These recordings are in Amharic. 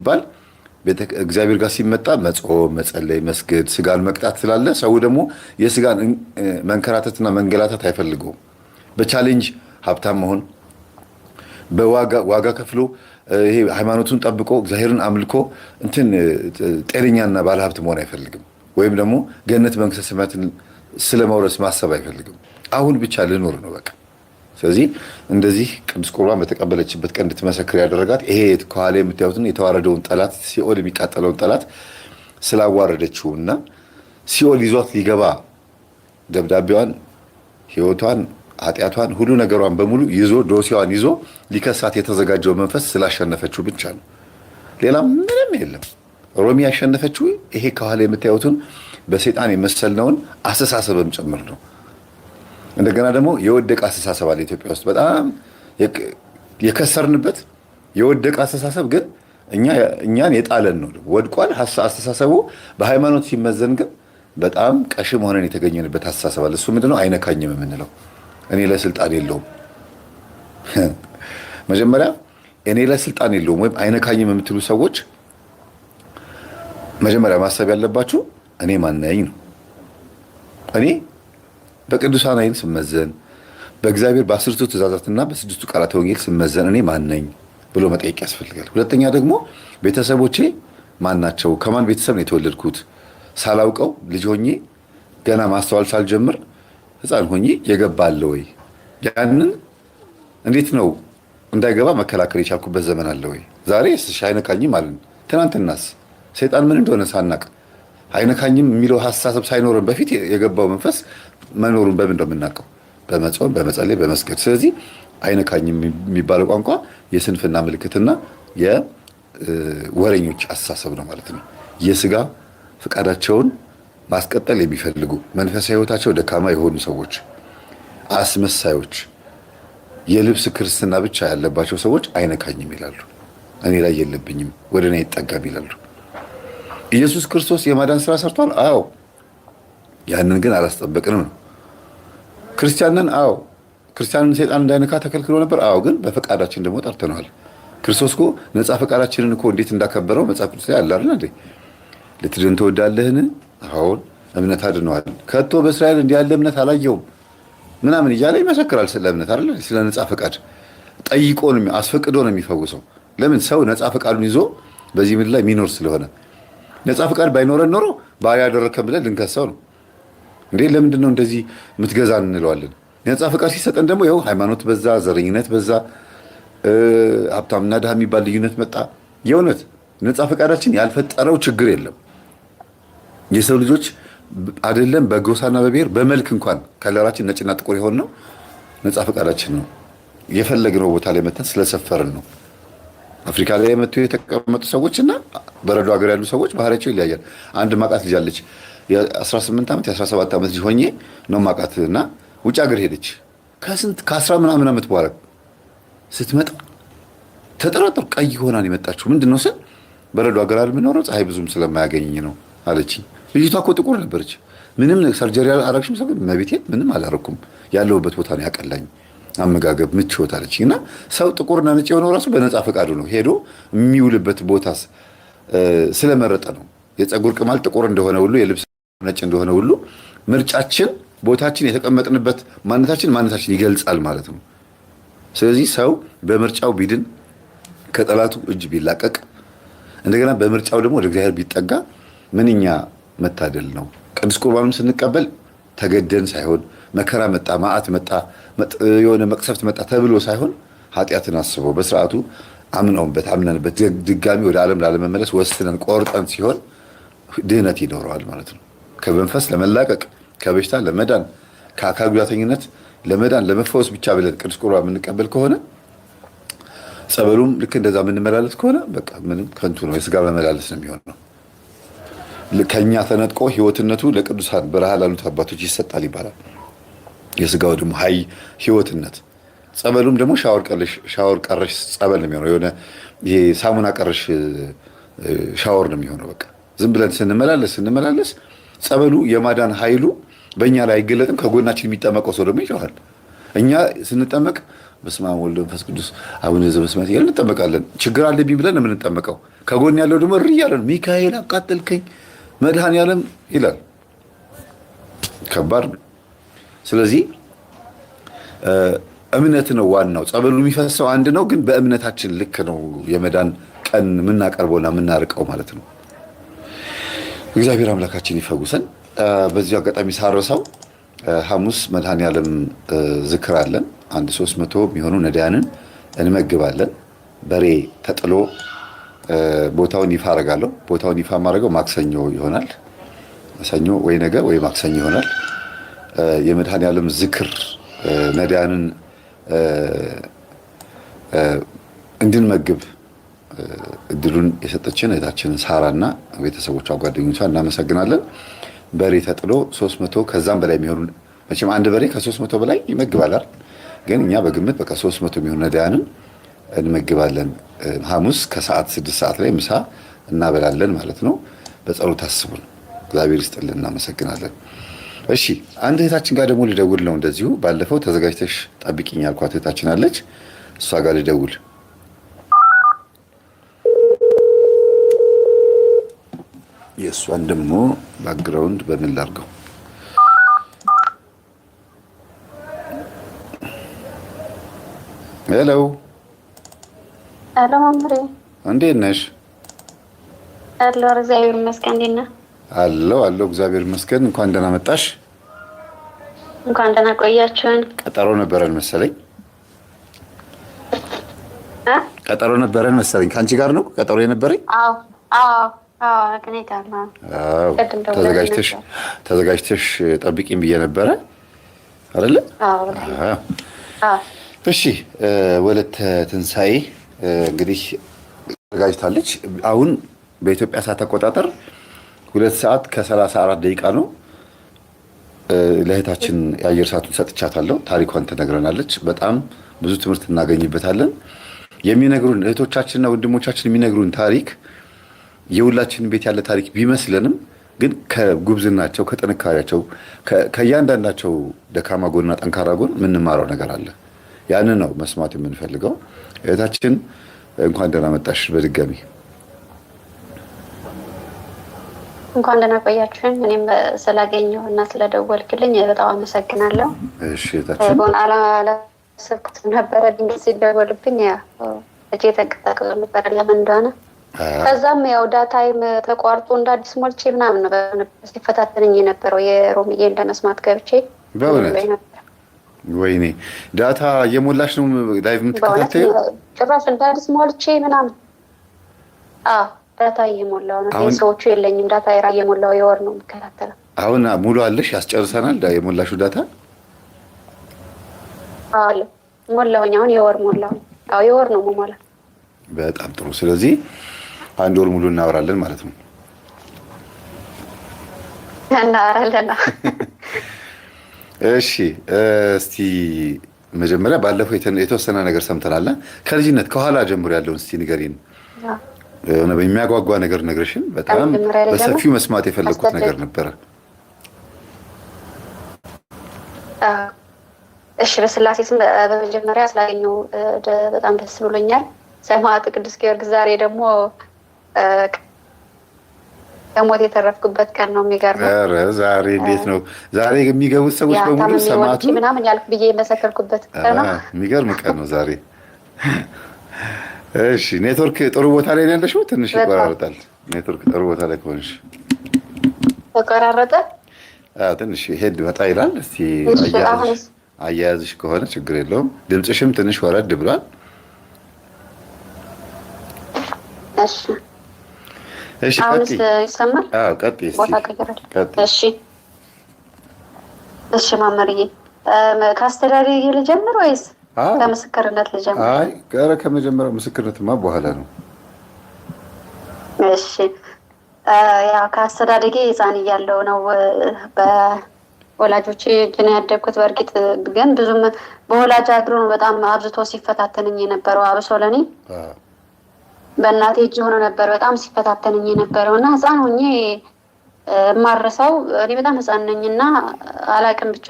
ባል እግዚአብሔር ጋር ሲመጣ መጾም፣ መጸለይ፣ መስገድ፣ ስጋን መቅጣት ስላለ ሰው ደግሞ የስጋን መንከራተትና መንገላታት አይፈልገውም። በቻሌንጅ ሀብታም መሆን በዋጋ ከፍሎ ይሄ ሃይማኖቱን ጠብቆ እግዚአብሔርን አምልኮ እንትን ጤነኛና ባለሀብት መሆን አይፈልግም። ወይም ደግሞ ገነት መንግስተ ሰማያትን ስለመውረስ ማሰብ አይፈልግም። አሁን ብቻ ልኖር ነው በቃ። ስለዚህ እንደዚህ ቅዱስ ቁርባን በተቀበለችበት ቀን እንድትመሰክር ያደረጋት ይሄ ከኋላ የምታዩትን የተዋረደውን ጠላት ሲኦል የሚቃጠለውን ጠላት ስላዋረደችውና ሲኦል ይዟት ሊገባ ደብዳቤዋን፣ ህይወቷን፣ ኃጢአቷን ሁሉ ነገሯን በሙሉ ይዞ ዶሲዋን ይዞ ሊከሳት የተዘጋጀው መንፈስ ስላሸነፈችው ብቻ ነው። ሌላ ምንም የለም። ሮሚ ያሸነፈችው ይሄ ከኋላ የምታዩትን በሰይጣን የመሰልነውን አስተሳሰብም ጭምር ነው። እንደገና ደግሞ የወደቀ አስተሳሰብ አለ ኢትዮጵያ ውስጥ በጣም የከሰርንበት የወደቀ አስተሳሰብ ግን እኛን የጣለን ነው። ወድቋል አስተሳሰቡ። በሃይማኖት ሲመዘን ግን በጣም ቀሽም ሆነን የተገኘንበት አስተሳሰብ አለ። እሱ ምንድነው? አይነካኝም የምንለው እኔ ላይ ስልጣን የለውም። መጀመሪያ እኔ ላይ ስልጣን የለውም ወይም አይነካኝም የምትሉ ሰዎች መጀመሪያ ማሰብ ያለባችሁ እኔ ማን ነኝ ነው። እኔ በቅዱሳን ዓይን ስመዘን በእግዚአብሔር በ10ቱ ትእዛዛትና በ6ቱ ቃላተ ወንጌል ስመዘን እኔ ማን ነኝ ብሎ መጠየቅ ያስፈልጋል። ሁለተኛ ደግሞ ቤተሰቦቼ ማን ናቸው? ከማን ቤተሰብ ነው የተወለድኩት? ሳላውቀው ልጅ ሆኜ ገና ማስተዋል ሳልጀምር ሕፃን ሆኜ የገባ አለ ወይ? ያንን እንዴት ነው እንዳይገባ መከላከል የቻልኩበት ዘመን አለ ወይ? ዛሬ አይነካኝም አለን። ትናንትናስ ሰይጣን ምን እንደሆነ ሳናቅ አይነካኝም የሚለው ሐሳብ ሳይኖረን በፊት የገባው መንፈስ መኖሩን በምን እንደምናውቀው? በመጾም፣ በመጸለይ፣ በመስገድ። ስለዚህ አይነካኝም የሚባለው ቋንቋ የስንፍና ምልክትና የወረኞች አስተሳሰብ ነው ማለት ነው። የስጋ ፈቃዳቸውን ማስቀጠል የሚፈልጉ መንፈሳዊ ሕይወታቸው ደካማ የሆኑ ሰዎች፣ አስመሳዮች፣ የልብስ ክርስትና ብቻ ያለባቸው ሰዎች አይነካኝም ይላሉ። እኔ ላይ የለብኝም፣ ወደ እኔ አይጠጋም ይላሉ። ኢየሱስ ክርስቶስ የማዳን ስራ ሰርቷል። አዎ፣ ያንን ግን አላስጠበቅንም ነው። ክርስቲያንን አዎ፣ ክርስቲያንን ሰይጣን እንዳይነካ ተከልክሎ ነበር። አዎ፣ ግን በፈቃዳችን ደግሞ ጠርተነዋል። ክርስቶስ እኮ ነፃ ፈቃዳችንን እኮ እንዴት እንዳከበረው መጽሐፍ ቅዱስ ላይ አለ አይደል እንዴ? ልትድን ትወዳለህን? አዎን፣ እምነት አድነዋል። ከቶ በእስራኤል እንዲህ ያለ እምነት አላየውም ምናምን እያለ ይመሰክራል ስለ እምነት አይደል? ስለ ነፃ ፈቃድ ጠይቆ ነው አስፈቅዶ ነው የሚፈውሰው። ለምን? ሰው ነፃ ፈቃዱን ይዞ በዚህ ምድር ላይ የሚኖር ስለሆነ። ነፃ ፈቃድ ባይኖረን ኖሮ ባሪያ ያደረከን ብለን ልንከሰው ነው እንዴ? ለምንድን ነው እንደዚህ የምትገዛን እንለዋለን። ነፃ ፈቃድ ሲሰጠን ደግሞ ይኸው ሃይማኖት በዛ፣ ዘረኝነት በዛ፣ ሀብታምና ድሃ የሚባል ልዩነት መጣ። የእውነት ነፃ ፈቃዳችን ያልፈጠረው ችግር የለም። የሰው ልጆች አይደለም በጎሳና በብሔር በመልክ እንኳን ከለራችን ነጭና ጥቁር የሆን ነው ነፃ ፈቃዳችን ነው። የፈለግነው ቦታ ላይ መተን ስለሰፈርን ነው። አፍሪካ ላይ የመጡ የተቀመጡ ሰዎችና በረዶ ሀገር ያሉ ሰዎች ባህሪያቸው ይለያያል። አንድ ማቃት ልጅ አለች። የ18 ዓመት የ17 ዓመት ልጅ ሆኜ ነው ማቃት እና ውጭ ሀገር ሄደች። ከ10 ምናምን ዓመት በኋላ ስትመጣ ተጠራጠሩ። ቀይ ሆና ነው የመጣችው። ምንድን ነው ስል በረዶ ሀገር የምኖረው ፀሐይ ብዙም ስለማያገኝ ነው አለችኝ። ልጅቷ እኮ ጥቁር ነበረች። ምንም ሰርጀሪ አላረግሽም? ሰው መቤቴ ምንም አላረኩም። ያለሁበት ቦታ ነው ያቀላኝ አመጋገብ ምቾት አለችኝ። እና ሰው ጥቁርና ነጭ የሆነው ራሱ በነፃ ፈቃዱ ነው። ሄዶ የሚውልበት ቦታ ስለመረጠ ነው። የፀጉር ቅማል ጥቁር እንደሆነ ሁሉ የልብስ ነጭ እንደሆነ ሁሉ ምርጫችን፣ ቦታችን፣ የተቀመጥንበት ማንነታችን ይገልጻል ማለት ነው። ስለዚህ ሰው በምርጫው ቢድን፣ ከጠላቱ እጅ ቢላቀቅ፣ እንደገና በምርጫው ደግሞ ወደ እግዚአብሔር ቢጠጋ ምንኛ መታደል ነው። ቅዱስ ቁርባኑን ስንቀበል ተገደን ሳይሆን መከራ መጣ፣ መዓት መጣ፣ የሆነ መቅሰፍት መጣ ተብሎ ሳይሆን ኃጢአትን አስበው በስርዓቱ አምነንበት ድጋሚ ወደ ዓለም ላለመመለስ ወስነን ቆርጠን ሲሆን ድህነት ይኖረዋል ማለት ነው። ከመንፈስ ለመላቀቅ፣ ከበሽታ ለመዳን፣ ከአካል ጉዳተኝነት ለመዳን፣ ለመፈወስ ብቻ ብለን ቅዱስ ቁርባን የምንቀበል ከሆነ ጸበሉም ልክ እንደዛ የምንመላለስ ከሆነ በቃ ምንም ከንቱ ነው። የስጋ መመላለስ ነው የሚሆነው። ከኛ ተነጥቆ ህይወትነቱ ለቅዱሳን በረሃ ላሉት አባቶች ይሰጣል ይባላል። የስጋው ደግሞ ህይወትነት፣ ጸበሉም ደግሞ ሻወር ቀረሽ ጸበል ነው የሚሆነው። የሆነ ይሄ ሳሙና ቀረሽ ሻወር ነው የሚሆነው። በቃ ዝም ብለን ስንመላለስ ጸበሉ የማዳን ኃይሉ በእኛ ላይ አይገለጥም። ከጎናችን የሚጠመቀው ሰው ደግሞ ይጮሃል። እኛ ስንጠመቅ በስመ አብ ወወልድ ወመንፈስ ቅዱስ አቡነ ዘበሰማያት እያልን እንጠመቃለን። ችግር አለብኝ ብለን የምንጠመቀው። ከጎን ያለው ደግሞ እሪ እያለ ነው ሚካኤል አቃጠልከኝ መድኃኔዓለም ይላል። ከባድ ነው። ስለዚህ እምነት ነው ዋናው። ጸበሉ የሚፈሰው አንድ ነው፣ ግን በእምነታችን ልክ ነው የመዳን ቀን የምናቀርበውና የምናርቀው ማለት ነው። እግዚአብሔር አምላካችን ይፈጉሰን። በዚሁ አጋጣሚ ሳረሰው ሐሙስ መድኃኔዓለም ዝክር አለን። 300 የሚሆኑ ነዳያንን እንመግባለን። በሬ ተጥሎ ቦታውን ይፋ አደርጋለሁ። ቦታውን ይፋ የማደርገው ማክሰኞ ይሆናል። ሰኞ ወይ ነገ ወይ ማክሰኞ ይሆናል። የመድኃኔዓለም ዝክር ነዳያንን እንድንመግብ እድሉን የሰጠችን እህታችንን ሳራና ቤተሰቦቿ ጓደኞቿ እናመሰግናለን። በሬ ተጥሎ 300 ከዛም በላይ የሚሆኑ መቼም አንድ በሬ ከ300 በላይ ይመግባል አይደል? ግን እኛ በግምት በቃ 300 የሚሆኑ ነዳያንን እንመግባለን። ሐሙስ ከሰዓት 6 ሰዓት ላይ ምሳ እናበላለን ማለት ነው። በጸሎት አስቡን። እግዚአብሔር ይስጥልን። እናመሰግናለን። እሺ አንድ እህታችን ጋር ደግሞ ልደውል ነው። እንደዚሁ ባለፈው ተዘጋጅተሽ ጠብቂኝ ያልኳት እህታችን አለች። እሷ ጋር ልደውል። የእሷን ደግሞ ባክግራውንድ በምን ላድርገው? ሄሎ ሄሎ፣ መምህሬ እንዴት ነሽ? አለሁ፣ እግዚአብሔር ይመስገን። እንዴት ነህ? አለሁ እግዚአብሔር ይመስገን። እንኳን ደህና መጣሽ። እንኳን ደህና ቆያችሁን። ቀጠሮ ነበረን መሰለኝ። ቀጠሮ ነበረን መሰለኝ። ከአንቺ ጋር ነው ቀጠሮ የነበረኝ? አዎ ከእኔ ጋር ነው። ተዘጋጅተሽ ጠብቂኝ ብዬ ነበረ አይደለ? እሺ ወለተ ትንሣኤ እንግዲህ ተዘጋጅታለች። አሁን በኢትዮጵያ ሰዓት አቆጣጠር 2 ሰዓት ከ34 ደቂቃ ነው። ለእህታችን የአየር ሰዓቱን ሰጥቻታለሁ። ታሪኳን ትነግረናለች። በጣም ብዙ ትምህርት እናገኝበታለን። የሚነግሩን እህቶቻችንና ወንድሞቻችን የሚነግሩን ታሪክ የሁላችንን ቤት ያለ ታሪክ ቢመስለንም ግን ከጉብዝናቸው፣ ከጥንካሬያቸው፣ ከእያንዳንዳቸው ደካማ ጎንና ጠንካራ ጎን የምንማረው ነገር አለ። ያንን ነው መስማት የምንፈልገው። እህታችን እንኳን ደህና መጣሽ በድጋሚ። እንኳን ደህና ቆያችሁን። እኔም ስላገኘሁ እና ስለደወልክልኝ በጣም አመሰግናለሁ። እሺ እህታችን አላሰብኩትም ነበረ። ድንገት ሲደወልብኝ እጄ ተንቀሳቅሶ ነበረ ለምን እንደሆነ። ከዛም ያው ዳታይም ተቋርጦ እንደ አዲስ ሞልቼ ምናምን ሲፈታተንኝ የነበረው የሮምዬን ለመስማት ገብቼ በእውነት ወይኔ ዳታ እየሞላሽ ነው ላይቭ የምትከታተይው? ጭራሽ እንደ አዲስ ሞልቼ ምናምን ዳታ እየሞላው ነው። ሰዎቹ የለኝም ዳታ ይራ እየሞላው የወር ነው የምከታተለው። አሁን ሙሉ አለሽ? ያስጨርሰናል የሞላሽው ዳታ? አለ ሞላውኝ። አሁን የወር ሞላው። የወር ነው የምሞላ። በጣም ጥሩ። ስለዚህ አንድ ወር ሙሉ እናወራለን ማለት ነው። እናወራለን። እሺ እስቲ መጀመሪያ ባለፈው የተወሰነ ነገር ሰምተናል። ከልጅነት ከኋላ ጀምሮ ያለውን እስቲ ንገሪን። የሚያጓጓ ነገር ነግረሽን በጣም በሰፊው መስማት የፈለግኩት ነገር ነበረ። እሺ በስላሴ ስም በመጀመሪያ ስላገኘሁ በጣም ደስ ብሎኛል። ሰማዕቱ ቅዱስ ጊዮርጊስ ዛሬ ደግሞ ከሞት የተረፍኩበት ቀን ነው። የሚገርመው ዛሬ እንዴት ነው ዛሬ የሚገቡት ሰዎች በሙሉ ሰማዕቱ ምናምን ያልኩ ብዬ የመሰከርኩበት ቀን ነው። የሚገርም ቀን ነው ዛሬ። እሺ ኔትወርክ ጥሩ ቦታ ላይ ነው ያለሽው? ትንሽ ይቆራረጣል። ኔትወርክ ጥሩ ቦታ ላይ ከሆንሽ ተቆራረጠ? ትንሽ ሄድ መጣ ይላል። እስቲ አያያዝሽ ከሆነ ችግር የለውም። ድምፅሽም ትንሽ ወረድ ብሏል። እሺ አሁንስ ይሰማል? ቀጥይ እስቲ። እሺ መምህርዬ ከአስተዳደግ ልጀምር ወይስ ከምስክርነት ልጀምር? አይ ከመጀመሪያው ምስክርነትማ በኋላ ነው። እሺ ያው ከአስተዳደጌ ሕፃን እያለሁ ነው በወላጆቼ እጅ ነው ያደግኩት። በእርግጥ ግን ብዙም በወላጅ አድሮ ነው በጣም አብዝቶ ሲፈታተንኝ የነበረው። አብሶ ለእኔ በእናቴ እጅ ሆኖ ነበር በጣም ሲፈታተንኝ የነበረው እና ሕፃን ሆኜ የማረሳው እኔ በጣም ሕፃን ነኝ እና አላቅም ብቻ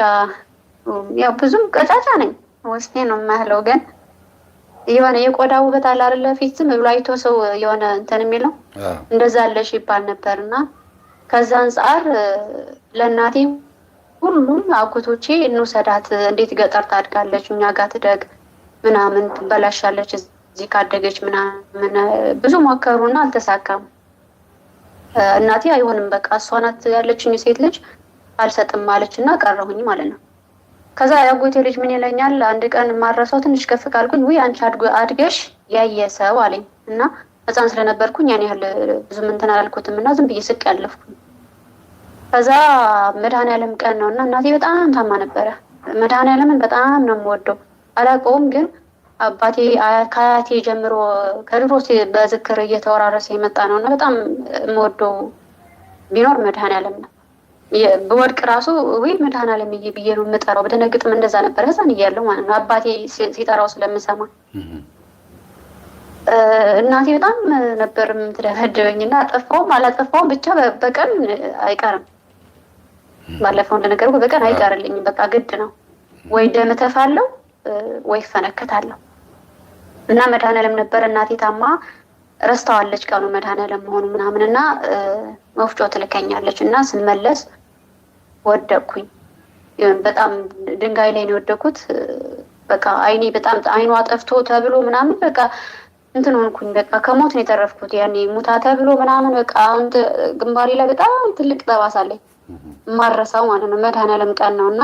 ያው ብዙም ቀጫጫ ነኝ ውስጤ ነው የማያለው፣ ግን የሆነ የቆዳ ውበት አለ አይደለ? ፊት ዝም ብሎ አይቶ ሰው የሆነ እንትን የሚለው እንደዛ አለሽ ይባል ነበር። እና ከዛ አንጻር ለእናቴ ሁሉም አጎቶቼ እንውሰዳት፣ እንዴት ገጠር ታድጋለች፣ እኛ ጋር ትደግ ምናምን ትበላሻለች እዚህ ካደገች ምናምን ብዙ ሞከሩና አልተሳካም። እናቴ አይሆንም በቃ እሷ ናት ያለችኝ ሴት ልጅ አልሰጥም ማለች እና ቀረሁኝ ማለት ነው። ከዛ ያጎቴ ልጅ ምን ይለኛል አንድ ቀን ማረሰው ትንሽ ከፍ ካልኩኝ ውይ አንቺ አድገሽ ያየ ሰው አለኝ እና ህፃን ስለነበርኩኝ ያን ያህል ብዙም እንትን አላልኩትም እና ዝም ብዬ ስቅ ያለፍኩኝ። ከዛ መድኃኔዓለም ቀን ነው እና እናቴ በጣም ታማ ነበረ። መድኃኔዓለምን በጣም ነው የምወደው አላውቀውም፣ ግን አባቴ ከአያቴ ጀምሮ ከድሮ በዝክር እየተወራረሰ የመጣ ነው እና በጣም የምወደው ቢኖር መድኃኔዓለም ነው። በወድቅ ራሱ ወይ መድኃኔዓለም ብዬ ነው የምጠራው። በደነግጥም እንደዛ ነበር ህፃን እያለሁ ማለት ነው አባቴ ሲጠራው ስለምሰማ። እናቴ በጣም ነበር የምትደበድበኝ እና አጠፋውም አላጠፋውም ብቻ በቀን አይቀርም። ባለፈው እንደነገርኩ በቀን አይቀርልኝም። በቃ ግድ ነው ወይ ደም እተፋለሁ ወይ ፈነከታለሁ። እና መድኃኔዓለም ነበር እናቴ ታማ ረስተዋለች ቀኑ መድኃኔዓለም መሆኑ ምናምን እና መፍጮ ትልከኛለች እና ስንመለስ ወደቅኩኝ። በጣም ድንጋይ ላይ ነው የወደኩት። በቃ አይኔ በጣም አይኗ ጠፍቶ ተብሎ ምናምን በቃ እንትን ሆንኩኝ። በቃ ከሞት ነው የተረፍኩት። ያኔ ሙታ ተብሎ ምናምን በቃ አሁን ግንባሬ ላይ በጣም ትልቅ ጠባሳ አለኝ ማረሳው ማለት ነው። መድኃኔዓለም ቀን ነው እና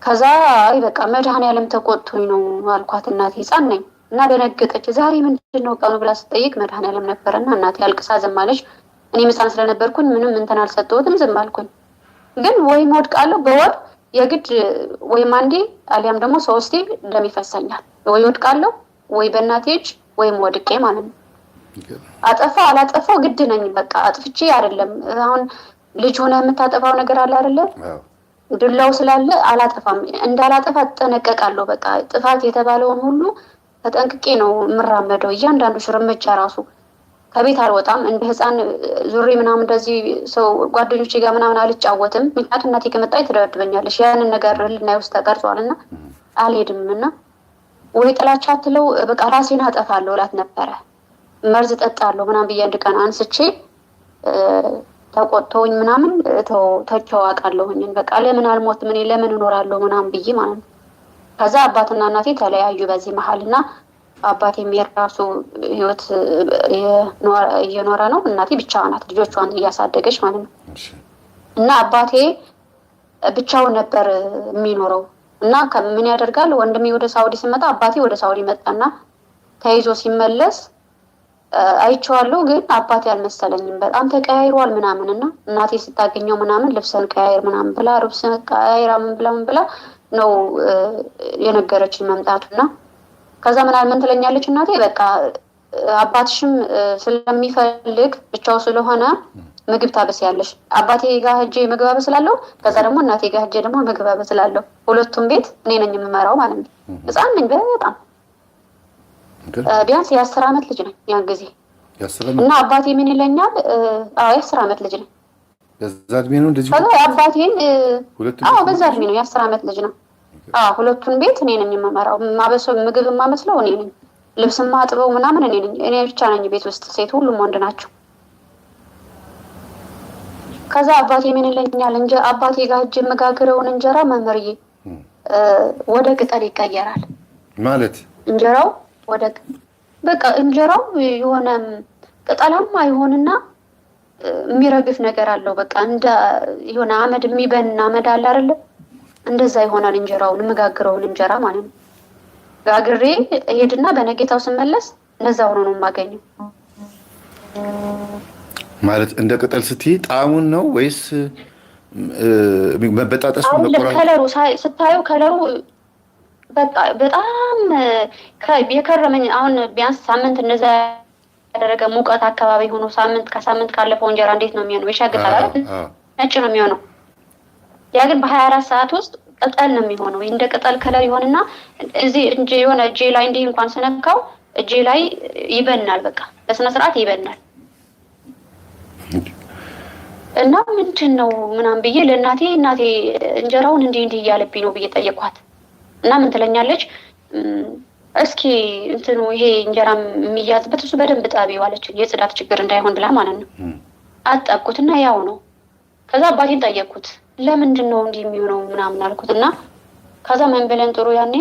ከዛ አይ በቃ መድኃኔዓለም ተቆጥቶኝ ነው አልኳት። እናቴ ህፃን ነኝ እና ደነገጠች። ዛሬ ምንድን ነው ቀኑ ብላ ስጠይቅ መድኃኔዓለም ነበረና እናቴ አልቅሳ ዝም አለች። እኔም ህፃን ስለነበርኩኝ ምንም እንትን አልሰጠሁትም፣ ዝም አልኩኝ። ግን ወይም ወድቃለሁ በወር የግድ ወይም አንዴ አሊያም ደግሞ 3 ደም ይፈሰኛል። ወይ ወድቃለሁ ወይ በእናቴ እጅ ወይም ወድቄ ማለት ነው። አጠፋው አላጠፋው ግድ ነኝ። በቃ አጥፍቼ አይደለም አሁን ልጅ ሆነ የምታጠፋው ነገር አለ አይደለ? ዱላው ስላለ አላጠፋም። እንዳላጠፋ እጠነቀቃለሁ። በቃ ጥፋት የተባለውን ሁሉ ተጠንቅቄ ነው የምራመደው። እያንዳንዱ እርምጃ ራሱ ከቤት አልወጣም። እንደ ህፃን ዙሪ ምናምን እንደዚህ ሰው ጓደኞቼ ጋር ምናምን አልጫወትም። ምክንያቱም እናቴ ከመጣች ትደበድበኛለች። ያንን ነገር ህልና ውስጥ ተቀርጿል እና አልሄድም እና ወይ ጥላቻ አትለው በቃ ራሴን አጠፋለሁ እላት ነበረ። መርዝ ጠጣለሁ ምናምን ብዬ አንድ ቀን አንስቼ ተቆጥተውኝ ምናምን ተቸው አውቃለሁኝ። በቃ ለምን አልሞትም እኔ ለምን እኖራለሁ ምናምን ብዬ ማለት ነው። ከዛ አባትና እናቴ ተለያዩ በዚህ መሀል እና አባቴም የራሱ ህይወት እየኖረ ነው። እናቴ ብቻዋን ናት ልጆቿን እያሳደገች ማለት ነው። እና አባቴ ብቻውን ነበር የሚኖረው እና ምን ያደርጋል ወንድሜ ወደ ሳውዲ ሲመጣ አባቴ ወደ ሳውዲ መጣና ተይዞ ሲመለስ አይቼዋለሁ። ግን አባቴ አልመሰለኝም፣ በጣም ተቀያይሯል ምናምን እና እናቴ ስታገኘው ምናምን ልብሰን ቀያይር ምናምን ብላ ርብሰን ቀያይራ ምን ብላ ነው የነገረችኝ መምጣቱና ከዛ ምን ትለኛለች እናቴ በቃ አባትሽም ስለሚፈልግ ብቻው ስለሆነ ምግብ ታበስያለሽ። አባቴ ጋር ሄጄ ምግብ አበስላለሁ፣ ከዛ ደግሞ እናቴ ጋር ሄጄ ደግሞ ምግብ አበስላለሁ። ሁለቱም ቤት እኔ ነኝ የምመራው ማለት ነው። ህፃን ነኝ በጣም ቢያንስ የ10 ዓመት ልጅ ነኝ ያን ጊዜ እና አባቴ ምን ይለኛል? አዎ የ10 ዓመት ልጅ ነኝ። በዛ እድሜ ነው እንደዚህ? አባቴን አዎ በዛ እድሜ ነው፣ የ10 ዓመት ልጅ ነው። ሁለቱን ቤት እኔ ነኝ የምመራው። ምግብ የማመስለው እኔ ነኝ፣ ልብስ የማጥበው ምናምን እኔ ነኝ። እኔ ብቻ ነኝ ቤት ውስጥ፣ ሴት ሁሉም ወንድ ናቸው። ከዛ አባቴ ምን ይለኛል? አባቴ ጋር ሂጅ የምጋግረውን እንጀራ መምህርዬ ወደ ቅጠል ይቀየራል ማለት እንጀራው ወደ በቃ እንጀራው የሆነ ቅጠላማ ይሆንና የሚረግፍ ነገር አለው። በቃ እንደ የሆነ አመድ የሚበን አመድ አለ አይደለ? እንደዛ ይሆናል እንጀራውን የምጋግረውን እንጀራ ማለት ነው። ጋግሬ ሄድና በነጌታው ስመለስ እንደዛ ሆኖ ነው የማገኘው። ማለት እንደ ቅጠል ስትይ ጣዕሙን ነው ወይስ መበጣጠሱን መቆራረጥ? ከለሩ ስታየው ከለሩ በቃ በጣም የከረመኝ አሁን ቢያንስ ሳምንት እንደዛ ያደረገ ሙቀት አካባቢ ሆኖ ከሳምንት ካለፈው እንጀራ እንዴት ነው የሚሆነው? ይሻግታል አይደል? ነጭ ነው የሚሆነው። ያ ግን በ24 ሰዓት ውስጥ ቅጠል ነው የሚሆነው። እንደ ቅጠል ከለር ይሆንና እዚህ የሆነ እጄ ላይ እንዲህ እንኳን ስነካው እጄ ላይ ይበናል። በቃ በስነ ስርዓት ይበናል። እና ምንድን ነው ምናምን ብዬ ለእናቴ እንጀራውን እንዲህ እያለብኝ ነው ብዬ ጠየኳት። እና ምን ትለኛለች? እስኪ እንትኑ ይሄ እንጀራ የሚያዝበት እሱ በደንብ ጣቢው አለችኝ። የጽዳት ችግር እንዳይሆን ብላ ማለት ነው። አጠብኩትና ያው ነው። ከዛ አባቴን ጠየቅኩት። ለምንድን ነው እንዲህ የሚሆነው ምናምን አልኩት። እና ከዛ ምን ብለን ጥሩ ያኔ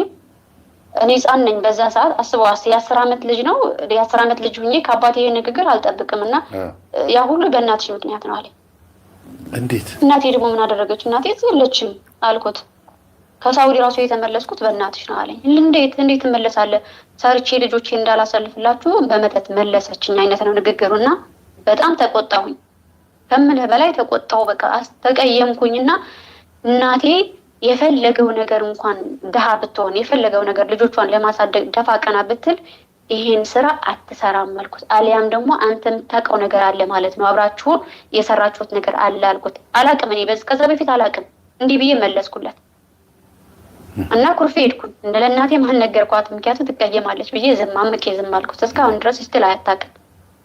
እኔ ህፃን ነኝ በዛ ሰዓት አስበው፣ የ10 ዓመት ልጅ ነው። የ10 ዓመት ልጅ ሁኜ ከአባቴ ንግግር አልጠብቅም እና ያ ሁሉ በእናትሽ ምክንያት ነው አለኝ። እንዴት? እናቴ ደግሞ ምን አደረገች? እናቴ የለችም አልኩት። ከሳውዲ ራሱ የተመለስኩት በእናትሽ ነው አለኝ። እንዴት እመለሳለሁ? ሰርቼ ልጆቼ እንዳላሳልፍላችሁ በመተት መለሰችኝ አይነት ነው ንግግሩ። እና በጣም ተቆጣሁኝ፣ ከምልህ በላይ ተቆጣሁ። በቃ ተቀየምኩኝና እናቴ የፈለገው ነገር እንኳን ድሃ ብትሆን የፈለገው ነገር ልጆቿን ለማሳደግ ደፋ ቀና ብትል ይሄን ስራ አትሰራም አልኩት። አሊያም ደግሞ አንተ የምታውቀው ነገር አለ ማለት ነው፣ አብራችሁ የሰራችሁት ነገር አለ አልኩት። አላቅም እኔ ከዛ በፊት አላቅም፣ እንዲህ ብዬ መለስኩለት እና ኩርፌ ሄድኩኝ። እንደ ለእናቴ ማን ነገርኳት፣ ምክንያቱም ትቀየማለች ብዬ ዝም አልኩት። እስካሁን ድረስ ስትል አያታቅም።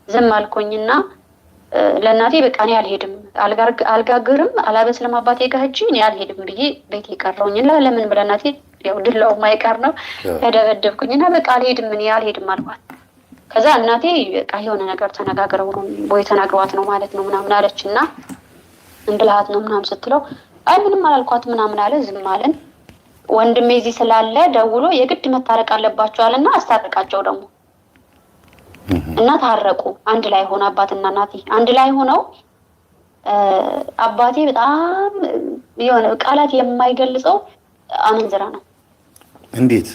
ዝም አልኩኝና ለእናቴ በቃ እኔ አልሄድም፣ አልጋግርም፣ አላበስልም አባቴ ጋር ሂጅ እኔ አልሄድም ብዬ ቤት የቀረውኝና ለምን ብለህ እናቴ ያው ድላው ማይቀር ነው ተደበደብኩኝና በቃ እኔ አልሄድም አልኳት። ከዛ እናቴ በቃ የሆነ ነገር ተነጋግረው ነው ወይ ተናግሯት ነው ማለት ነው ምናምን አለችና እንድልሃት ነው ምናምን ስትለው አይ ምንም አላልኳት ምናምን አለ። ዝም አለን። ወንድሜ እዚህ ስላለ ደውሎ የግድ መታረቅ አለባቸው አለና አስታረቃቸው ደግሞ እና ታረቁ። አንድ ላይ ሆነ አባትና እናቴ አንድ ላይ ሆነው አባቴ በጣም የሆነ ቃላት የማይገልጸው አመንዝራ ነው። እንዴት?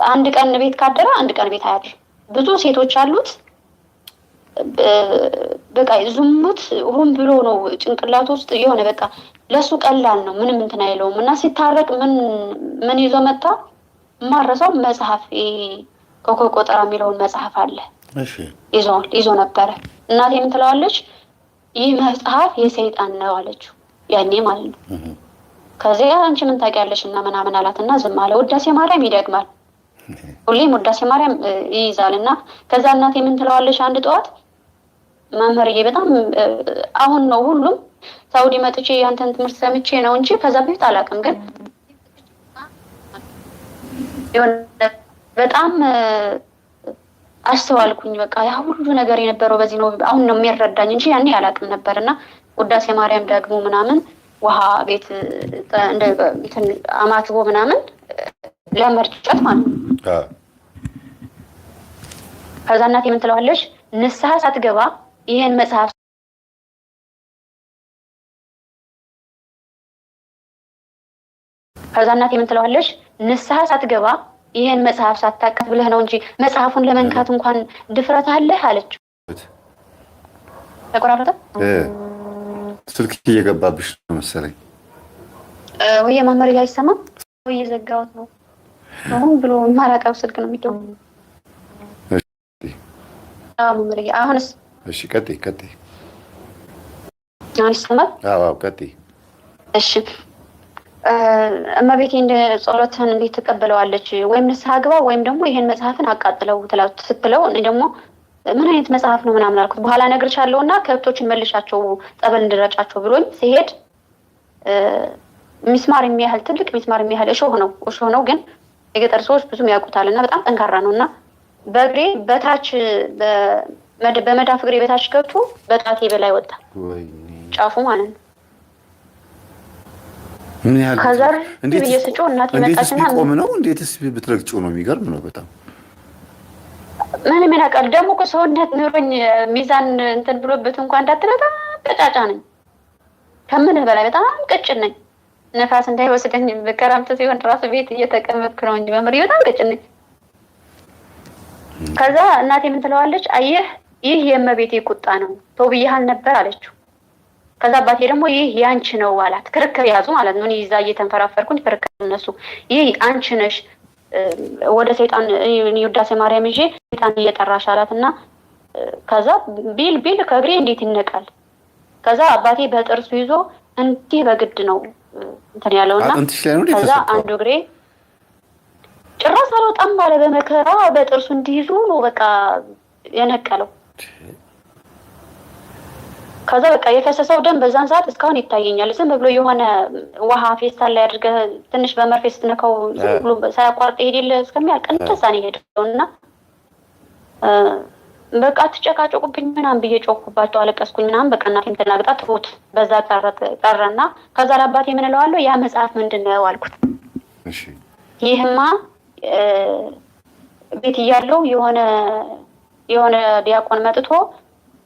አንድ ቀን ቤት ካደረ አንድ ቀን ቤት አያድርም። ብዙ ሴቶች አሉት። በቃ ዝሙት ሆን ብሎ ነው ጭንቅላት ውስጥ የሆነ በቃ ለሱ ቀላል ነው፣ ምንም እንትን አይለውም። እና ሲታረቅ ምን ይዞ መጣ? ማረሳው መጽሐፍ ኮኮ ቆጠራ የሚለውን መጽሐፍ አለ። እሺ ይዞ ነበረ። እናቴ ምን ትለዋለች? ይህ መጽሐፍ የሰይጣን ነው አለችው፣ ያኔ ማለት ነው። ከዚያ አንቺ ምን ታውቂያለሽ እና ምናምን አላትና ዝም አለ። ውዳሴ ማርያም ይደግማል፣ ሁሌም ውዳሴ ማርያም ይይዛል። እና ከዛ እናቴ ምን ትለዋለች? አንድ ጠዋት መምህርዬ በጣም አሁን ነው ሁሉም ሳውዲ መጥቼ ያንተን ትምህርት ሰምቼ ነው እንጂ ከዛ በፊት አላውቅም፣ ግን በጣም አስተዋልኩኝ። በቃ ያ ሁሉ ነገር የነበረው በዚህ ነው፣ አሁን ነው የሚረዳኝ እንጂ ያኔ አላውቅም ነበርና ውዳሴ ማርያም ደግሞ ምናምን ውሃ ቤት እንትን አማትቦ ምናምን ለመርጨት ማለት ነው። ከዛ እናቴ ምን ትለዋለች? ንስሐ ሳትገባ ይሄን መጽሐፍ ከዛ እናቴ ምን ትለዋለች? ንስሐ ሳትገባ ይሄን መጽሐፍ ሳታውቅ ብለህ ነው እንጂ መጽሐፉን ለመንካት እንኳን ድፍረት አለህ አለችው። ተቆራረጠ። ስልክ እየገባብሽ ነው መሰለኝ። ወይ ማመር አይሰማም ወይ እየዘጋሁት ነው። አሁን ብሎ ማራቃው ስልክ ነው የሚደው። ማመር አሁንስ? እሺ ቀጥይ። አሁን ይሰማል? አዎ ቀጥይ። እሺ እመቤቴ እንደ ጸሎትን እንዴት ትቀበለዋለች? ወይም ንስሐ ግባ ወይም ደግሞ ይሄን መጽሐፍን አቃጥለው ስትለው እኔ ደግሞ ምን አይነት መጽሐፍ ነው ምናምን አልኩት። በኋላ እነግርሻለሁና ከብቶችን መልሻቸው ጸበል እንድረጫቸው ብሎኝ ሲሄድ ሚስማር የሚያህል ትልቅ ሚስማር የሚያህል እሾህ ነው፣ ግን የገጠር ሰዎች ብዙም ያውቁታልና በጣም ጠንካራ ነውና በእግሬ በታች በመዳፍ እግሬ በታች ገብቶ በጣቴ በላይ ወጣ፣ ጫፉ ማለት ነው። ምን ያህል ከዛር በየስጮ እናቴ መጣችና ቆም ነው እንዴትስ ብትረግጪው ነው? የሚገርም ነው በጣም። ምን ያውቃል ደግሞ ከሰውነት ኑሮኝ ሚዛን እንትን ብሎበት እንኳን እንዳትረዳ ቀጫጫ ነኝ፣ ከምንህ በላይ በጣም ቀጭን ነኝ። ነፋስ እንዳይወስደኝ በከረምት ሲሆን ራሱ ቤት እየተቀመጥኩ ነው እንጂ በመሪ በጣም ቀጭን ነኝ። ከዛ እናቴ ምን ትለዋለች? አየህ ይህ የእመቤቴ ቁጣ ነው፣ ተው ብዬሃል ነበር አለችው። ከዛ አባቴ ደግሞ ይህ ያንቺ ነው አላት። ክርክር ያዙ ማለት ነው። እኔ እዛ እየተንፈራፈርኩኝ ክርክር እነሱ ይህ አንቺ ነሽ ወደ ሰይጣን ውዳሴ ማርያም ይዤ ሰይጣን እየጠራሽ አላትና ከዛ ቢል ከእግሬ እንዴት ይነቃል። ከዛ አባቴ በጥርሱ ይዞ እንዲህ በግድ ነው እንትን ያለውና ከዛ አንዱ እግሬ ጭራሽ አልወጣም ባለ በመከራ በጥርሱ እንዲይዙ ነው በቃ የነቀለው። ከዛ በቃ የፈሰሰው ደም በዛን ሰዓት እስካሁን ይታየኛል። ዝም ብሎ የሆነ ውሃ ፌስታል ላይ አድርገህ ትንሽ በመርፌ ስትነካው ዝም ብሎ ሳያቋርጥ ሄደለ እስከሚያልቅ እንደዛ ነው የሄደው እና በቃ ትጨቃጨቁብኝ ምናምን ብዬ ጮኩባቸው፣ አለቀስኩኝ ምናምን። በቃ እናቴም ተናግጣ ትሁት በዛ ቀረና ከዛ ለአባቴ ምን እለዋለሁ ያ መጽሐፍ ምንድን ነው አልኩት። ይህማ ቤት እያለው የሆነ ዲያቆን መጥቶ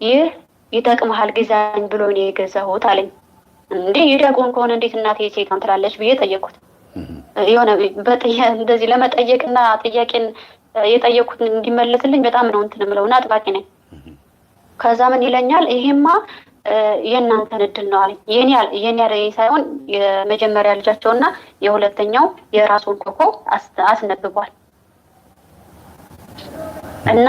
ይህ ይጠቅምሃል ግዛኝ ብሎ ነው የገዛሁት አለኝ። እንዴ የዲያቆን ከሆነ እንዴት እናቴ ሴቷን ትላለች ብዬ ጠየቅኩት። የሆነ እንደዚህ ለመጠየቅና ጥያቄን የጠየቅኩት እንዲመለስልኝ በጣም ነው እንትን የምለውና አጥባቂ ነኝ። ከዛ ምን ይለኛል ይሄማ የእናንተን እድል ነው አለኝ። የኔ ሳይሆን የመጀመሪያ ልጃቸውና የሁለተኛው የራሱን ኮከብ አስነብቧል። እና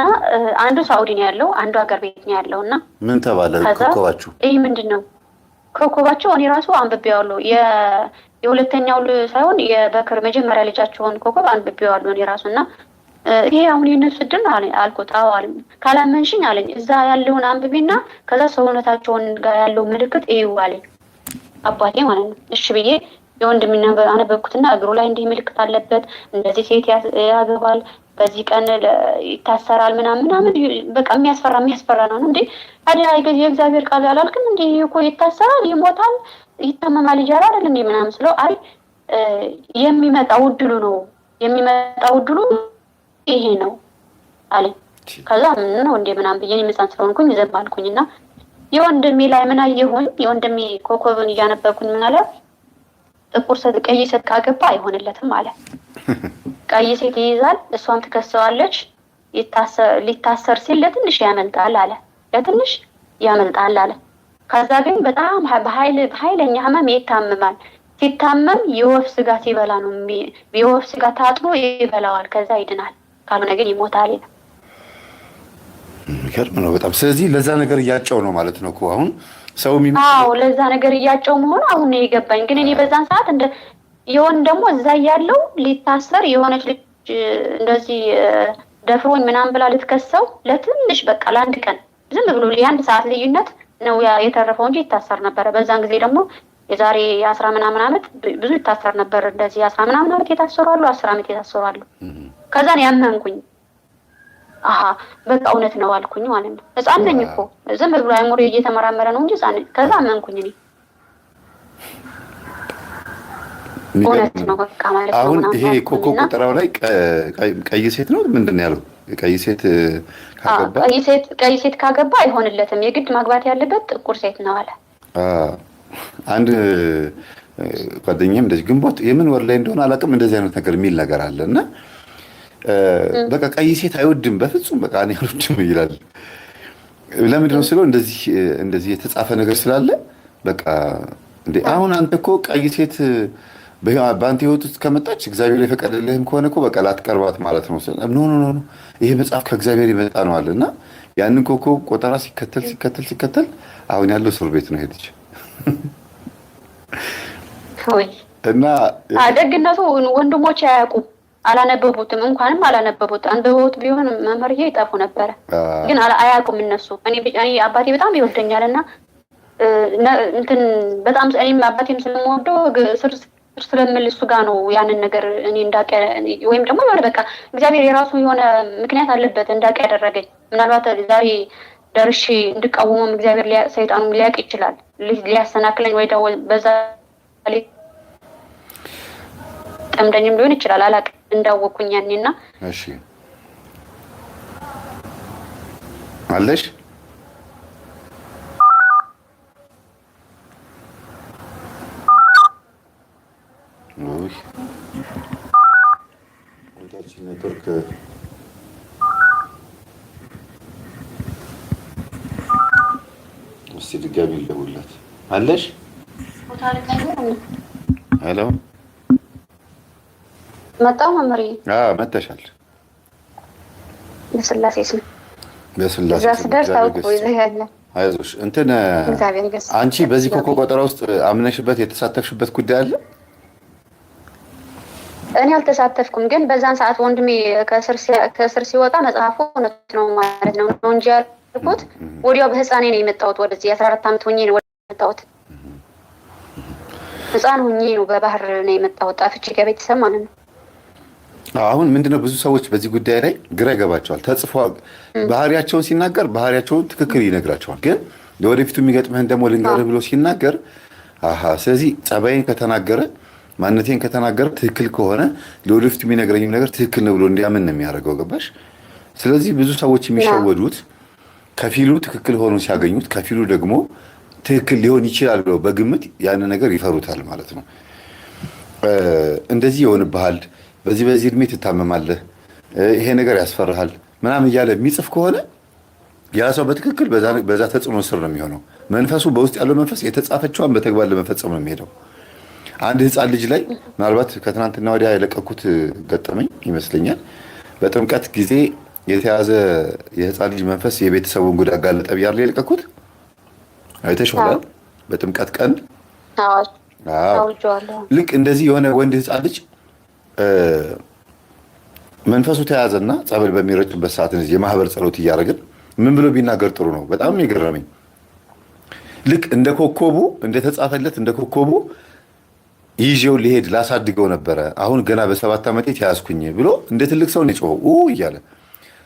አንዱ ሳውዲ ነው ያለው፣ አንዱ ሀገር ቤት ነው ያለው። እና ምን ተባለ ኮከባችሁ? ይሄ ምንድነው ኮከባቸው? እኔ ራሱ አንብቤዋለሁ። የሁለተኛው ሳይሆን የበክር መጀመሪያ ልጃቸውን ኮከብ አንብቤዋለሁ እኔ ራሱ። እና ይሄ አሁን የነሱ እድል ነው አልኩት። አዎ አለኝ። ካላመንሽኝ አለኝ እዛ ያለውን አንብቤና ከዛ ሰውነታቸውን ጋር ያለው ምልክት እዩ አለኝ አባቴ ማለት ነው። እሺ ብዬ የወንድምና አነበብኩትና እግሩ ላይ እንዲህ ምልክት አለበት፣ እንደዚህ ሴት ያገባል፣ በዚህ ቀን ይታሰራል ምናምን በቃ የሚያስፈራ ነው እንዴ ታዲያ የእግዚአብሔር ቃል አላልክም እንዴ እኮ ይታሰራል፣ ይሞታል፣ ይታመማል ይጃል አይደል እንዴ ምናምን ስለው አይ የሚመጣው እድሉ ነው ይሄ ነው አለኝ። ከዛ ምን ነው እንዴ ምናምን ብዬ ምጻን ስለሆንኩኝ ዝም አልኩኝና የወንድሜ ላይ ምን አየሁኝ፣ የወንድሜ ኮከብን እያነበብኩኝ ምን አለ ጥቁር ሴት ቀይ ሴት ካገባ አይሆንለትም አለ። ቀይ ሴት ይይዛል፣ እሷን ትከሰዋለች፣ ሊታሰር ሲል ለትንሽ ያመልጣል አለ። ከዛ ግን በጣም በኃይለኛ ህመም ይታመማል። ሲታመም የወፍ ስጋ ሲበላ ነው የወፍ ስጋ ታጥቦ ይበላዋል፣ ከዛ ይድናል፣ ካልሆነ ግን ይሞታል። ይገርም ነው በጣም። ስለዚህ ለዛ ነገር እያጨው ነው ማለት ነው እኮ አሁን ሰው ለዛ ነገር እያጨው መሆኑ አሁን ነው የገባኝ። ግን እኔ በዛን ሰዓት የሆን ደግሞ እዛ ያለው ሊታሰር የሆነች ልጅ እንደዚህ ደፍሮኝ ምናምን ብላ ልትከሰው ለትንሽ በቃ ለአንድ ቀን ዝም ብሎ የአንድ ሰዓት ልዩነት ነው የተረፈው እንጂ ይታሰር ነበረ። በዛን ጊዜ ደግሞ የዛሬ 10 ምናምን ዓመት ብዙ ይታሰር ነበር። እንደዚህ 10 ምናምን ዓመት የታሰሩ አሉ፣ 10 ዓመት የታሰሩ አሉ። ከዛን ያመንኩኝ በቃ እውነት ነው አልኩኝ ማለት ነው። ህፃን ነኝ እኮ ዝም ብሎ አይሞሬ እየተመራመረ ነው እንጂ ህፃን ነኝ። ከዛ አመንኩኝ እኔ እውነት ነው በቃ ማለት ነው። አሁን ይሄ ኮከብ ቁጥራው ላይ ቀይ ሴት ነው ምንድን ነው ያለው? ቀይ ሴት ካገባ አይሆንለትም፣ የግድ ማግባት ያለበት ጥቁር ሴት ነው አለ። አንድ ጓደኛም እንደዚህ ግንቦት የምን ወር ላይ እንደሆነ አላውቅም እንደዚህ አይነት ነገር የሚል ነገር አለ እና በቃ ቀይ ሴት አይወድም በፍጹም በቃ እኔ አልወድም ይላል። ለምንድን ነው ስለው እንደዚህ የተጻፈ ነገር ስላለ በቃ እንዴ አሁን አንተ እኮ ቀይ ሴት በአንተ ህይወት ውስጥ ከመጣች እግዚአብሔር የፈቀደልህም ከሆነ እኮ በቃ ላትቀርባት ማለት ነው። ኖ ይሄ መጽሐፍ ከእግዚአብሔር ይመጣ ነው አለ እና ያንን ኮከብ ቆጠራ ሲከተል አሁን ያለው እስር ቤት ነው ሄደች እና ደግነቱ ወንድሞች አያውቁም፣ አላነበቡትም። እንኳንም አላነበቡት አንብበውት ቢሆን መምህርዬ ይጠፉ ነበረ። ግን አያውቁም እነሱ። እኔ አባቴ በጣም ይወደኛልና እንትን በጣም እኔም አባቴም ስለምወደው ስር ስለምል እሱ ጋር ነው ያንን ነገር እኔ እንዳቀ ወይም ደግሞ የሆነ በቃ እግዚአብሔር የራሱ የሆነ ምክንያት አለበት እንዳቀ ያደረገኝ። ምናልባት ዛሬ ደርሼ እንድቃወመም እግዚአብሔር ሰይጣኑም ሊያውቅ ይችላል፣ ሊያሰናክለኝ ወይ ደግሞ በዛ ላይ ጠምደኝም ሊሆን ይችላል። አላውቅም እንዳወኩኝ ያኔና እሺ አለሽ ኔትወርክ እስቲ ድጋሚ ልደውልለት አለሽ? ሄሎ መጣሁ መምሪ መተሻል በስላሴ ስም በስላሴ ስደርስ አውቆ ይዘያለ አይዞሽ እንትን አንቺ በዚህ ኮከብ ቆጠራ ውስጥ አምነሽበት የተሳተፍሽበት ጉዳይ አለ? እኔ አልተሳተፍኩም፣ ግን በዛን ሰዓት ወንድሜ ከስር ሲወጣ መጽሐፉ እውነት ነው ማለት ነው እንጂ ልኩት ወዲያው በህፃኔ ነው የመጣሁት ወደዚህ 14 ዓመት ሆኜ ነው የመጣሁት። ህፃን ሆኜ ነው በባህር ነው የመጣሁት ጠፍቼ ከቤተሰብ ማለት ነው። አሁን ምንድነው ብዙ ሰዎች በዚህ ጉዳይ ላይ ግራ ይገባቸዋል። ተጽፏል ባህሪያቸውን ሲናገር ባህሪያቸውን ትክክል ይነግራቸዋል። ግን ለወደፊቱ የሚገጥምህን ደግሞ ልንገርህ ብሎ ሲናገር ስለዚህ ጸባይን ከተናገረ ማንነቴን ከተናገረ ትክክል ከሆነ ለወደፊቱ የሚነግረኝም ነገር ትክክል ነው ብሎ እንዲያምን ነው የሚያደርገው። ገባሽ? ስለዚህ ብዙ ሰዎች የሚሸወዱት ከፊሉ ትክክል ሆኖ ሲያገኙት ከፊሉ ደግሞ ትክክል ሊሆን ይችላል ብለው በግምት ያን ነገር ይፈሩታል ማለት ነው። እንደዚህ ይሆንብሃል፣ በዚህ እድሜ ትታመማለህ፣ ይሄ ነገር ያስፈራሃል ምናምን እያለ የሚጽፍ ከሆነ ያ ሰው በትክክል በዛ ተጽዕኖ ስር ነው የሚሆነው። መንፈሱ በውስጥ ያለው መንፈስ የተጻፈችዋን በተግባር ለመፈጸም ነው የሚሄደው። አንድ ህፃን ልጅ ላይ ምናልባት ከትናንትና ወዲያ የለቀኩት ገጠመኝ ይመስለኛል። በጥምቀት ጊዜ የተያዘ የህፃን ልጅ መንፈስ የቤተሰቡን ጉድ አጋለጠ ብያለሁ የለቀኩት። አይተሽዋል? በጥምቀት ቀን ልክ እንደዚህ የሆነ ወንድ ህፃን ልጅ መንፈሱ ተያዘና ጸበል በሚረጭበት ሰዓት የማህበር ጸሎት እያደረግን ምን ብሎ ቢናገር ጥሩ ነው? በጣም የገረመኝ ልክ እንደ ኮከቡ እንደተጻፈለት እንደ ኮከቡ ይዤው ሊሄድ ላሳድገው ነበረ። አሁን ገና በ7 ዓመቴ ተያዝኩኝ ብሎ እንደ ትልቅ ሰው ነው የጮኸው እያለ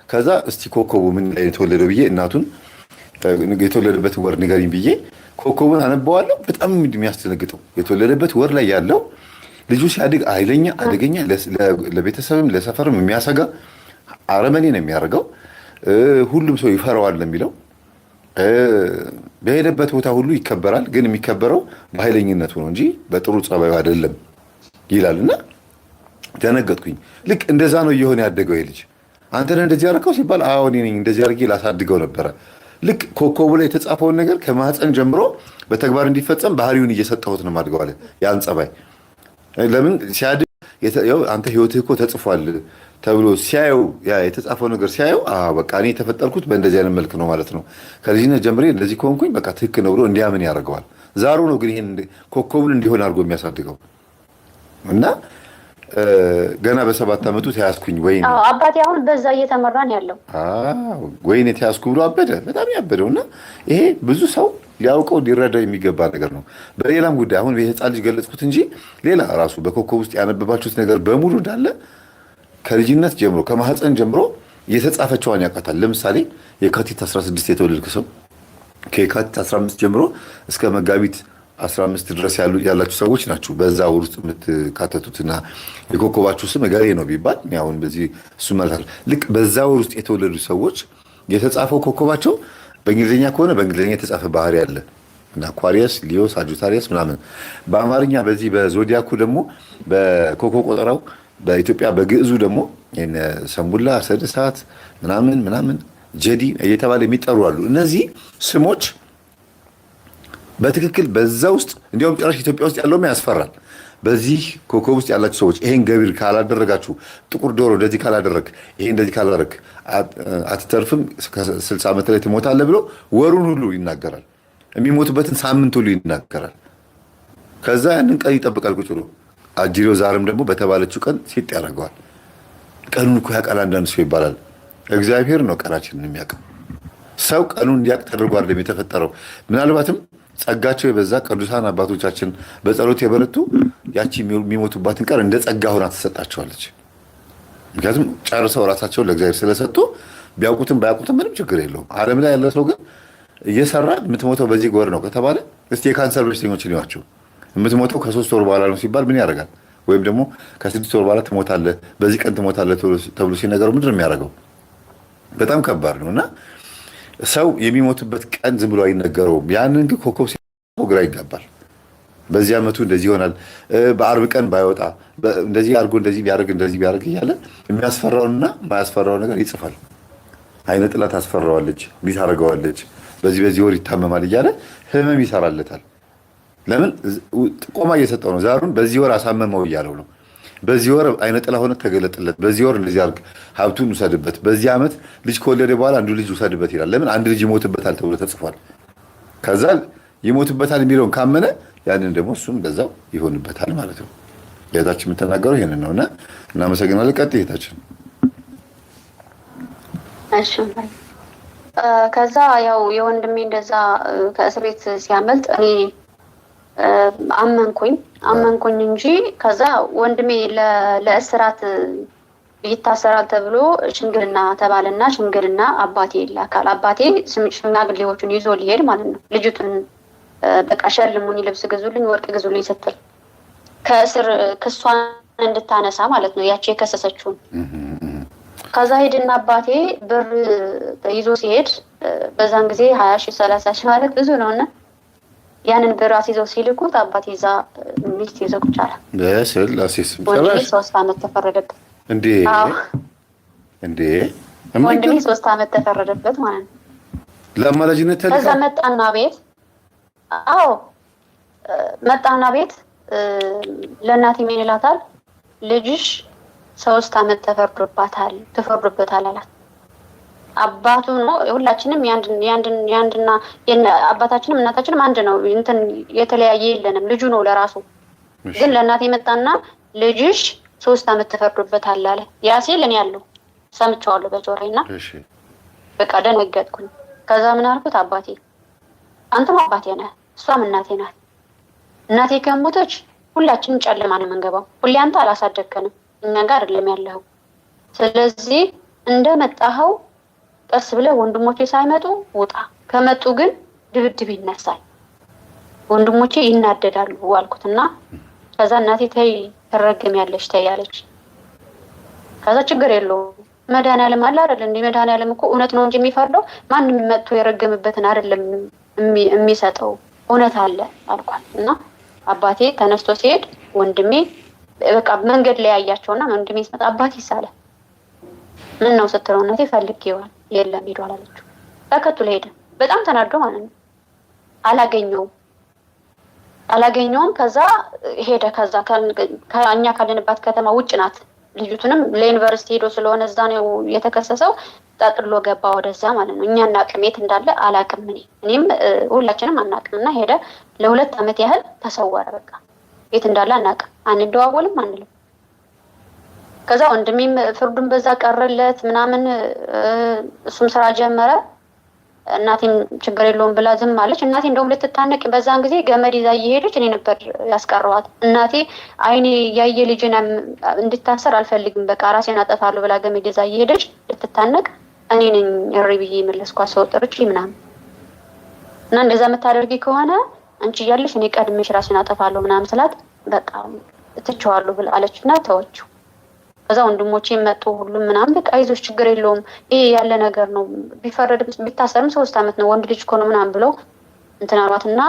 ከዛ እስቲ ኮከቡ ምን ላይ የተወለደው ብዬ እናቱን የተወለደበት ወር ንገሪኝ ብዬ ኮከቡን አነበዋለሁ። በጣም የሚያስደነግጠው የተወለደበት ወር ላይ ያለው ልጁ ሲያድግ ኃይለኛ አደገኛ፣ ለቤተሰብም ለሰፈርም የሚያሰጋ አረመኔ ነው የሚያደርገው። ሁሉም ሰው ይፈራዋል ነው የሚለው። በሄደበት ቦታ ሁሉ ይከበራል፣ ግን የሚከበረው በኃይለኝነቱ ነው እንጂ በጥሩ ጸባዩ አይደለም ይላል። እና ደነገጥኩኝ። ልክ እንደዛ ነው እየሆነ ያደገው ልጅ። አንተ ነህ እንደዚህ ያደረገው ሲባል አዎ እኔ ነኝ እንደዚህ አድርጌ ላሳድገው ነበረ። ልክ ኮከቡ ላይ የተጻፈውን ነገር ከማህፀን ጀምሮ በተግባር እንዲፈጸም ባህሪውን እየሰጠሁት ነው ማድገው አለ። ያን ጸባይ ለምን ሲያድግ አንተ ህይወትህ እኮ ተጽፏል ተብሎ ሲያየው ያ የተጻፈው ነገር ሲያየው በቃ እኔ የተፈጠርኩት በእንደዚህ አይነት መልክ ነው ማለት ነው፣ ከልጅነት ጀምሬ እንደዚህ ከሆንኩኝ በቃ ትክክል ነው ብሎ እንዲያምን ያደርገዋል። ዛሩ ነው ግን ይሄን ኮከቡን እንዲሆን አድርጎ የሚያሳድገው። እና ገና በ7 ዓመቱ ተያዝኩኝ ወይኔ አባቴ አሁን በዛ እየተመራን ያለው ወይኔ ተያዝኩ ብሎ አበደ። በጣም ያበደው። እና ይሄ ብዙ ሰው ሊያውቀው ሊረዳው የሚገባ ነገር ነው። በሌላም ጉዳይ አሁን የህፃን ልጅ ገለጽኩት እንጂ ሌላ ራሱ በኮከብ ውስጥ ያነበባችሁት ነገር በሙሉ እንዳለ ከልጅነት ጀምሮ ከማህፀን ጀምሮ የተጻፈችዋን ያውቃታል። ለምሳሌ የካቲት 16 የተወለድክ ሰው ከየካቲት 15 ጀምሮ እስከ መጋቢት 15 ድረስ ያላችሁ ሰዎች ናችሁ በዛ ወር ውስጥ የምትካተቱትና የኮከባችሁ ስም ገሌ ነው ቢባል አሁን በዚህ እሱ ማለት ልክ በዛ ወር ውስጥ የተወለዱ ሰዎች የተጻፈው ኮከባቸው በእንግሊዝኛ ከሆነ በእንግሊዝኛ የተጻፈ ባህሪ አለ እና አኳሪየስ፣ ሊዮ፣ ሳጁታሪየስ ምናምን። በአማርኛ በዚህ በዞዲያኩ ደግሞ በኮከብ ቆጠራው በኢትዮጵያ በግዕዙ ደግሞ ሰንቡላ፣ ሰደሳት ምናምን ጀዲ እየተባለ የሚጠሩ አሉ። እነዚህ ስሞች በትክክል በዛ ውስጥ እንዲያውም ጭራሽ ኢትዮጵያ ውስጥ ያለውም ያስፈራል። በዚህ ኮከብ ውስጥ ያላችሁ ሰዎች ይሄን ገቢር ካላደረጋችሁ፣ ጥቁር ዶሮ እንደዚህ ካላደረግ፣ ይሄ እንደዚህ ካላደረግ አትተርፍም፣ ከ60 ዓመት ላይ ትሞታለህ ብሎ ወሩን ሁሉ ይናገራል። የሚሞቱበትን ሳምንት ሁሉ ይናገራል። ከዛ ያንን ቀን ይጠብቃል ቁጭ ብሎ። አጅሬው ዛርም ደግሞ በተባለችው ቀን ሲጥ ያደርገዋል። ቀኑን እኮ ያውቃል አንዳንድ ሰው ይባላል። እግዚአብሔር ነው ቀናችንን የሚያውቅ። ሰው ቀኑን እንዲያውቅ ተደርጎ አይደለም የተፈጠረው። ምናልባትም ጸጋቸው የበዛ ቅዱሳን አባቶቻችን በጸሎት የበረቱ ያቺ የሚሞቱባትን ቀን እንደ ጸጋ ሆና ትሰጣቸዋለች። ምክንያቱም ጨርሰው ራሳቸውን ለእግዚአብሔር ስለሰጡ ቢያውቁትም ባያውቁትም ምንም ችግር የለውም። ዓለም ላይ ያለ ሰው ግን እየሰራ የምትሞተው በዚህ ወር ነው ከተባለ እስቲ የካንሰር በሽተኞችን ይዋቸው። የምትሞተው ከ3 ወር በኋላ ነው ሲባል ምን ያደርጋል? ወይም ደግሞ ከ6 ወር በኋላ ትሞታለህ፣ በዚህ ቀን ትሞታለህ ተብሎ ሲነገረው ምንድን ነው የሚያደርገው? በጣም ከባድ ነው። እና ሰው የሚሞትበት ቀን ዝም ብሎ አይነገረውም። ያንን ግን ኮከብ ሲያው ግራ ይጋባል። በዚህ ዓመቱ እንደዚህ ይሆናል፣ በአርብ ቀን ባይወጣ እንደዚህ አድርጎ እንደዚህ ቢያደርግ እያለ የሚያስፈራውንና የማያስፈራውን ነገር ይጽፋል። አይነ ጥላ ታስፈራዋለች፣ ቢት አድርገዋለች፣ በዚህ ወር ይታመማል እያለ ህመም ይሰራለታል። ለምን? ጥቆማ እየሰጠው ነው። ዛሩን በዚህ ወር አሳመመው እያለው ነው። በዚህ ወር አይነ ጥላ ሆነ ተገለጥለት፣ በዚህ ወር እንደዚህ አድርግ፣ ሀብቱን ውሰድበት፣ በዚህ ዓመት ልጅ ከወለደ በኋላ አንዱ ልጅ ውሰድበት ይላል። ለምን? አንድ ልጅ ይሞትበታል ተብሎ ተጽፏል። ከዛ ይሞትበታል የሚለውን ካመነ ያንን ደግሞ እሱም በዛው ይሆንበታል ማለት ነው። ጌታችን የምትናገረው ይሄንን ነው። እና እናመሰግናለን። ቀጥይ ጌታችን። ከዛ ያው የወንድሜ እንደዛ ከእስር ቤት ሲያመልጥ እኔ አመንኩኝ እንጂ ከዛ ወንድሜ ለእስራት ይታሰራል ተብሎ ሽምግልና ተባለና ሽምግልና አባቴ ይላካል። አባቴ ሽማግሌዎቹን ይዞ ሊሄድ ማለት ነው። ልጅቱን በቃ ሸልሙኝ፣ ልብስ ግዙልኝ፣ ወርቅ ግዙልኝ ስትል ከእስር ክሷን እንድታነሳ ማለት ነው፣ ያቺ የከሰሰችውን። ከዛ ሄድና አባቴ ብር ይዞ ሲሄድ በዛን ጊዜ 20,000 30,000 ማለት ብዙ ነው እና ያንን ብር አስይዘው ሲልኩት አባቴ ይዛ ሚስት ይዘው ቁጭ አለ። ወንድሜ 3 ዓመት ተፈረደበት። እንዴ ወንድሜ 3 ዓመት ተፈረደበት ማለት ነው ለአማላጅነት ተልካ። ከዛ መጣና ቤት ለእናቴ ምን ይላታል? ልጅሽ 3 ዓመት ተፈርዶበታል አላት። አባቱ ነው ሁላችንም ያንድና አባታችንም እናታችንም አንድ ነው፣ እንትን የተለያየ የለንም። ልጁ ነው ለራሱ። ግን ለእናቴ መጣና ልጅሽ 3 ዓመት ተፈርዶበታል አለ። ያ ሲል እኔ ያለው ሰምቼዋለሁ በጆሮዬና በቃ ደነገጥኩኝ። ከዛ ምን አልኩት? አባቴ አንተም አባቴ ነህ፣ እሷም እናቴ ናት። እናቴ ከሞተች ሁላችንም ጨለማ ነው የምንገባው። ሁሌ አንተ አላሳደግከንም፣ እኛ ጋር አይደለም ያለው። ስለዚህ እንደመጣኸው ቀስ ብለህ ወንድሞቼ ሳይመጡ ውጣ፣ ከመጡ ግን ድብድብ ይነሳል፣ ወንድሞቼ ይናደዳሉ አልኩትና ከዛ እናቴ ተይ ትረገሚያለሽ ተይ አለች። ከዛ ችግር የለውም መድኃኒዓለም አለ አይደል እንዴ? መድኃኒዓለም እኮ እውነት ነው እንጂ የሚፈርደው ማንም መጥቶ የረገምበትን አይደለም የሚሰጠው፣ እውነት አለ አልኳት። እና አባቴ ተነስቶ ሲሄድ ወንድሜ በቃ መንገድ ላይ ያያቸውና ወንድሜ ሲመጣ አባቴ ሳለ ምን ነው ስትለው እናቴ ፈልጌዋል የለም ሄዷል አለችው። ተከትሎ ሄደ። በጣም ተናዶ ማለት ነው። አላገኘውም። ከዛ ሄደ። ከዛ ከኛ ካለንባት ከተማ ውጭ ናት። ልጅቱንም ለዩኒቨርሲቲ ሄዶ ስለሆነ እዛ ነው የተከሰሰው። ጠቅሎ ገባ ወደዛ ማለት ነው። እኛ እናቅም የት እንዳለ አላቅም። እኔም ሁላችንም አናቅምና ሄደ። ለ2 ዓመት ያህል ተሰወረ። በቃ የት እንዳለ አናቅም፣ አንደዋወልም፣ አንልም። ከዛ ወንድሜም ፍርዱን በዛ ቀረለት ምናምን፣ እሱም ስራ ጀመረ። እናቴም ችግር የለውም ብላ ዝም አለች። እናቴ እንደውም ልትታነቅ በዛን ጊዜ ገመድ ይዛ እየሄደች እኔ ነበር ያስቀረዋት። እናቴ አይኔ ያየ ልጅን እንድታሰር አልፈልግም፣ በቃ ራሴን አጠፋለሁ ብላ ገመድ ይዛ እየሄደች ልትታነቅ እኔ ነኝ እሪ ብዬ መለስኳት፣ ሰው ጥርቼ ምናምን። እና እንደዛ የምታደርጊ ከሆነ አንቺ እያለሽ እኔ ቀድሜሽ ራሴን አጠፋለሁ ምናምን ስላት በቃ ትቼዋለሁ ብላ አለችና ተወችው። ከዛ ወንድሞቼ መጡ ሁሉም ምናምን በቃ አይዞሽ ችግር የለውም ይሄ ያለ ነገር ነው፣ ቢፈረድም ቢታሰርም 3 ዓመት ነው፣ ወንድ ልጅ እኮ ነው ምናምን ብለው እንትን አሏትና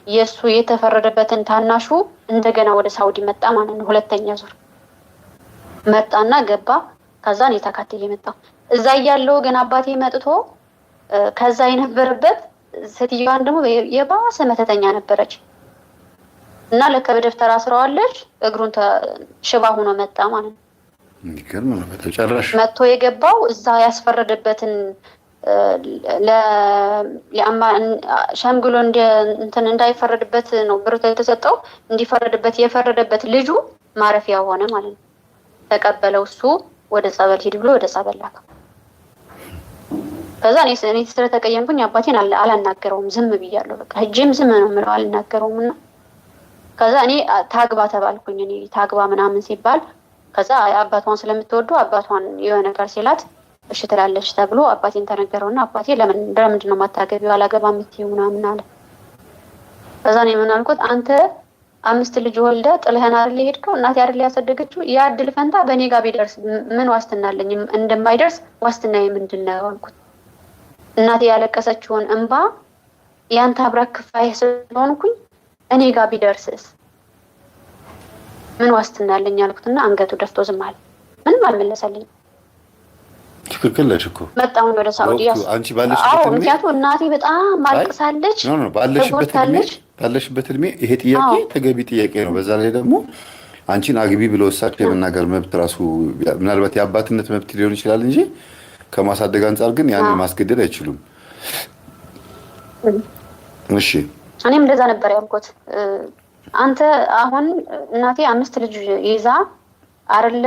የእሱ የተፈረደበትን ታናሹ እንደገና ወደ ሳውዲ መጣ ማለት ነው። 2ኛ ዙር መጣና ገባ። ከዛ እኔ ተከትዬ መጣሁ። እዛ እያለሁ ግን አባቴ መጥቶ ከዛ የነበረበት ሴትዮዋን ደግሞ የባሰ መተተኛ ነበረች እና ለከበደፍተራ ስራዋለች። እግሩን ሽባ ሆኖ መጣ ማለት ነው። ይገርም ነው። በተጨራሽ መጥቶ የገባው እዛ ያስፈረደበትን ሸምግሎ እንትን እንዳይፈረድበት ነው ብር የተሰጠው። እንዲፈረድበት የፈረደበት ልጁ ማረፊያ ሆነ ማለት ነው። ተቀበለው። እሱ ወደ ጸበል ሂድ ብሎ ወደ ጸበል ላከው። ከዛ እኔ ስለተቀየምኩኝ አባቴን አላናገረውም፣ ዝም ብያለሁ። በቃ ሂጂም ዝም ነው የምለው፣ አልናገረውም። እና ከዛ እኔ ታግባ ተባልኩኝ። እኔ ታግባ ምናምን ሲባል ከዛ አባቷን ስለምትወዱ አባቷን የሆነ ነገር ሲላት እሺ ትላለች ተብሎ አባቴን ተነገረውና አባቴ ለምንድን ነው ማታገቢው አላገባም የምትይው ምናምን አለ። ከዛ እኔ ምን አልኩት? አንተ 5 ልጅ ወልደ ጥለህን አይደል ሄድከው? እናቴ አይደል ያሳደገችው? ያ እድል ፈንታ በእኔ ጋር ቢደርስ ምን ዋስትና አለኝ? እንደማይደርስ ዋስትናዬ ምንድን ነው አልኩት። እናቴ ያለቀሰችውን እንባ ያንተ አብራክ ክፋይ ስለሆንኩኝ እኔ ጋር ቢደርስስ ምን ዋስትና አለኝ አልኩትና አንገቱ ደፍቶ ዝም አለ። ምንም አልመለሰልኝም። ትክክል ነሽ እኮ መጣሁ ወደ ሳውዲ። አንቺ ምክንያቱም እናቴ በጣም ማልቀሳለች። ባለሽበት እድሜ ይሄ ጥያቄ ተገቢ ጥያቄ ነው። በዛ ላይ ደግሞ አንቺን አግቢ ብለው እሳቸው የመናገር መብት ራሱ ምናልባት የአባትነት መብት ሊሆን ይችላል እንጂ ከማሳደግ አንጻር ግን ያን ማስገደድ አይችሉም። እሺ እኔም እንደዛ ነበር ያልኩት። አንተ አሁን እናቴ 5 ልጅ ይዛ አይደለ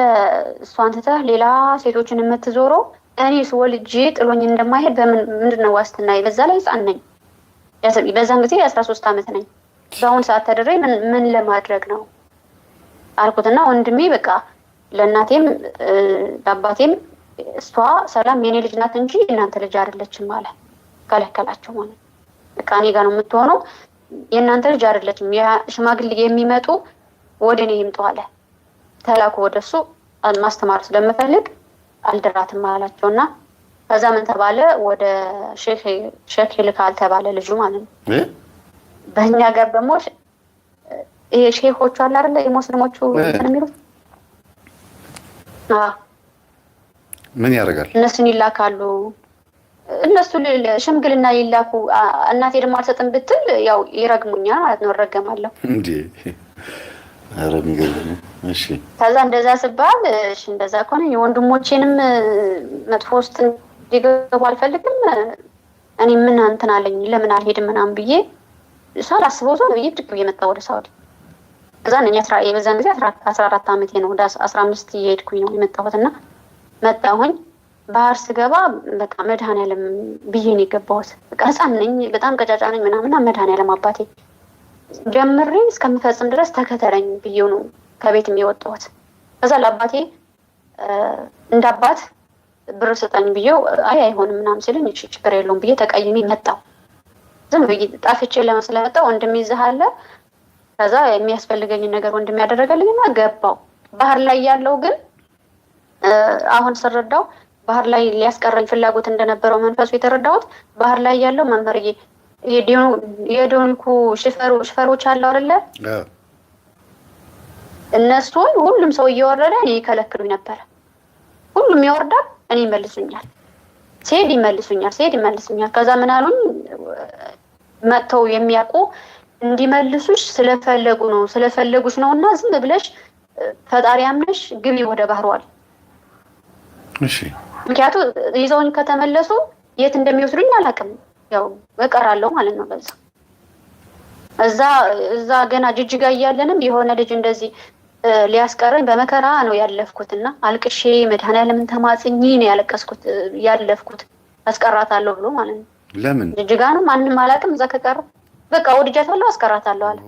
እሷን ትተህ ሌላ ሴቶችን የምትዞረው እኔስ ወልጄ ጥሎኝ እንደማይሄድ ምንድነው ዋስትና? በዛ ላይ ህፃን ነኝ። በዛን ጊዜ 13 ዓመት ነኝ። በአሁን ሰዓት ተደረይ ምን ለማድረግ ነው አልኩትና ወንድሜ በቃ ለእናቴም ለአባቴም እሷ ሰላም የኔ ልጅ ናት እንጂ እናንተ ልጅ አይደለችም አለ። ከለከላቸው ማለት በቃ እኔ ጋር ነው የምትሆነው፣ የእናንተ ልጅ አይደለችም። ሽማግሌ የሚመጡ ወደ እኔ ይምጡ አለ። ተላኩ ወደሱ ማስተማር ስለምፈልግ አልደራትም አላቸውና ከዛ ምን ተባለ? ወደ ሼክ ይልካል ተባለ ልጁ ማለት ነው። በእኛ ጋር ደግሞ ይሄ ሼኾቹ አለ አይደለ የሙስሊሞቹ የሚሉት ምን ያደርጋል? እነሱን ይላካሉ። እነሱ ሽምግልና ይላኩ። እናቴ ደግሞ አልሰጥም ብትል ያው ይረግሙኛል ማለት ነው። እረገማለሁ እንዴ? ኧረ የሚገርም ነው። እሺ ከዛ እንደዛ ስባል እሺ እንደዛ ከሆነ የወንድሞቼንም መጥፎ ውስጥ እንዲገቡ አልፈልግም። እኔ ምን እንትን አለኝ ለምን አልሄድም ምናምን ብዬ ሳላስበው ሰው ብዬ ድግ ብዬ መጣሁ ወደ ሳውዲ። ከዛ እኛ የበዛን ጊዜ 14 ዓመቴ ነው። ወደ 15 እየሄድኩኝ ነው የመጣሁትና መጣሁኝ። ባህር ስገባ በቃ መድኃኔዓለም ብዬ ነው የገባሁት። በቃ ህፃን ነኝ፣ በጣም ቀጫጫ ነኝ ምናምንና መድኃኔዓለም አባቴ ጀምሬ እስከምፈጽም ድረስ ተከተለኝ ብዬው ነው ከቤት የሚወጣሁት። ከዛ ለአባቴ እንደ አባት ብር ስጠኝ ብዬው አይሆንም ምናምን ሲለኝ እሺ ችግር የለውም ብዬ ተቀይሜ መጣሁ። ዝም ብዬ ጣፍቼ ስለመጣሁ ወንድሜ ይዘህ አለ። ከዛ የሚያስፈልገኝን ነገር ወንድሜ ያደረገልኝና ገባው። ባህር ላይ ያለው ግን አሁን ስረዳው ባህር ላይ ሊያስቀረኝ ፍላጎት እንደነበረው መንፈሱ የተረዳሁት ባህር ላይ ያለው መምህርዬ የዶንኩ ሽፈሮች አለው አይደለ? እነሱን ሁሉም ሰው እየወረደ እኔ ይከለክሉኝ ነበር። ሁሉም ይወርዳል፣ እኔ ይመልሱኛል። ሲሄድ ይመልሱኛል። ከዛ ምን አሉኝ? መጥተው የሚያውቁ እንዲመልሱሽ ስለፈለጉሽ ነውና ዝም ብለሽ ፈጣሪ አምነሽ ግቢ ወደ ባህሩ አለ። እሺ ምክንያቱም ይዘውኝ ከተመለሱ የት እንደሚወስዱኝ አላውቅም። ያው እቀራለሁ ማለት ነው። እዛ ገና ጅጅጋ እያለንም የሆነ ልጅ እንደዚህ ሊያስቀረኝ በመከራ ነው ያለፍኩትና አልቅሼ መድኃኔዓለምን ተማጽኜ ነው ያለፍኩት አስቀራታለሁ ብሎ ማለት ነው። ለምን ጅጅጋ ነው ማንም አላውቅም። እዛ ከቀረ በቃ ወድጃታለሁ አስቀራታለሁ አለ።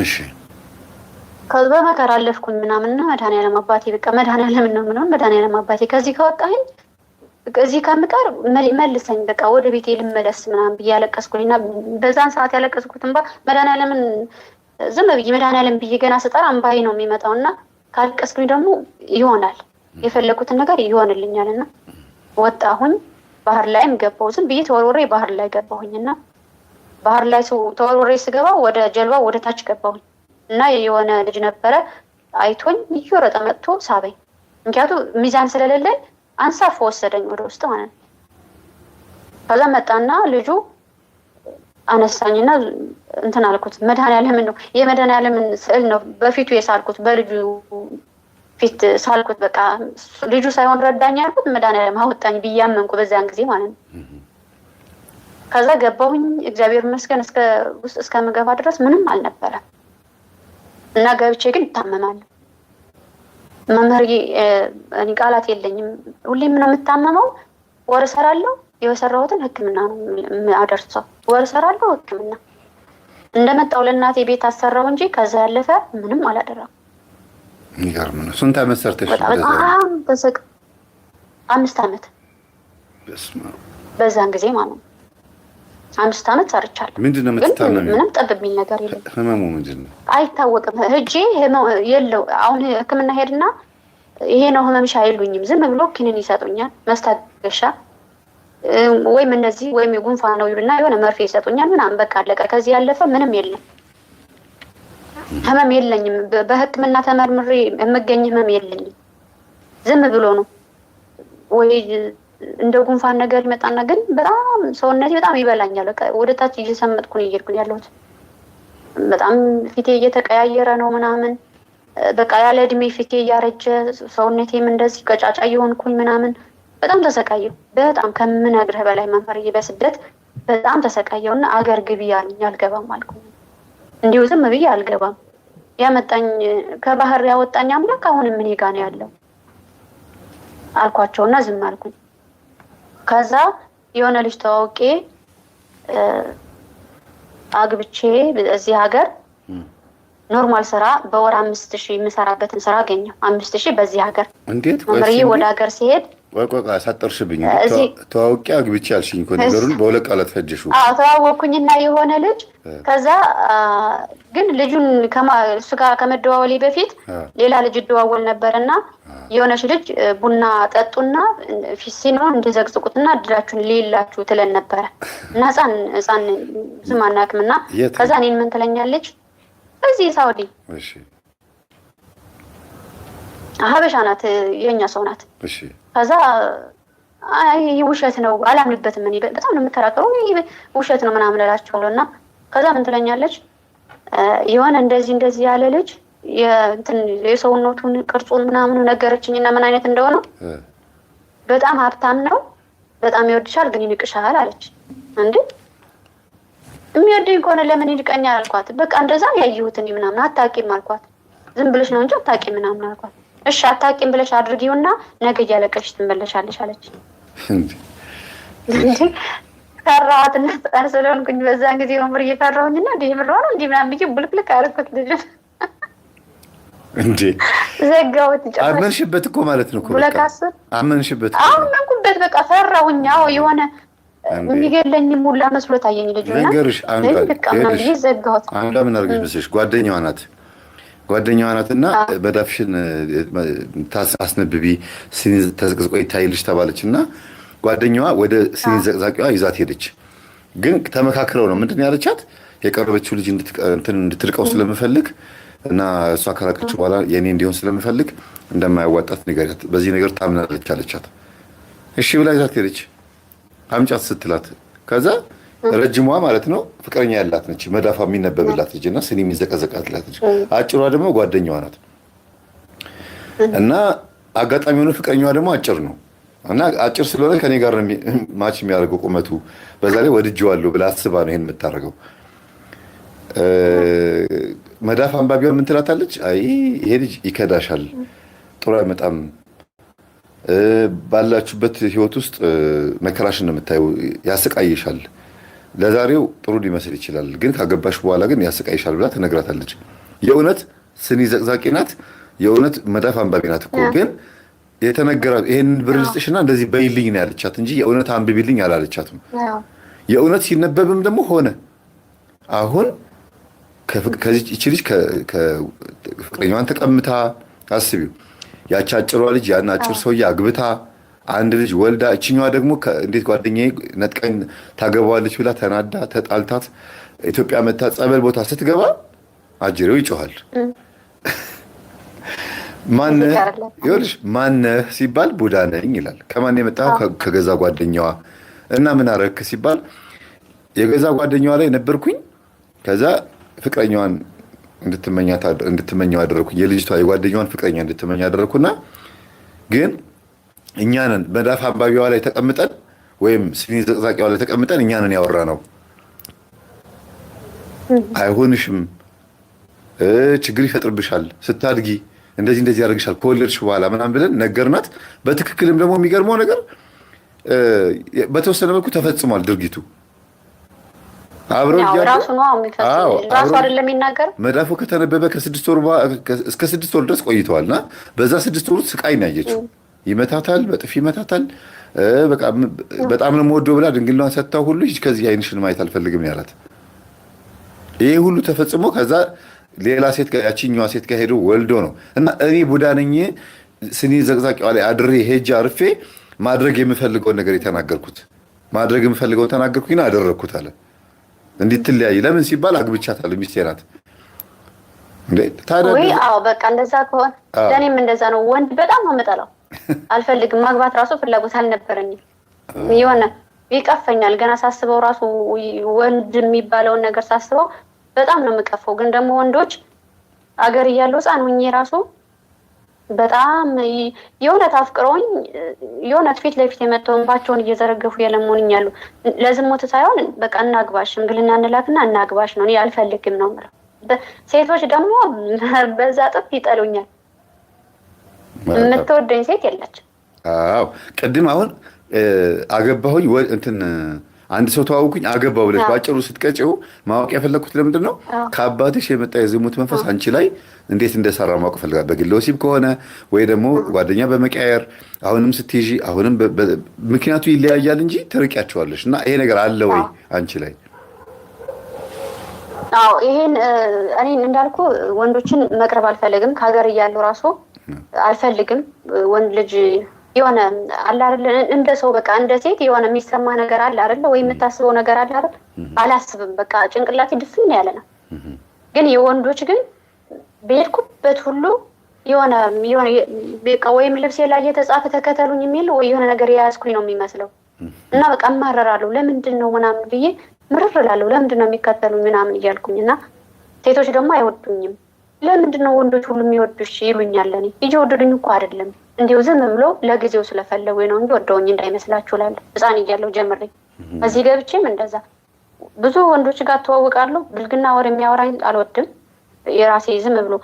እሺ ከዛ በመከራ አለፍኩኝ ምናምንና መድኃኔዓለም አባቴ በቃ መድኃኔዓለምን ነው ምናምን መድኃኔዓለም አባቴ ከዚህ ካወጣኸኝ እዚህ ከምቀር መልሰኝ በቃ ወደ ቤቴ ልመለስ ምናምን ብዬ ያለቀስኩኝና በዛን ሰዓት ያለቀስኩት እንባ መድኃኔዓለምን ዝም ብዬ መድኃኔዓለም ብዬ ገና ስጠራ እንባዬ ነው የሚመጣውና ካልቀስኩኝ ደግሞ ይሆናል የፈለኩትን ነገር ይሆንልኛልና ወጣሁኝ። ባህር ላይም ገባሁ። ዝም ብዬ ተወርውሬ ባህር ላይ ገባሁኝና ባህር ላይ ተወርውሬ ስገባ ወደ ጀልባው ወደ ታች ገባሁኝ እና የሆነ ልጅ ነበረ አይቶኝ እየሮጠ መጥቶ ሳበኝ። ምክንያቱም ሚዛን ስለሌለኝ አንሳፎ ወሰደኝ ወደ ውስጥ ማለት ነው። ከዛ መጣና ልጁ አነሳኝና እንትን አልኩት። መድኃኔዓለምን ነው የመድኃኔዓለምን ስዕል ነው በፊቱ የሳልኩት፣ በልጁ ፊት ሳልኩት። በቃ ልጁ ሳይሆን ረዳኝ ያልኩት መድኃኔዓለም አወጣኝ ብያመንኩ በዛን ጊዜ ማለት ነው። ከዛ ገባሁኝ። እግዚአብሔር ይመስገን ውስጥ እስከምገባ ድረስ ምንም አልነበረም እና ገብቼ ግን እታመማለሁ። መምህርዬ እኔ ቃላት የለኝም። ሁሌም ነው የምታመመው። ወር እሰራለሁ፣ የሰራሁትን ሕክምና ነው አደርሰው። ወር እሰራለሁ፣ ሕክምና እንደመጣው ለእናቴ ቤት አሰራው እንጂ ከዛ ያለፈ ምንም አላደረኩም። ይገርም ነው። ስንት ዓመት ሰርተሽ? በጣም ተሰቅ 5 ዓመት በዛን ጊዜ ማለት ነው። 5 ዓመት ሰርቻለሁ። ምንድነው የምትታመሚው? ምንም ጠብ የሚል ነገር የለም። ህመሙ ምንድነው? አይታወቅም። ሂጄ የለው አሁን ህክምና ሄድና ይሄ ነው ህመምሽ አይሉኝም። ዝም ብሎ ኪኒን ይሰጡኛል፣ መስታገሻ ወይም እንደዚህ ወይም ጉንፋን ነው ይሉና የሆነ መርፌ ይሰጡኛል ምናምን በቃ አለቀ። ከዚህ ያለፈ ምንም የለም። ህመም የለኝም። በህክምና ተመርምሬ የምገኝ ህመም የለኝም። ዝም ብሎ ነው ወይ እንደ ጉንፋን ነገር ይመጣና ግን በጣም ሰውነቴ በጣም ይበላኛል። ወደ ታች እየሰመጥኩ ነው እየሄድኩኝ ያለሁት። በጣም ፊቴ እየተቀያየረ ነው ምናምን በቃ ያለ እድሜ ፊቴ እያረጀ ሰውነቴም እንደዚህ ቀጫጫ እየሆንኩኝ ምናምን በጣም ተሰቃየሁ። በጣም ከምነግርህ በላይ መምህርዬ በስደት በጣም ተሰቃየሁና አገር ግቢ ያሉኝ አልገባም አልኩኝ። እንዲሁ ዝም ብዬ አልገባም። ያመጣኝ ከባህር ያወጣኝ አምላክ አሁንም እኔ ጋር ነው ያለው። አልኳቸውና ዝም አልኩኝ። ከዛ የሆነ ልጅ ተዋውቄ አግብቼ እዚህ ሀገር ኖርማል ስራ በወር 5000 የምሰራበትን ስራ አገኘሁ። 5000 በዚህ ሀገር እንዴት ወደ ሀገር ሲሄድ ቆይ ሳጠርሽብኝ ተዋውቄ አግብቼ አልሽኝ እኮ ነገሩን በሁለት ቃላት ፈጀሽው። ተዋወቅኩኝና የሆነ ልጅ ከዛ ግን ልጁን እሱ ጋር ከመደዋወሌ በፊት ሌላ ልጅ እደዋወል ነበርና የሆነች ልጅ ቡና ጠጡና ፊሲኖን እንደዘቅዝቁትና እድላችሁን ሊላችሁ ትለን ነበር እና ህፃን ዝም አናውቅምና ከዛ እኔን ምን ትለኛለች እዚህ ሳውዲ እሺ ሀበሻ ናት የኛ ሰው ናት እሺ ከዛ አይ ውሸት ነው አላምንበትም እኔ በጣም ነው የምከራከረው ውሸት ነው ምናምን እላቸዋለሁና ከዛ ምን ትለኛለች የሆነ እንደዚህ ያለ ልጅ የሰውነቱን ቅርጹን ምናምን ነገረችኝና ምን አይነት እንደሆነ በጣም ሀብታም ነው በጣም ይወድሻል ግን ይንቅሻል አለች። እንዴ የሚወደኝ ከሆነ ለምን ይንቀኛል አልኳት። በቃ እንደዛ ያየሁት እኔ ምናምን አታውቂም አልኳት። ዝም ብለሽ ነው እንጂ አታውቂም ምናምን አልኳት። እሺ አታውቂም ብለሽ አድርጊውና ነገ እያለቀሽ ትመለሻለሽ አለች። እንዴ ፈራኋትና ስለሆንኩኝ በዛን ጊዜ ወንበር እየፈራሁኝና እንዴ ምራው ነው እንዴ ምናምን ብዬ ብልክልክ አደረኩት ልጅ እንዴ ዘጋውት ጫፍ አመንሽበት እኮ ማለት ነው እኮ አመንሽበት አመንኩበት በቃ ፈራሁኝ። አዎ የሆነ የሚገለኝ ሙላ መስሎ ታየኝ ልጅ እና ነገርሽ አንዷ ምን አድርገሽ መስለሽ ጓደኛዋ ናትና በዳፍሽን አስነብቢ ሲኒ ተዘቅዝቆ ይታይልሽ ተባለችና ጓደኛዋ ወደ ሲኒ ዘቅዛቂዋ ይዛት ሄደች። ግን ተመካክረው ነው ምንድን ያለቻት የቀረበችው ልጅ እንድትርቀው ስለምፈልግ እና እሷ ካላቀች በኋላ የኔ እንዲሆን ስለምፈልግ እንደማያዋጣት ንገሪያት በዚህ ነገር ታምናለች አለቻት። እሺ ብላ ይዛት ሄደች። አምጫት ስትላት ከዛ ረጅሟ ማለት ነው ፍቅረኛ ያላት ነች መዳፋ የሚነበብላት ልጅ እና ሲኒ የሚዘቀዘቃላት ልጅ አጭሯ ደግሞ ጓደኛዋ ናት እና አጋጣሚ ሆኖ ፍቅረኛዋ ደግሞ አጭር ነው እና አጭር ስለሆነ ከኔ ጋር ነው ማች የሚያደርገው ቁመቱ በዛ ላይ ወድጄዋለሁ ብላ አስባ ነው ይሄን የምታደርገው። መዳፍ አንባቢዋ ምን ትላታለች? አይ ይሄ ልጅ ይከዳሻል፣ ጥሩ አይመጣም፣ ባላችሁበት ህይወት ውስጥ መከራሽን ነው የምታየው፣ ያስቃይሻል፣ ለዛሬው ጥሩ ሊመስል ይችላል፣ ግን ካገባሽ በኋላ ግን ያስቃይሻል ብላ ትነግራታለች። የእውነት ሲኒ ዘቅዛቂ ናት፣ የእውነት መዳፍ አንባቢ ናት እኮ ግን የተነገራት ይሄን ብር ልስጥሽና እንደዚህ በይልኝ ነው ያለቻት እንጂ የእውነት አንብቢልኝ አላለቻትም። የእውነት ሲነበብም ደግሞ ሆነ። አሁን ከዚህ ልጅ ከፍቅረኛዋን ተቀምታ አስቢው፣ ያቺ አጭሯ ልጅ ያን አጭር ሰውዬ አግብታ አንድ ልጅ ወልዳ እችኛዋ ደግሞ እንዴት ጓደኛዬ ነጥቀኝ ታገባዋለች ብላ ተናዳ ተጣልታት ኢትዮጵያ መታ ጸበል ቦታ ስትገባ አጅሬው ይጮሃል። ማነህ ሲባል ቡዳ ነኝ ይላል። ከማን የመጣው? ከገዛ ጓደኛዋ። እና ምን አረክ ሲባል የገዛ ጓደኛዋ ላይ ነበርኩኝ። ከዛ ፍቅረኛዋን እንድትመኘው አደረኩኝ። የልጅቷ የጓደኛዋን ፍቅረኛ እንድትመኝ አደረኩና ግን እኛንን መዳፍ አንባቢዋ ላይ ተቀምጠን ወይም ሲኒ ዘቅዛቂዋ ላይ ተቀምጠን እኛንን ያወራ ነው። አይሆንሽም፣ ችግር ይፈጥርብሻል፣ ስታድጊ እንደዚህ ያደርግሻል ከወለድሽ በኋላ ምናምን ብለን ነገርናት። በትክክልም ደግሞ የሚገርመው ነገር በተወሰነ መልኩ ተፈጽሟል ድርጊቱ። አብረው ራሱ አይደለም የሚናገር መዳፉ ከተነበበ እስከ 6 ወር ድረስ ቆይተዋልና በዛ 6 ወር ስቃይ ነው ያየችው። ይመታታል፣ በጥፊ ይመታታል። በጣም ነው የምወደው ብላ ድንግልናዋን ሰጥታው ሁሉ ከዚህ አይንሽን ማየት አልፈልግም ያላት። ይሄ ሁሉ ተፈጽሞ ከዛ ሌላ ሴት ጋር ያቺኛዋ ሴት ጋር ሄዶ ወልዶ ነው እና እኔ ቡዳ ነኝ ሲኒ ዘቅዛቂዋ ላይ አድሬ ሄጄ አርፌ ማድረግ የምፈልገውን ነገር ተናገርኩኝና አደረግኩት አለ። እንድትለያይ ለምን ሲባል አግብቻታለሁ፣ ሚስቴ ናት። ወይ አዎ በቃ እንደዛ ከሆነ ለእኔም እንደዛ ነው። ወንድ በጣም ነው የምጠላው፣ አልፈልግም። ማግባት ራሱ ፍላጎት አልነበረኝም። የሆነ ይቀፈኛል ገና ሳስበው ራሱ ወንድ የሚባለውን ነገር ሳስበው በጣም ነው የምቀፈው። ግን ደግሞ ወንዶች አገር እያለው ሕፃን ሆኜ ራሱ በጣም የእውነት አፍቅረውኝ የእውነት ፊት ለፊት የመተውባቸውን እየዘረገፉ የለሙንኛሉ። ለዝሙት ሳይሆን በቃ እናግባሽ፣ ሽምግልና እንላክና እናግባሽ ነው። እኔ አልፈልግም ነው የምለው። ሴቶች ደግሞ በዛ ጥፍ ይጠሉኛል። የምትወደኝ ሴት የለች። አዎ ቅድም አሁን አገባሁኝ እንትን አንድ ሰው ተዋውኩኝ አገባው ብለሽ ባጭሩ ስትቀጪው ማወቅ የፈለኩት ለምንድን ነው ከአባትሽ የመጣ የዝሙት መንፈስ አንቺ ላይ እንዴት እንደሰራ ማወቅ ፈልጋለሁ። በግል ወሲብ ከሆነ ወይ ደግሞ ጓደኛ በመቀያየር አሁንም ስትይዢ አሁንም ምክንያቱ ይለያያል እንጂ ትርቂያቸዋለሽ እና ይሄ ነገር አለ ወይ አንቺ ላይ? አዎ ይሄን እኔ እንዳልኩ ወንዶችን መቅረብ አልፈልግም። ከሀገር እያለሁ ራሱ አልፈልግም። ወንድ ልጅ የሆነ አለ አይደል እንደ ሰው በቃ እንደ ሴት የሆነ የሚሰማ ነገር አለ አይደል ወይ የምታስበው ነገር አለ አይደል አላስብም። በቃ ጭንቅላቴ ድፍን ያለ ነው። ግን የወንዶች ግን በሄድኩበት ሁሉ የሆነ በቃ ወይም ልብሴ ላይ የተጻፈ ተከተሉኝ የሚል ወይ የሆነ ነገር የያዝኩኝ ነው የሚመስለው እና በቃ እማረራለሁ። ለምንድን ነው ምናምን ብዬ ምርር እላለሁ። ለምንድን ነው የሚከተሉኝ ምናምን እያልኩኝ እና ሴቶች ደግሞ አይወዱኝም። ለምንድን ነው ወንዶች ሁሉ የሚወዱሽ ይሉኛል። እኔ ልጅ ወደዱኝ እኮ አይደለም እንዲሁ ዝም ብሎ ለጊዜው ስለፈለጉኝ ነው እንጂ ወደውኝ እንዳይመስላችሁ እላለሁ። ሕፃን እያለሁ ጀምሬ እዚህ ገብቼም እንደዛ ብዙ ወንዶች ጋር ተዋውቃለሁ። ብልግና ወሬ የሚያወራኝ አልወድም። የራሴ ዝም ብሎ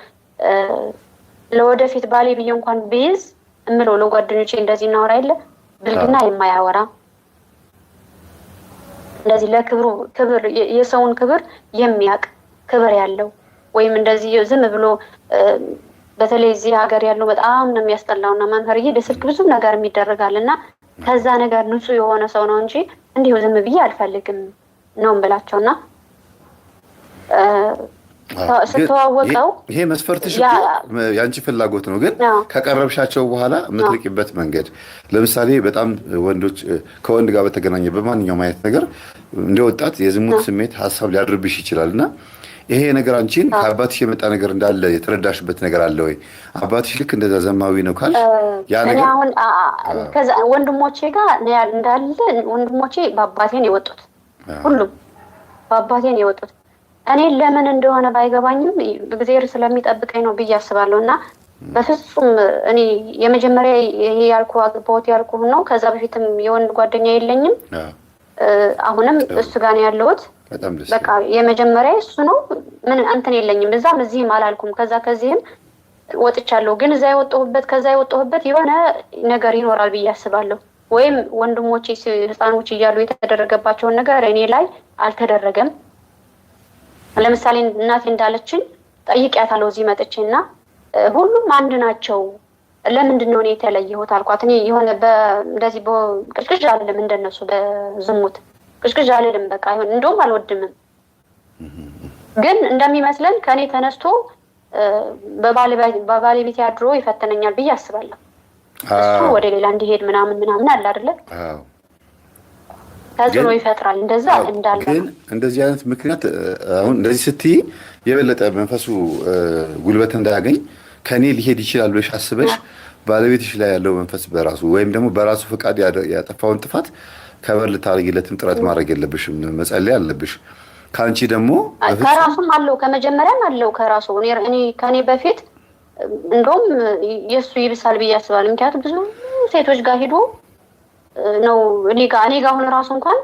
ለወደፊት ባሌ ብዬ እንኳን ብይዝ እምለው ለጓደኞቼ እንደዚህ እናወራ የለ ብልግና የማያወራ እንደዚህ ለክብሩ ክብር የሰውን ክብር የሚያቅ ክብር ያለው ወይም እንደዚህ ዝም ብሎ በተለይ እዚህ ሀገር ያለው በጣም ነው የሚያስጠላውና መምህርዬ በስልክ ብዙ ነገር የሚደረጋልና ከዛ ነገር ንጹህ የሆነ ሰው ነው እንጂ እንዲሁ ዝም ብዬ አልፈልግም ነው እንብላቸውና ስተዋወቀው ይሄ መስፈርትሽ ያንቺ ፍላጎት ነው። ግን ከቀረብሻቸው በኋላ የምትርቂበት መንገድ ለምሳሌ በጣም ወንዶች ከወንድ ጋር በተገናኘ በማንኛውም አይነት ነገር እንደወጣት የዝሙት ስሜት ሀሳብ ሊያድርብሽ ይችላልና ይሄ ነገር አንቺን ከአባትሽ የመጣ ነገር እንዳለ የተረዳሽበት ነገር አለ ወይ? አባትሽ ልክ እንደዛ ዘማዊ ነው ካልሽ ያ ነገር አሁን ከዛ ወንድሞቼ ጋር እንዳለ ወንድሞቼ በአባቴን የወጡት ሁሉም በአባቴን የወጡት እኔ ለምን እንደሆነ ባይገባኝም እግዚአብሔር ስለሚጠብቀኝ ነው ብዬ አስባለሁ። እና በፍጹም እኔ የመጀመሪያ ይሄ ያልኩ አግባውት ያልኩ ነው። ከዛ በፊትም የወንድ ጓደኛ የለኝም። አሁንም እሱ ጋር ነው ያለሁት። በቃ የመጀመሪያ እሱ ነው። ምን እንትን የለኝም። እዛም እዚህም አላልኩም። ከዚህም ወጥቻለሁ። ግን እዛ የወጣሁበት የሆነ ነገር ይኖራል ብዬ አስባለሁ። ወይም ወንድሞቼ ህፃኖች እያሉ የተደረገባቸውን ነገር እኔ ላይ አልተደረገም። ለምሳሌ እናቴ እንዳለችኝ ጠይቂያታለሁ እዚህ መጥቼና ሁሉም አንድ ናቸው። ለምንድን ነው እኔ የተለየሁት አልኳት። እኔ የሆነ እንደዚህ ቅዥቅዥ አልልም እንደነሱ በዝሙት ቅዥቅዥ አልልም። በቃ ይሁን እንደውም አልወድምም። ግን እንደሚመስለን ከኔ ተነስቶ በባለቤት ያድሮ ይፈተነኛል ብዬ አስባለሁ። እሱ ወደ ሌላ እንዲሄድ ምናምን አለ አይደለ? ተጽዕኖ ይፈጥራል። እንደዛ እንዳለ ግን እንደዚህ አይነት ምክንያት አሁን እንደዚህ ስትይ የበለጠ መንፈሱ ጉልበት እንዳያገኝ ከኔ ሊሄድ ይችላል ብለሽ አስበሽ ባለቤትሽ ላይ ያለው መንፈስ በራሱ ወይም ደግሞ በራሱ ፈቃድ ያጠፋውን ጥፋት ከበር ልታረጊለትም ጥረት ማድረግ የለብሽም። መጸለይ አለብሽ። ከአንቺ ደግሞ ከራሱም አለው ከመጀመሪያም አለው ከራሱ እኔ ከኔ በፊት እንደውም የሱ ይብሳል ብዬ አስባለሁ። ምክንያቱም ብዙ ሴቶች ጋር ሄዶ ነው እኔ ጋር አሁን ራሱ እንኳን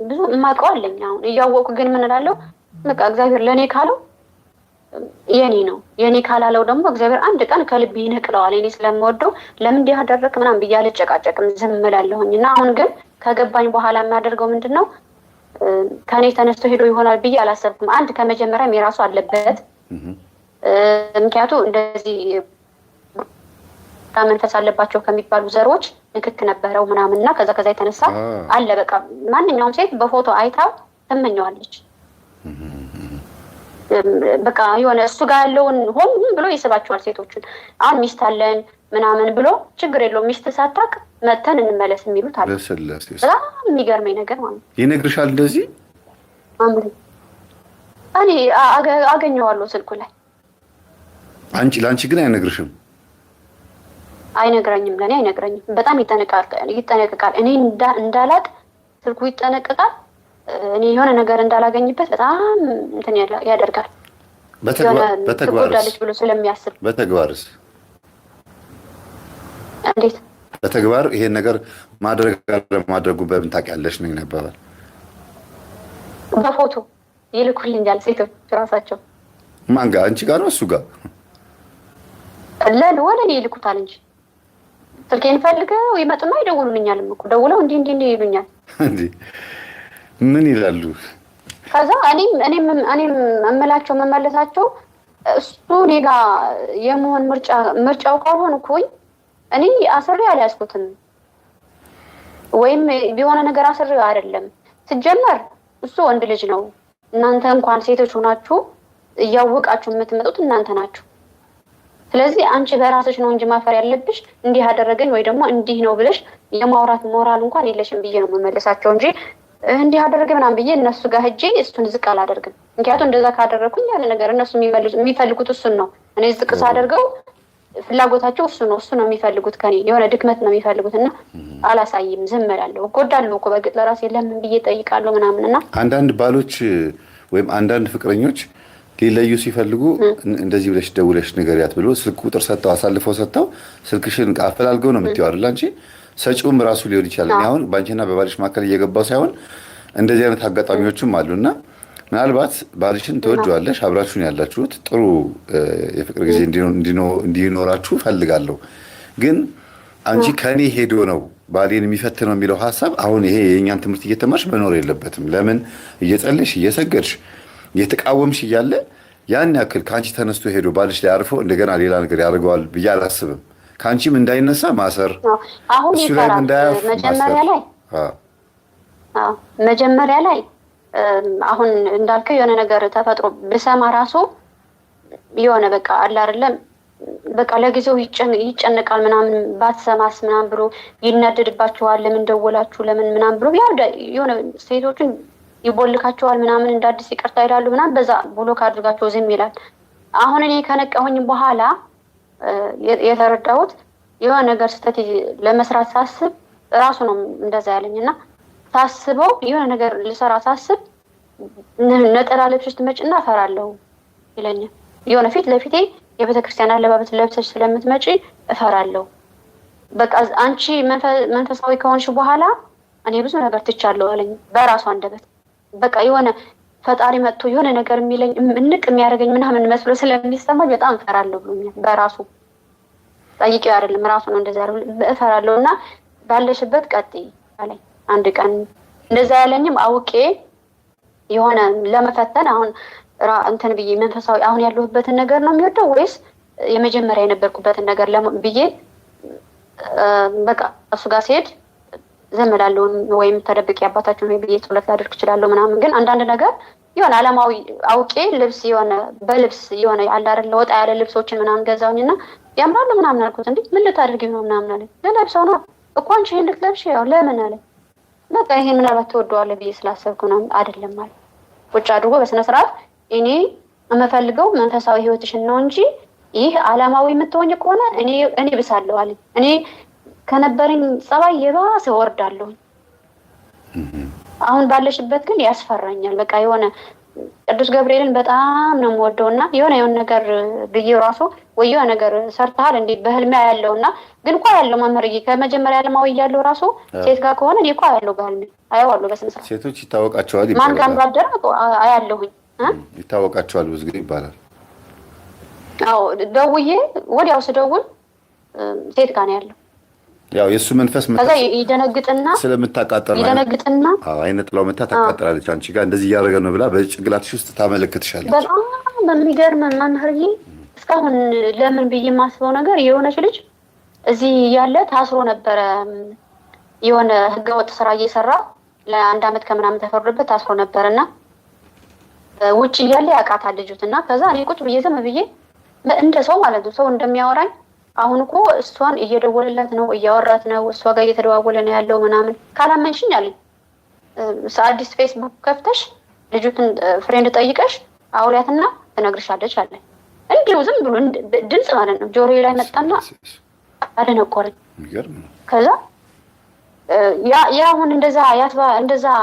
ብዙ የማውቀው አለኝ። አሁን እያወቁ ግን ምን እላለሁ በቃ እግዚአብሔር ለኔ ካለው የኔ ነው፣ የኔ ካላለው ደግሞ እግዚአብሔር አንድ ቀን ከልብ ይነቅለዋል። እኔ ስለምወደው ለምን እንዲህ አደረክ ምናምን ብዬ አልጨቃጨቅም፣ ዝም እላለሁኝ። እና አሁን ግን ከገባኝ በኋላ የሚያደርገው ምንድነው ከኔ ተነስቶ ሄዶ ይሆናል ብዬ አላሰብኩም። አንድ ከመጀመሪያም የራሱ አለበት። ምክንያቱም እንደዚህ መንፈስ አለባቸው ከሚባሉ ዘሮች ንክክ ነበረው ምናምንና ከዛ የተነሳ አለ። በቃ ማንኛውም ሴት በፎቶ አይታው ትመኘዋለች። በቃ የሆነ እሱ ጋር ያለውን ሆን ብሎ ይስባቸዋል ሴቶችን። አሁን ሚስት አለን ምናምን ብሎ ችግር የለውም ሚስት ሳታቅ መተን እንመለስ የሚሉት አለ። በጣም የሚገርመኝ ነገር ማለት ይነግርሻል እንደዚህ እኔ አገኘዋለሁ ስልኩ ላይ። ለአንቺ ግን አይነግርሽም? አይነግረኝም። ለኔ አይነግረኝም። በጣም ይጠነቀቃል። እኔ እንዳላቅ ስልኩ ይጠነቀቃል። እኔ የሆነ ነገር እንዳላገኝበት በጣም እንትን ያደርጋል። በተግባርስ ብሎ ስለሚያስብ በተግባርስ እንዴት በተግባር ይሄን ነገር ማድረጉ በምን ታውቂያለሽ ነው ይነበባል? በፎቶ ይልኩልኛል ሴቶች ራሳቸው። ማን ጋር? አንቺ ጋር ነው እሱ ጋር? ወደ እኔ ይልኩታል እንጂ ስልኬን ፈልገው ይመጡና ይደውሉልኛል እኮ ደውለው እንዲህ ይሉኛል። እንዴ ምን ይላሉ? ከዛ እኔም እምላቸው መመለሳቸው እሱ እኔ ጋ የመሆን ምርጫው ካልሆንኩኝ እኔ አስሬ አልያዝኩትም ወይም ቢሆነ ነገር አስሬ አይደለም። ሲጀመር እሱ ወንድ ልጅ ነው። እናንተ እንኳን ሴቶች ሆናችሁ እያወቃችሁ የምትመጡት እናንተ ናችሁ። ስለዚህ አንቺ በራስሽ ነው እንጂ ማፈር ያለብሽ እንዲህ አደረገኝ ወይ ደግሞ እንዲህ ነው ብለሽ የማውራት ሞራል እንኳን የለሽም ብዬ ነው የምመለሳቸው እንጂ እንዲህ አደረገ ምናምን ብዬ እነሱ ጋር ሄጄ እሱን ዝቅ አላደርግም። ምክንያቱም እንደዛ ካደረኩኝ ያለ ነገር እነሱ የሚፈልጉት እሱን ነው። እኔ ዝቅ ሳደርገው ፍላጎታቸው እሱ ነው የሚፈልጉት ከኔ የሆነ ድክመት ነው የሚፈልጉት እና አላሳይም፣ ዝም እላለሁ። እጎዳለሁ እኮ በግጥ ለራሴ ለምን ብዬ ጠይቃለሁ ምናምን እና አንዳንድ ባሎች ወይም አንዳንድ ፍቅረኞች ሊለዩ ሲፈልጉ እንደዚህ ብለሽ ደውለሽ ንገሪያት ብሎ ስልክ ቁጥር ሰጥተው አሳልፈው ሰጥተው ስልክሽን አፈላልገው ነው የምትይው አይደል አንቺ? ሰጪውም ራሱ ሊሆን ይችላል። እኔ አሁን ባንቺና በባልሽ መካከል እየገባው ሳይሆን እንደዚህ አይነት አጋጣሚዎችም አሉና ምናልባት ባልሽን ተወጂዋለሽ፣ አብራችሁን ያላችሁት ጥሩ የፍቅር ጊዜ እንዲኖራችሁ ፈልጋለሁ። ግን አንቺ ከኔ ሄዶ ነው ባሌን የሚፈትነው የሚለው ሐሳብ አሁን ይሄ የኛን ትምህርት እየተማርሽ መኖር የለበትም። ለምን እየጸለሽ እየሰገድሽ እየተቃወምሽ እያለ ያን ያክል ከአንቺ ተነስቶ ሄዶ ባልሽ ላይ አርፎ እንደገና ሌላ ነገር ያደርገዋል ብዬ አላስብም። ከአንቺም እንዳይነሳ ማሰር፣ አሁን እሱ ላይ እንዳያርፍ መጀመሪያ ላይ አሁን እንዳልከው የሆነ ነገር ተፈጥሮ ብሰማ ራሱ የሆነ በቃ አለ አይደለም በቃ ለጊዜው ይጨነቃል ምናምን ባትሰማስ ምናምን ብሎ ይናደድባቸዋል። ለምን ደወላችሁ ለምን ምናምን ብሎ የሆነ ሴቶችን ይቦልካቸዋል ምናምን እንደ አዲስ ይቅርታ ይላሉ ምናምን በዛ ብሎክ አድርጋቸው ዝም ይላል። አሁን እኔ ከነቃሁኝ በኋላ የተረዳሁት የሆነ ነገር ስህተት ለመስራት ሳስብ ራሱ ነው እንደዛ ያለኝና ሳስበው የሆነ ነገር ልሰራ ሳስብ ነጠላ ለብሰሽ ትመጭና እፈራለሁ ይለኛል። የሆነ ፊት ለፊቴ የቤተክርስቲያን አለባበስ ለብሰሽ ስለምትመጪ እፈራለሁ። በቃ አንቺ መንፈሳዊ ከሆንሽ በኋላ እኔ ብዙ ነገር ትቻለሁ አለኝ በራሱ አንደበት። በቃ የሆነ ፈጣሪ መጥቶ የሆነ ነገር የሚለኝ እንቅ የሚያደርገኝ ምናምን መስሎ ስለሚሰማኝ በጣም እፈራለሁ ብሎኛል። በራሱ ጠይቄው አይደለም ራሱ ነው እንደዛ እፈራለሁ እና ባለሽበት ቀጥይ አለኝ። አንድ ቀን እንደዛ ያለኝም አውቄ የሆነ ለመፈተን አሁን እንትን ብዬ መንፈሳዊ አሁን ያለሁበትን ነገር ነው የሚወደው ወይስ የመጀመሪያ የነበርኩበትን ነገር ብዬ በቃ እሱ ጋር ሲሄድ ዝም እላለሁ ወይም ተደብቄ አባታችን ወይ ብዬ ጸሎት ላደርግ እችላለሁ ምናምን። ግን አንዳንድ ነገር የሆነ አለማዊ አውቄ ልብስ የሆነ በልብስ የሆነ አለ አይደል ወጣ ያለ ልብሶችን ምናምን ገዛውኝና ያምራሉ ምናምን አልኩት። እንዴ ምን ልታደርጊ ነው ምናምን አለኝ። ለለብሰው ነው እኮ አንቺ ይሄን ልትለብሺ ያው ለምን አለኝ። በቃ ይሄን ምናልባት ትወደዋለህ ብዬ ስላሰብኩ ነው አይደለም ማለት ቁጭ አድርጎ በስነ ስርዓት እኔ የምፈልገው መንፈሳዊ ህይወትሽን ነው እንጂ ይህ አለማዊ የምትሆኝ ከሆነ እኔ ብሳለሁ አለኝ። እኔ ከነበረኝ ጸባይ የባሰ ወርዳለሁ። አሁን ባለሽበት ግን ያስፈራኛል። በቃ የሆነ ቅዱስ ገብርኤልን በጣም ነው የምወደውና የሆነ ነገር ብዬ ራሱ ወይ የሆነ ነገር ሰርተሃል እንዴ በህልሜ ያለውና ግን እንኳን ያለው መመርዬ ከመጀመሪያ አለማዊ ያለው ራሱ ሴት ጋር ከሆነ እኔ እንኳን ያለው በህልሜ አየዋለሁ በስነ ስርዓት። ሴቶች ይታወቃቸዋል ይባላል። ማን ጋር እንዳደረ አያለሁኝ ይታወቃቸዋል ብዙ ጊዜ ይባላል። አዎ ደውዬ ወዲያው ስደውል ሴት ጋር ነው ያለው። ያው የሱ መንፈስ ከዛ ይደነግጥና ስለምታቃጠር ነው ይደነግጥና አይነ ጥላው መታ ታቃጠራለች። አንቺ ጋር እንደዚህ እያደረገ ነው ብላ በጭንቅላትሽ ውስጥ ታመለክትሻለች። በጣም የሚገርም መምህርዬ እስካሁን ለምን ብዬ የማስበው ነገር የሆነች ልጅ እዚህ ያለ ታስሮ ነበረ። የሆነ ህገወጥ ስራ እየሰራ ለአንድ አመት ከምናምን ተፈርዶበት ታስሮ ነበርና ውጭ እያለ ያውቃታል ልጅቱና ከዛ እኔ ቁጭ ብዬ ዝም ብዬ እንደ ሰው ማለት ነው ሰው እንደሚያወራኝ አሁን እኮ እሷን እየደወለላት ነው እያወራት ነው እሷ ጋር እየተደዋወለ ነው ያለው ምናምን ካላመንሽኝ አለኝ። አዲስ ፌስቡክ ከፍተሽ ልጅቱን ፍሬንድ ጠይቀሽ አውሪያትና ትነግርሻለች አለኝ። እንዲሁ ዝም ብሎ ድምጽ ማለት ነው ጆሮዬ ላይ መጣና አደነቆረኝ። ከዛ ያ አሁን እንደዛ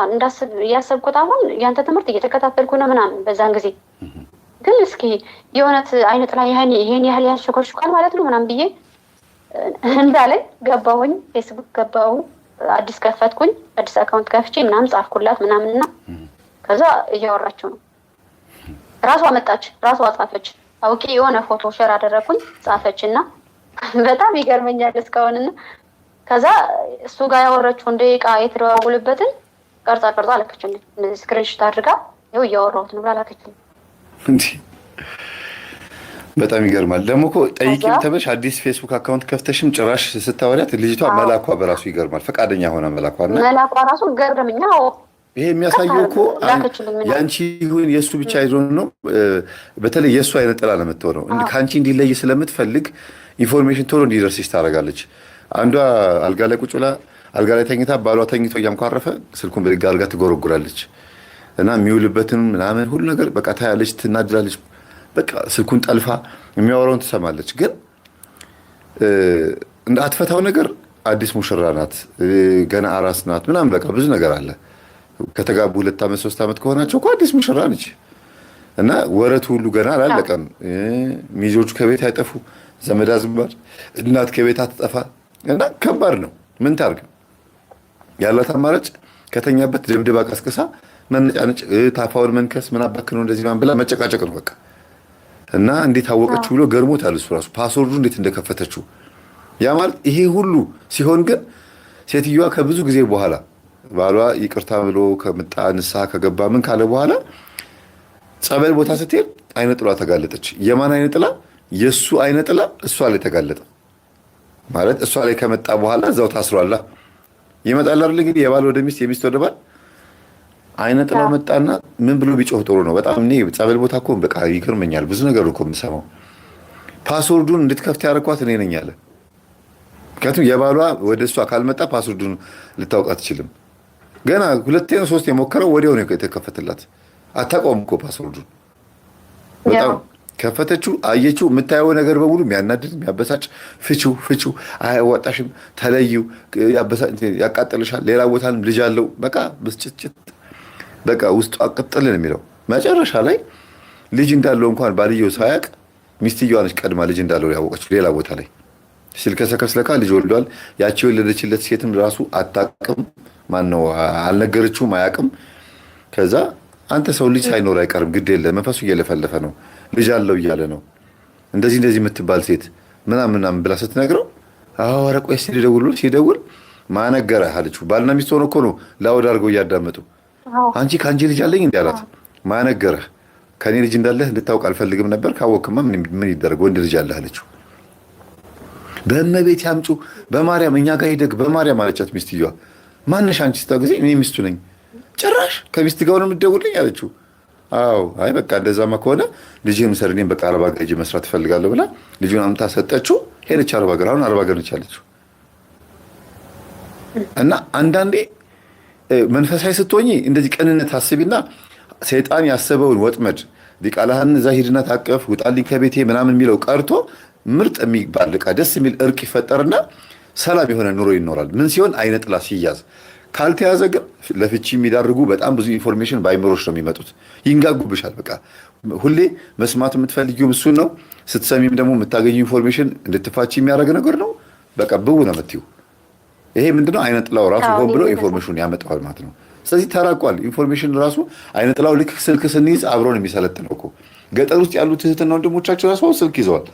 እንዳስብ ያሰብኩት አሁን ያንተ ትምህርት እየተከታተልኩ ነው ምናምን በዛን ጊዜ ግን እስኪ የሆነት አይነት ላይ ይሄን ያህል ያሸኮሽኳል ማለት ነው ምናምን ብዬ እንዳለኝ ገባሁኝ። ፌስቡክ ገባሁ፣ አዲስ ከፈትኩኝ፣ አዲስ አካውንት ከፍቼ ምናምን ጻፍኩላት ምናምንና ከዛ እያወራችሁ ነው። ራሷ መጣች፣ ራሷ ጻፈች። አውቄ የሆነ ፎቶ ሼር አደረኩኝ፣ ጻፈችና በጣም ይገርመኛል እስካሁንና ከዛ እሱ ጋር ያወራችውን ደቂቃ የተደዋወሉበትን ቀርጻ አለከችልኝ። እንደዚህ ስክሪንሾት አድርጋ ይኸው እያወራሁት ነው ብላ ላከችልኝ። እንዴ በጣም ይገርማል። ደግሞ እኮ ጠይቂም ተበሽ አዲስ ፌስቡክ አካውንት ከፍተሽም ጭራሽ ስታወሪያት ልጅቷ መላኳ በራሱ ይገርማል። ፈቃደኛ ሆነ መላኳና መላኳ ራሱ ገርምኛ። ይሄ የሚያሳየው እኮ ያንቺ ይሁን የሱ ብቻ አይዞን ነው። በተለይ የሱ አይነት ጥላ ለምትሆነው ከአንቺ እንዲለይ ስለምትፈልግ ኢንፎርሜሽን ቶሎ እንዲደርስሽ ታደርጋለች። አንዷ አልጋ ላይ ቁጭ ብላ አልጋ ላይ ተኝታ ባሏ ተኝቶ እያንኳረፈ ስልኩን በድጋ አልጋ ትጎረጉራለች እና የሚውልበትን ምናምን ሁሉ ነገር በቃ ታያለች፣ ትናድላለች። በቃ ስልኩን ጠልፋ የሚያወራውን ትሰማለች። ግን እንደ አትፈታው ነገር አዲስ ሙሽራ ናት፣ ገና አራስ ናት ምናምን በቃ ብዙ ነገር አለ። ከተጋቡ 2 ዓመት 3 ዓመት ከሆናቸው እኮ አዲስ ሙሽራ ነች እና ወረቱ ሁሉ ገና አላለቀም። ሚዜዎቹ ከቤት አይጠፉ፣ ዘመድ አዝማድ እናት ከቤት አትጠፋ እና ከባድ ነው። ምን ታርግ? ያላት አማራጭ ከተኛበት ድብድባ ቀስቅሳ መነጫነጭ፣ ታፋውን መንከስ፣ ምን አባክ ነው እንደዚህ ማን ብላ መጨቃጨቅ ነው በቃ። እና እንዴት አወቀችው ብሎ ገርሞታል እሱ ራሱ ፓስወርዱ እንዴት እንደከፈተችው። ያ ማለት ይሄ ሁሉ ሲሆን ግን ሴትዮዋ ከብዙ ጊዜ በኋላ ባሏ ይቅርታ ብሎ ከመጣ ንስሐ ከገባ ምን ካለ በኋላ ጸበል ቦታ ስትሄድ አይነ ጥላ ተጋለጠች። የማን አይነ ጥላ? የሱ አይነ ጥላ እሷ ላይ ተጋለጠ ማለት እሷ ላይ ከመጣ በኋላ እዛው ታስሯላ። ይመጣል አይደል እንግዲህ የባል ወደ ሚስት የሚስት ወደ ባል አይነ ጥላ መጣና ምን ብሎ ቢጮህ ጥሩ ነው? በጣም እኔ ጸበል ቦታ እኮ በቃ ይገርመኛል። ብዙ ነገር እኮ የምሰማው ፓስወርዱን እንድትከፍት ያደረኳት እኔ ነኝ አለ። ምክንያቱም የባሏ ወደ እሷ ካልመጣ ፓስወርዱን ልታውቅ አትችልም። ገና 2 ነው 3 የሞከረው ወዲያው ነው የተከፈተላት። አታውቀውም እኮ ፓስወርዱን። በጣም ከፈተችው፣ አየችው። የምታየው ነገር በሙሉ የሚያናድድ የሚያበሳጭ፣ ፍቺው፣ አያዋጣሽም፣ ተለዩ፣ ያቃጥልሻል፣ ሌላ ቦታንም ልጅ አለው በቃ ብስጭት በቃ ውስጡ አቅጥልን የሚለው መጨረሻ ላይ ልጅ እንዳለው እንኳን ባልየው ሳያውቅ ሚስትየዋ ነች ቀድማ ልጅ እንዳለው ያወቀችው ሌላ ቦታ ላይ ሲልከሰከስ ለካ ልጅ ወልዷል። ያቺ የወለደችለት ሴትም ራሱ አታውቅም። ማነው አልነገረችውም፣ አያውቅም። ከዛ አንተ ሰው ልጅ ሳይኖር አይቀርም ግድ የለ መንፈሱ እየለፈለፈ ነው ልጅ አለው እያለ ነው እንደዚህ የምትባል ሴት ምናምን ብላ ስትነግረው ኧረ ቆይ ሲደውል ማነገረህ አለችው። ባልና ሚስት ሆኖ እኮ ነው ላውድ አድርገው እያዳመጡ አንቺ ከአንቺ ልጅ አለኝ እንዲህ አላት። ማነገረህ ከኔ ልጅ እንዳለህ እንድታውቅ አልፈልግም ነበር፣ ካወቅማ ምን ይደረግ ወንድ ልጅ አለህ አለችው። በእመቤት ያምጩ በማርያም እኛ ጋር ሂደግ በማርያም አለቻት ሚስትየዋ። ማንሽ አንቺ ስታ ጊዜ እኔ ሚስቱ ነኝ፣ ጭራሽ ከሚስት ጋር ነው የምትደውልኝ አለችው። አዎ አይ በቃ እንደዛማ ከሆነ ልጅህን ውሰድ፣ እኔም በቃ አረብ ሀገር ሂጅ መስራት እፈልጋለሁ ብላ ልጁን አምታ ሰጠችው። ሄደች አረብ ሀገር። አሁን አረብ ሀገር ነች አለችው። እና አንዳንዴ መንፈሳዊ ስትሆኚ እንደዚህ ቅንነት አስቢና ሰይጣን ያሰበውን ወጥመድ ዲቃላህን እዛ ሂድና ታቀፍ ውጣልኝ ከቤቴ ምናምን የሚለው ቀርቶ ምርጥ የሚባል በቃ ደስ የሚል እርቅ ይፈጠርና ሰላም የሆነ ኑሮ ይኖራል። ምን ሲሆን አይነ ጥላ ሲያዝ። ካልተያዘ ግን ለፍቺ የሚዳርጉ በጣም ብዙ ኢንፎርሜሽን በአይምሮች ነው የሚመጡት። ይንጋጉብሻል። በቃ ሁሌ መስማት የምትፈልጊው እሱን ነው። ስትሰሚም ደግሞ የምታገኙ ኢንፎርሜሽን እንድትፋቺ የሚያደርግ ነገር ነው። በቃ ብው ነው የምትይው። ይሄ ምንድነው? አይነ ጥላው ራሱ ሆን ብሎ ኢንፎርሜሽን ያመጣዋል ማለት ነው። ስለዚህ ተራቋል። ኢንፎርሜሽን ራሱ አይነ ጥላው ልክ ስልክ ስንይዝ አብሮ ነው የሚሰለጥነው እኮ። ገጠር ውስጥ ያሉት እህትና ወንድሞቻቸው ራሱ ስልክ ይዘዋል።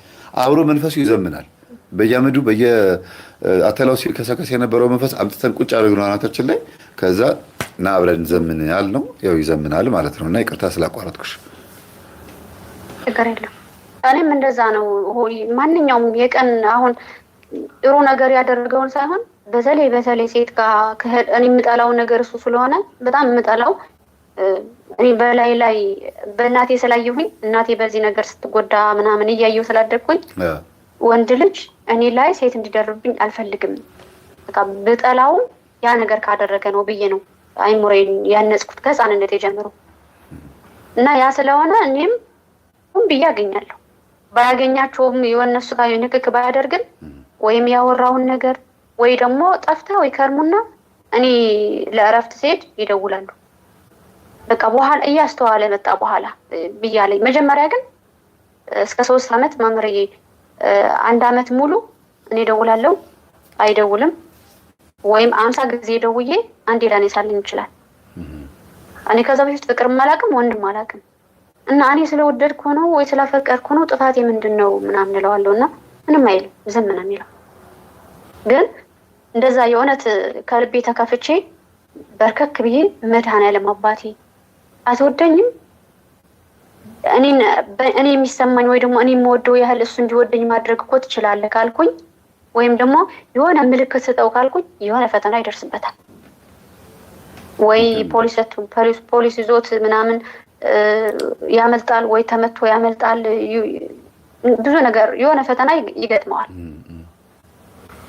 አብሮ መንፈሱ ይዘምናል። በየአመዱ በየአተላው ሲልከሰከስ የነበረው መንፈስ አምጥተን ቁጭ አድርገን አናታችን ላይ ከዛ ና አብረን እንዘምን ያልነው ያው ይዘምናል ማለት ነው። እና ይቅርታ ስላቋረጥኩሽ። ችግር የለም። እኔም እንደዛ ነው። ማንኛውም የቀን አሁን ጥሩ ነገር ያደረገውን ሳይሆን በተለይ ሴት ጋር እኔ የምጠላው ነገር እሱ ስለሆነ በጣም የምጠላው እኔ ላይ በእናቴ ስላየሁኝ እናቴ በዚህ ነገር ስትጎዳ ምናምን እያየሁ ስላደግኩኝ ወንድ ልጅ እኔ ላይ ሴት እንዲደርብኝ አልፈልግም። በቃ ብጠላው ያ ነገር ካደረገ ነው ብዬ ነው አይምሮዬን ያነጽኩት ከህፃንነት የጀመሩ እና ያ ስለሆነ እኔም ሁን ብዬ አገኛለሁ። ባያገኛቸውም የወነሱ ጋር ንክክ ባያደርግም ወይም ያወራውን ነገር ወይ ደግሞ ጠፍታ ወይ ከርሙና እኔ ለእረፍት ስሄድ ይደውላሉ። በቃ በኋላ እያስተዋለ መጣ በኋላ ብያለኝ። መጀመሪያ ግን እስከ 3 ዓመት ማምረዬ 1 ዓመት ሙሉ እኔ ደውላለሁ አይደውልም፣ ወይም 50 ጊዜ ደውዬ አንዴ ላነሳልኝ ይችላል። እኔ ከዛ በፊት ፍቅር ማላቅም ወንድም አላቅም እና እኔ ስለወደድኩ ነው ወይ ስለፈቀርኩ ነው ጥፋቴ ምንድነው ምናምን እለዋለሁና ምንም አይልም፣ ዝም ነው የሚለው። ግን እንደዛ የእውነት ከልቤ ተከፍቼ በርከክ ብዬ መድኃኔዓለም አባቴ አትወደኝም፣ እኔ የሚሰማኝ ወይ ደግሞ እኔ የምወደው ያህል እሱ እንዲወደኝ ማድረግ እኮ ትችላለህ ካልኩኝ፣ ወይም ደግሞ የሆነ ምልክት ስጠው ካልኩኝ የሆነ ፈተና ይደርስበታል። ወይ ፖሊስ ይዞት ምናምን ያመልጣል፣ ወይ ተመቶ ያመልጣል። ብዙ ነገር የሆነ ፈተና ይገጥመዋል።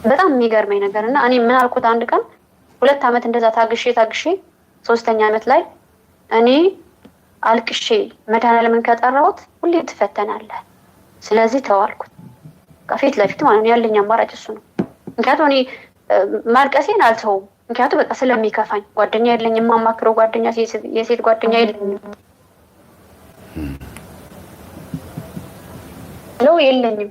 በጣም የሚገርመኝ ነገር እና እኔ ምን አልኩት አንድ ቀን 2 ዓመት እንደዛ ታግሼ 3ኛ ዓመት ላይ እኔ አልቅሼ መድኃኔዓለምን ከጠራሁት ሁሌ ትፈተናለህ፣ ስለዚህ ተዋልኩት። ከፊት ለፊት ማለት ያለኝ አማራጭ እሱ ነው። ምክንያቱም እኔ ማልቀሴን አልተውም። ምክንያቱም በቃ ስለሚከፋኝ ጓደኛ የለኝም፣ የማማክረው ጓደኛ የሴት ጓደኛ የለኝም ነው የለኝም።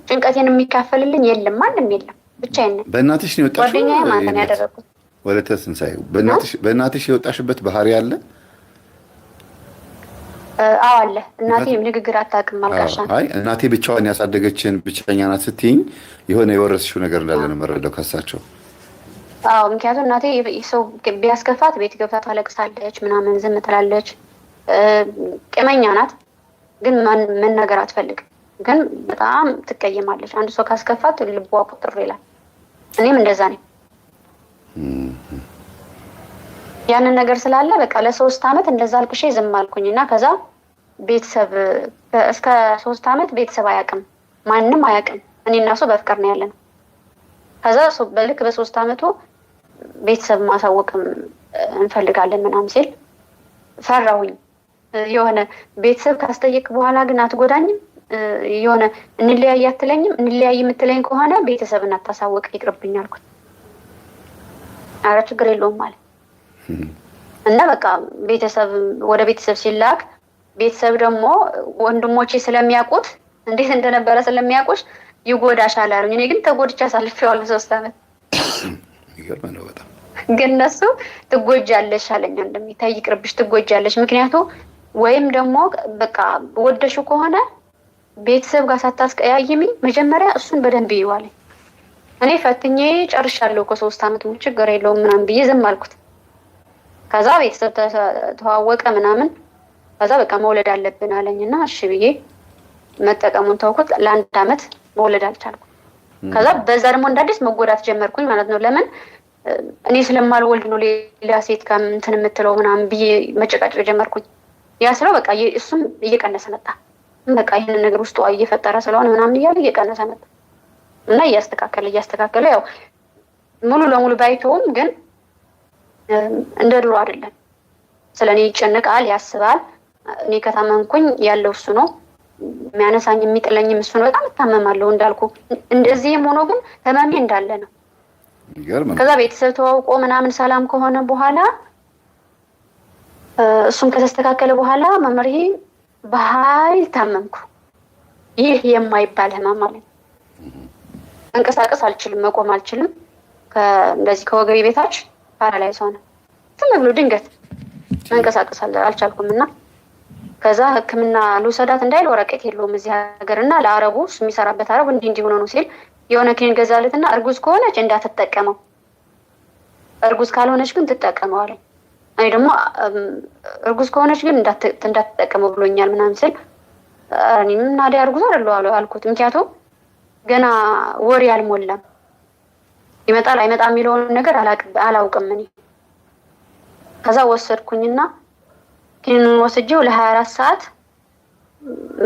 ጭንቀቴን የሚካፈልልኝ የለም፣ ማንም የለም፣ ብቻዬን ነኝ። በእናትሽ ነው የወጣሽው? ጓደኛዬ ማለት ነው ያደረኩት። ወለተ ትንሳኤ በእናትሽ የወጣሽበት ባህሪ አለ? አዎ አለ። እናቴም ንግግር አታውቅም፣ አልቃሻ። አይ እናቴ ብቻዋን ያሳደገችን ብቸኛ ናት ስትይኝ የሆነ የወረስሽው ነገር እንዳለ ነው የምረዳው ከሳቸው። አዎ ምክንያቱም እናቴ ሰው ቢያስከፋት ቤት ገብታ ታለቅሳለች፣ ምናምን ዝም ትላለች። ቂመኛ ናት፣ ግን መናገር አትፈልግም። ግን በጣም ትቀየማለች። አንድ ሰው ካስከፋት ልቧ ቁጥር ይላል። እኔም እንደዛ ነኝ። ያንን ነገር ስላለ በቃ ለ3 ዓመት እንደዛ አልቅሼ ዝም አልኩኝ እና ከዛ ቤተሰብ እስከ 3 ዓመት ቤተሰብ አያውቅም፣ ማንም አያውቅም። እኔ እና እሱ በፍቅር ነው ያለነው። ከዛ በልክ በ3 ዓመቱ ቤተሰብ ማሳወቅም እንፈልጋለን ምናምን ሲል ፈራሁኝ። የሆነ ቤተሰብ ካስጠየቅ በኋላ ግን አትጎዳኝም፣ የሆነ እንለያይ አትለኝም፣ እንለያይ የምትለኝ ከሆነ ቤተሰብን አታሳወቅ ይቅርብኝ አልኩት። ኧረ ችግር የለውም ማለት እና በቃ ቤተሰብ ወደ ቤተሰብ ሲላክ ቤተሰብ ደግሞ ወንድሞቼ ስለሚያውቁት እንዴት እንደነበረ ስለሚያውቁሽ ይጎዳሻል አሉኝ። እኔ ግን ተጎድቼ አሳልፌዋለሁ 3 ዓመት። ይገርም ነው በጣም። ግን እነሱ ትጎጃለሽ አለኝ። እንደሚታይ ይቅርብሽ ትጎጃለሽ፣ ምክንያቱ ወይም ደግሞ በቃ ወደሽው ከሆነ ቤተሰብ ጋር ሳታስቀያይሚ መጀመሪያ እሱን በደንብ ይዋለኝ። እኔ ፈትኜ ጨርሻለሁ ከ3 ዓመት ሙሉ ችግር የለውም ምናምን ብዬ ዝም አልኩት። ከዛ ቤተሰብ ተዋወቀ ምናምን። ከዛ በቃ መውለድ አለብን አለኝና እሺ ብዬ መጠቀሙን ተውኩት። ለ1 ዓመት መውለድ አልቻልኩም። ከዛ በዛ ደግሞ እንዳዲስ መጎዳት ጀመርኩኝ ማለት ነው። ለምን እኔ ስለማልወልድ ነው ሌላ ሴት ጋር እንትን የምትለው ምናምን ብዬ መጨቃጨቅ ጀመርኩኝ። ያ ስለው በቃ እሱም እየቀነሰ መጣ። በቃ ይሄንን ነገር ውስጥ እየፈጠረ ስለሆነ ምናምን እያለ እየቀነሰ መጣ እና እያስተካከለ ያው ሙሉ ለሙሉ ባይተውም ግን እንደ ድሮ አይደለም። ስለኔ ይጨነቃል፣ ያስባል። እኔ ከታመምኩኝ ያለው እሱ ነው የሚያነሳኝ፣ የሚጥለኝም እሱ ነው። በጣም እታመማለሁ እንዳልኩ። እንደዚህም ሆኖ ግን ህመሜ እንዳለ ነው። ከዛ ቤተሰብ ተዋውቆ ምናምን ሰላም ከሆነ በኋላ እሱም ከተስተካከለ በኋላ መመሪ በኃይል ታመምኩ። ይህ የማይባል ህመም ማለት ነው። መንቀሳቀስ አልችልም፣ መቆም አልችልም። እንደዚህ ከወገቤ ቤታች ፓራላይዝ ሆነ። ዝም ብሎ ድንገት መንቀሳቀስ አልቻልኩም እና ከዛ ሕክምና ልውሰዳት እንዳይል ወረቀት የለውም እዚህ ሀገር እና ለአረቡ እሱ የሚሰራበት አረቡ እንዲህ ሆኖ ነው ሲል የሆነ ክኒን ገዛለትና እርጉዝ ከሆነች እንዳትጠቀመው፣ እርጉዝ ካልሆነች ግን ትጠቀመው አለኝ። እኔ ደግሞ እርጉዝ ከሆነች ግን እንዳትጠቀመው ብሎኛል ምናምን ስል እኔም ናዲያ እርጉዝ አይደለሁ አልኩት። ምክንያቱም ገና ወሬ አልሞላም፣ ይመጣል አይመጣም የሚለውን ነገር አላውቅም እኔ። ከዛ ወሰድኩኝና ክኒኑን ወስጄው ለ24 ሰዓት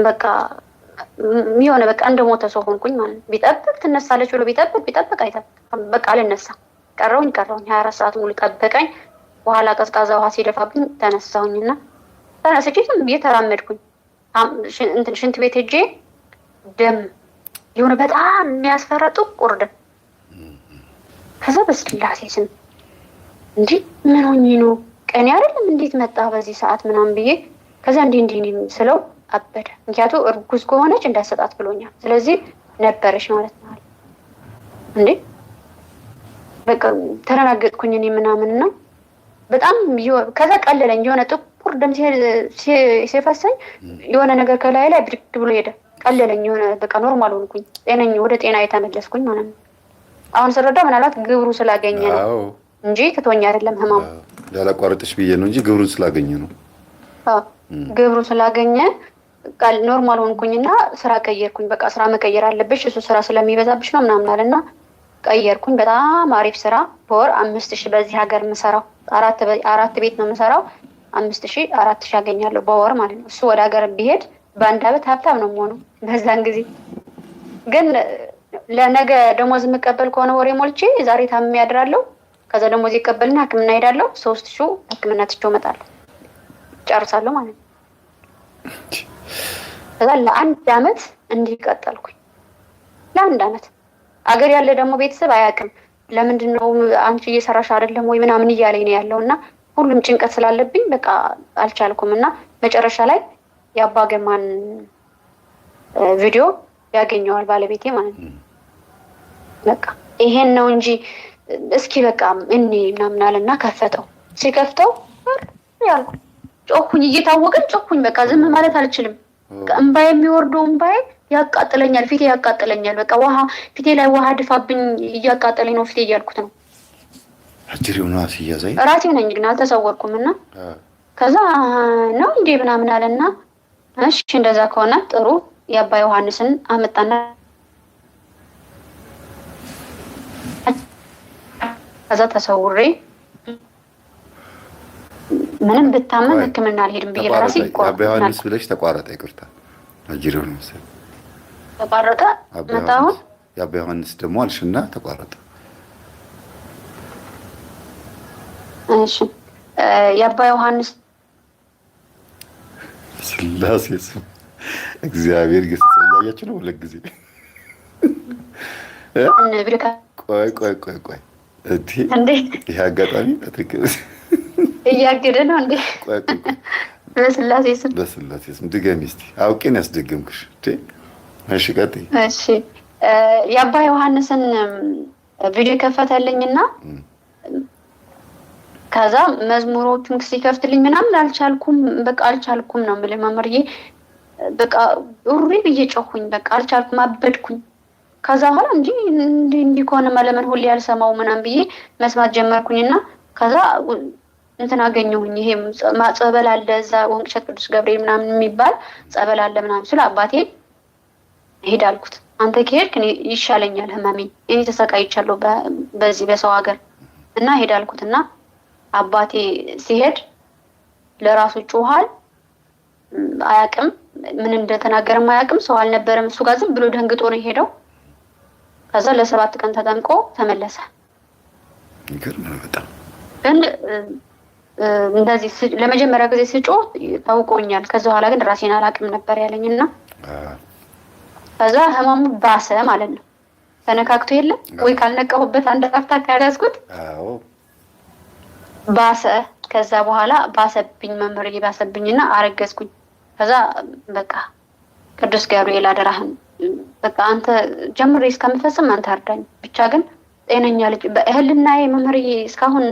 በቃ የሆነ በቃ እንደሞተ ሰው ሆንኩኝ ማለት ነው። ቢጠብቅ ትነሳለች ብሎ ቢጠብቅ አይጠብቅም። በቃ አልነሳም። ቀረውኝ 24 ሰዓት ሙሉ ጠበቀኝ። በኋላ ቀዝቃዛ ውሃ ሲደፋብኝ ተነሳሁኝና ተነስቼ ዝም ብዬ ተራመድኩኝ። ሽንት ቤት ሄጄ ደም የሆነ በጣም የሚያስፈራ ጥቁር ደም። ከዛ በስላሴ ስም እንዲህ ምን ሆኜ ነው ቀኔ አይደለም እንዴት መጣ በዚህ ሰዓት ምናምን ብዬ ከዛ እንዲህ ስለው አበደ። ምክንያቱም እርጉዝ ከሆነች እንዳሰጣት ብሎኛል። ስለዚህ ነበረች ማለት ነው እንዴ። በቃ ተረጋገጥኩኝ እኔ ምናምንና በጣም ከዛ ቀለለኝ። የሆነ ጥቁር ደም ሲፈሰኝ የሆነ ነገር ከላይ ብድግ ብሎ ሄደ። ቀለለኝ። የሆነ በቃ ኖርማል ሆንኩኝ። ወደ ጤና የተመለስኩኝ ማለት ነው። አሁን ስረዳ ምናልባት ግብሩ ስላገኘ ነው እንጂ ትቶኝ አይደለም ህማሙ። ያላቋረጥሽ ብዬ ነው እንጂ ግብሩን ስላገኘ ነው። ግብሩ ስላገኘ ኖርማል ሆንኩኝና ስራ ቀየርኩኝ። በቃ ስራ መቀየር አለብሽ እሱ ስራ ስለሚበዛብሽ ነው ምናምን አለና ቀየርኩኝ። በጣም አሪፍ ስራ በወር 5000 በዚህ ሀገር የምሰራው አራት ቤት ነው የምሰራው። 5000 4000 ያገኛለሁ በወር ማለት ነው። እሱ ወደ ሀገር ቢሄድ በአንድ አመት ሀብታም ነው የምሆነው። በዛን ጊዜ ግን ለነገ ደሞዝ የምቀበል ከሆነ ወሬ ሞልቼ ዛሬ ታምሜ ያድራለሁ። ከዛ ደሞዝ ይቀበልና ህክምና ሄዳለሁ። 3000 ህክምና ትቼው እመጣለሁ። ጨርሳለሁ ማለት ነው። ከዛ ለአንድ አመት እንዲህ ቀጠልኩኝ። ለአንድ አመት አገር ያለ ደግሞ ቤተሰብ አያውቅም። ለምንድን ነው አንቺ እየሰራሽ አይደለም ወይ ምናምን እያለኝ ነው ያለው እና ሁሉም ጭንቀት ስላለብኝ በቃ አልቻልኩም እና መጨረሻ ላይ የአባ ገማን ቪዲዮ ያገኘዋል ባለቤቴ ማለት ነው። በቃ ይሄን ነው እንጂ እስኪ በቃ እኔ ምናምን አለና ከፈተው። ሲከፍተው ያልኩ ጮኩኝ፣ እየታወቀኝ ጮኩኝ። በቃ ዝም ማለት አልችልም። እምባዬ የሚወርደው እምባዬ ያቃጥለኛል፣ ፊቴ ያቃጥለኛል። በቃ ፊቴ ላይ ውሃ ድፋብኝ እያቃጠለኝ ነው ፊቴ እያልኩት ነው። አጅሪው ነው ሲያዘኝ ራሴ ነኝ ግን አልተሰወርኩም። እና ከዛ ነው እንዴ ምናምን አለና እሺ እንደዛ ከሆነ ጥሩ የአባ ዮሐንስን አመጣና ከዛ ተሰውሬ ምንም ብታመም ህክምና አልሄድም ብዬ ለራሴ አባ ዮሐንስ ብለሽ ተቋረጠ። ይቅርታ አጅሪው ነው መሰለኝ ተቋረጠ። መጣሁ የአባ ዮሐንስ ደግሞ አልሽና ተቋረጠ። እሺ የአባ ዮሐንስ ስላሴ ስም እግዚአብሔር ይስጥልኝ። ያያችሁ ነው ሁለት ጊዜ ቆይ እንዴ ይሄ አጋጣሚ በትክክል እያገደ ነው እንዴ? በስላሴ ስም ድገሚ እስቲ። አውቄን ያስደገምኩሽ እንዴ? እሺ ቀጥይ። እሺ የአባ ዮሐንስን ቪዲዮ ከፈተልኝና ከዛ መዝሙሮቹን ሲከፍትልኝ ምናምን አልቻልኩም። በቃ አልቻልኩም ነው የምልህ መምህርዬ። በቃ ኡሪ ብዬ ጮኩኝ። በቃ አልቻልኩም፣ አበድኩኝ። ከዛ በኋላ እንዲህ ከሆነ ለምን ሁሌ ያልሰማው ምናምን ብዬ መስማት ጀመርኩኝና ከዛ እንትን አገኘሁኝ። ይሄ ጸበል አለ እዛ ወንቅሸት ቅዱስ ገብርኤል ምናምን የሚባል ጸበል አለ ምናምን ስለ አባቴ ሄድ አልኩት። አንተ ከሄድክ እኔ ይሻለኛል ህመሜ፣ እኔ ተሰቃይቻለሁ በዚህ በሰው ሀገር እና ሄድ አልኩትና አባቴ ሲሄድ ለራሱ ጮሃል። አያውቅም፣ ምን እንደተናገረም አያውቅም። ሰው አልነበረም እሱ ጋር፣ ዝም ብሎ ደንግጦ ነው የሄደው። ከዛ ለ7 ቀን ተጠምቆ ተመለሰ። ይገርም ነው በጣም። ግን እንደዚህ ለመጀመሪያ ጊዜ ስጮህ ታውቆኛል። ከዛ በኋላ ግን ራሴን አላውቅም ነበር ያለኝና ከዛ ህመሙ ባሰ ማለት ነው። ተነካክቶ የለም ወይ ካልነቀሁበት አንድ አፍታ ካላስኩት ባሰ። ከዛ በኋላ ባሰብኝ መምህር ባሰብኝና አረገዝኩኝ። ከዛ በቃ ቅዱስ ገብርኤል አደራህን በቃ አንተ ጀምሬ እስከምፈጽም አንተ አርዳኝ ብቻ ግን ጤነኛ ልጅ በህልናዬ መምህርዬ እስካሁን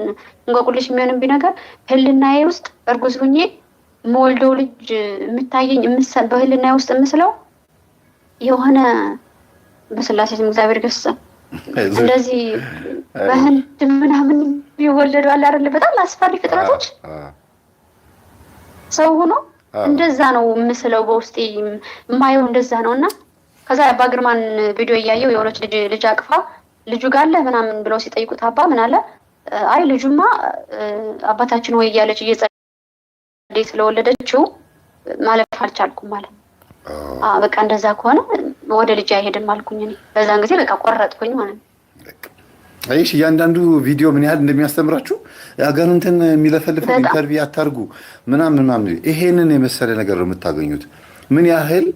እንቆቅልሽ የሚሆንብኝ ነገር ህልናዬ ውስጥ እርጉዝ ሁኜ የምወልደው ልጅ የምታየኝ በህልናዬ ውስጥ የምስለው የሆነ በስላሴ ስም እግዚአብሔር ገሰጸ እንደዚህ በህንድ ምናምን ይወለዱ አለ አይደል? በጣም አስፈሪ ፍጥረቶች ሰው ሆኖ እንደዛ ነው የምስለው በውስጤ የማየው እንደዛ ነውና ከዛ አባ ግርማን ቪዲዮ እያየው የሆነች ልጅ አቅፋ ልጁ ጋር አለ ምናምን ብለው ሲጠይቁት አባ ምን አለ? አይ ልጁማ አባታችን ወይ እያለች እየጸለየ ስለወለደችው ማለፍ አልቻልኩም ማለት በቃ እንደዛ ከሆነ ወደ ልጅ አይሄድም አልኩኝ። እኔ በዛን ጊዜ በቃ ቆረጥኩኝ ማለት ነው። አይሽ እያንዳንዱ ቪዲዮ ምን ያህል እንደሚያስተምራችሁ አጋንንትን የሚለፈልፍ ኢንተርቪው አታርጉ ምናምን ይሄንን የመሰለ ነገር ነው የምታገኙት። ምን ያህል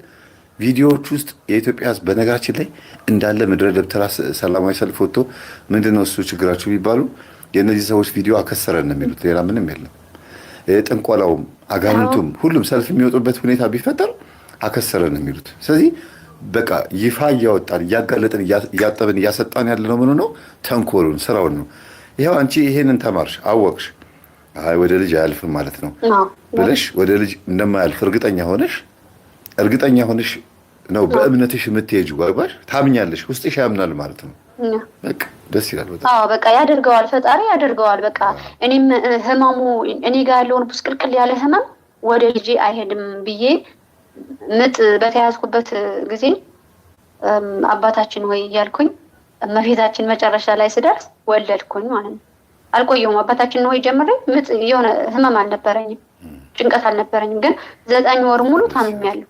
ቪዲዮዎች ውስጥ የኢትዮጵያ ሕዝብ በነገራችን ላይ እንዳለ ምድረ ደብተራ ሰላማዊ ሰልፍ ወጥቶ ምንድነው እሱ ችግራችሁ ቢባሉ የእነዚህ ሰዎች ቪዲዮ አከሰረን ነው የሚሉት። ሌላ ምንም የለም። ጥንቆላውም አጋንንቱም ሁሉም ሰልፍ የሚወጡበት ሁኔታ ቢፈጠር አከሰረን ነው የሚሉት። ስለዚህ በቃ ይፋ እያወጣን እያጋለጥን እያጠብን እያሰጣን ያለነው ምን ነው? ተንኮሉን ስራውን ነው። ይኸው አንቺ ይሄንን ተማርሽ አወቅሽ፣ አይ ወደ ልጅ አያልፍም ማለት ነው ብለሽ ወደ ልጅ እንደማያልፍ እርግጠኛ ሆነሽ ነው በእምነትሽ የምትሄጂው። ገባሽ? ታምኛለሽ፣ ውስጥሽ ያምናል ማለት ነው። በቃ ደስ ይላል በጣም። አዎ በቃ ያደርገዋል፣ ፈጣሪ ያደርገዋል። በቃ እኔም ህመሙ እኔ ጋር ያለውን ቡስቅልቅል ያለ ህመም ወደ ልጄ አይሄድም ብዬ ምጥ በተያዝኩበት ጊዜ አባታችን ወይ እያልኩኝ እመቤታችን መጨረሻ ላይ ስደርስ ወለድኩኝ ማለት ነው። አልቆየሁም። አባታችን ወይ ጀምሬ ምጥ የሆነ ህመም አልነበረኝም፣ ጭንቀት አልነበረኝም። ግን 9 ወር ሙሉ ታምሜያለሁ።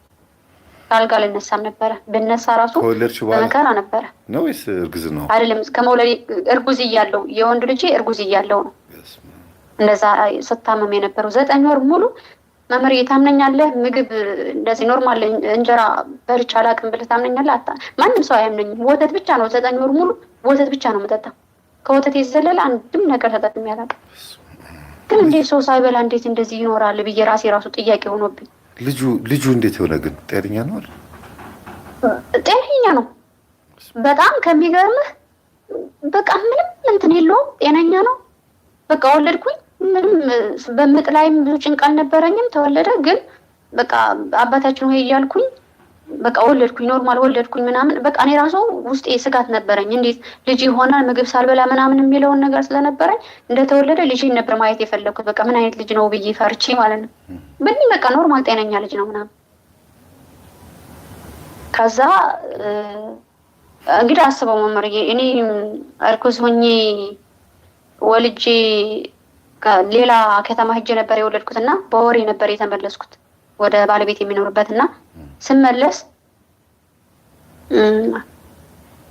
ካልጋ ልነሳም ነበረ። ብነሳ ራሱ በመከራ ነበረ ነው ወይስ እርጉዝ ነው? አይደለም፣ ከመውለድ እርጉዝ እያለሁ የወንድ ልጄ እርጉዝ እያለሁ ነው እንደዛ ስታመም የነበረው። 9 ወር ሙሉ መምህር ታምነኛለህ? ምግብ እንደዚህ ኖርማል እንጀራ በልቼ አላውቅም ብለህ ታምነኛለህ? ማንም ሰው አያምነኝም። ወተት ብቻ ነው 9 ወር ሙሉ ወተት ብቻ ነው የምጠጣው። ከወተት የዘለለ አንድም ነገር ተጠቅሜ አላውቅም። ግን እንዴት ሰው ሳይበላ እንዴት እንደዚህ ይኖራል ብዬ ራሱ ጥያቄ ሆኖብኝ። ልጁ እንዴት ሆነ ግን? ጤነኛ ነው? ጤነኛ ነው። በጣም ከሚገርምህ በቃ ምንም እንትን የለውም፣ ጤነኛ ነው። በቃ ወለድኩኝ። ምንም በምጥ ላይም ብዙ ጭንቅ አልነበረኝም። ተወለደ። ግን በቃ አባታችን ሆይ እያልኩኝ በቃ ወለድኩኝ፣ ኖርማል ወለድኩኝ ምናምን። በቃ እኔ ራሱ ውስጤ ስጋት ነበረኝ፣ እንዴት ልጅ ይሆናል ምግብ ሳልበላ ምናምን የሚለውን ነገር ስለነበረኝ እንደተወለደ ልጅን ነበር ማየት የፈለኩት። በቃ ምን አይነት ልጅ ነው ብዬ ፈርቼ ማለት ነው። ብኝ በቃ ኖርማል ጤነኛ ልጅ ነው ምናምን። ከዛ እንግዲህ አስበው መመርዬ፣ እኔ እርኩዝ ሆኜ ወልጄ ሌላ ከተማ ሄጄ ነበር የወለድኩት እና በወሬ ነበር የተመለስኩት ወደ ባለቤት የሚኖርበት እና ስመለስ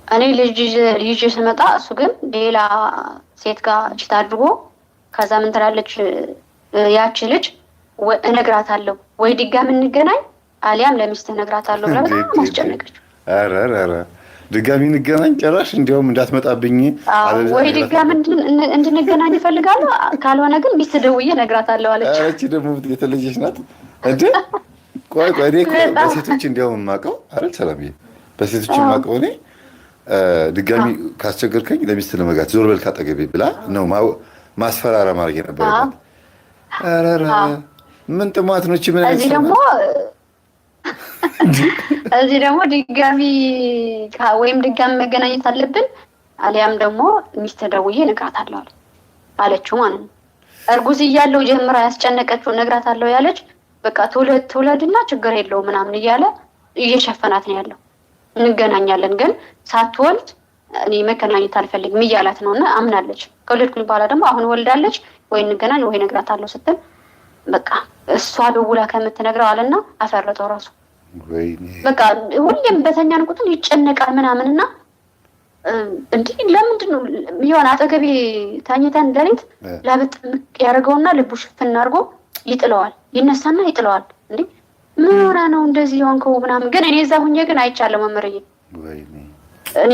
እኔ ልጅ ይዤ ስመጣ እሱ ግን ሌላ ሴት ጋር ችት አድርጎ ከዛ ምን ትላለች ያቺ ልጅ እነግራታለሁ ወይ ድጋሚ እንገናኝ አሊያም ለሚስት እነግራታለሁ ብላ በጣም አስጨነቀች። ኧረ ድጋሚ እንገናኝ ጭራሽ እንዲያውም እንዳትመጣብኝ ወይ ድጋሚ እንድንገናኝ እፈልጋለሁ፣ ካልሆነ ግን ሚስት ደውዬ እነግራታለሁ አለች። እቺ ደግሞ የተለየች ናት እንዴ? ቆይ እኔ በሴቶች እንዲያውም የማውቀው አይደል ሰላምዬ፣ በሴቶች የማውቀው እኔ ድጋሚ ካስቸገርከኝ ለሚስት ለመጋት ዞር በል ካጠገቤ ብላ ነው ማስፈራራ ማድረግ የነበረባት። ኧረ ምን ጥማት ነው እቺ? ምን አይነት እዚህ ደግሞ ድጋሚ ወይም ድጋሚ መገናኘት አለብን አሊያም ደግሞ ሚስት ደውዬ እነግራታለሁ አለችው ማለት ነው። እርጉዝ እያለሁ ጀምራ ያስጨነቀችው እነግራታለሁ ያለች በቃ ትውለድና ችግር የለው ምናምን እያለ እየሸፈናት ነው ያለው። እንገናኛለን ግን ሳትወልድ እኔ መገናኘት አልፈልግም እያላት ነው። እና አምናለች። ከወለድኩኝ በኋላ ደግሞ አሁን ወልዳለች፣ ወይ እንገናኝ ወይ እነግራታለሁ ስትል በቃ እሷ ደውላ ከምትነግረው አለና አፈረጠው ራሱ። በቃ ሁሌም በተኛን ቁጥር ይጨነቃል ምናምንና እንዲህ ለምንድን ነው የሆነ አጠገቤ ታኝተን ሌሊት ላብጥ ያደርገውና ልቡ ሽፍን አድርጎ ይጥለዋል። ይነሳና ይጥለዋል። እንዴ ምን ሆነ ነው እንደዚህ የሆንከው ምናምን። ግን እኔ እዛ ሁኜ ግን አይቻለሁ መመረዬ። እኔ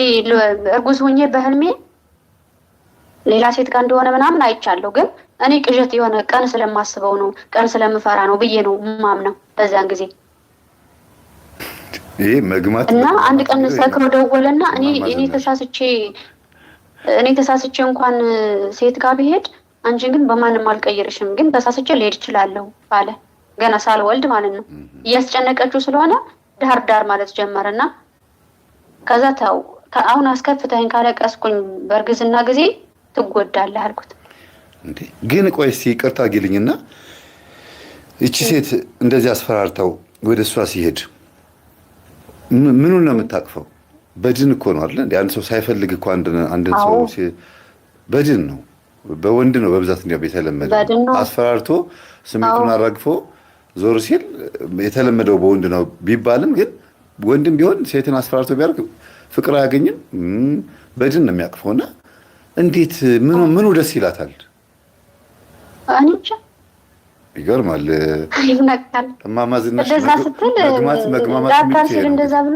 እርጉዝ ሁኜ በህልሜ ሌላ ሴት ጋር እንደሆነ ምናምን አይቻለሁ። ግን እኔ ቅዠት የሆነ ቀን ስለማስበው ነው፣ ቀን ስለምፈራ ነው ብዬ ነው ማምነው በዛን ጊዜ። ይሄ መግማት እና አንድ ቀን ሰክሮ ደወለና እኔ ተሳስቼ እንኳን ሴት ጋር ብሄድ አንቺን ግን በማንም አልቀይርሽም፣ ግን ተሳስቼ ልሄድ እችላለሁ አለ። ገና ሳልወልድ ማለት ነው። እያስጨነቀችው ስለሆነ ዳር ማለት ጀመረና ከዛ ተው አሁን አስከፍተኸኝ ካለቀስኩኝ በእርግዝና ጊዜ ትጎዳለህ አልኩት። እንዴ ግን ቆይ እስኪ ይቅርታ አድርጊልኝና እቺ ሴት እንደዚህ አስፈራርተው ወደ እሷ ሲሄድ ምኑን ነው የምታቅፈው? በድን እኮ ነው አይደል? አንድ ሰው ሳይፈልግ እኮ አንድን ሰው በድን ነው፣ በወንድ ነው በብዛት እንዲያው የተለመደ አስፈራርቶ ስሜቱን አራግፎ ዞር ሲል የተለመደው በወንድ ነው ቢባልም ግን ወንድም ቢሆን ሴትን አስፈራርቶ ቢያርግ ፍቅር አያገኝም። በድን ነው የሚያቅፈውና እንዴት ምኑ ደስ ይላታል? አንቺ ይገርማል። ይነካል እማማ ዝናሽ መግማማት ዳር ሲል እንደዛ ብሎ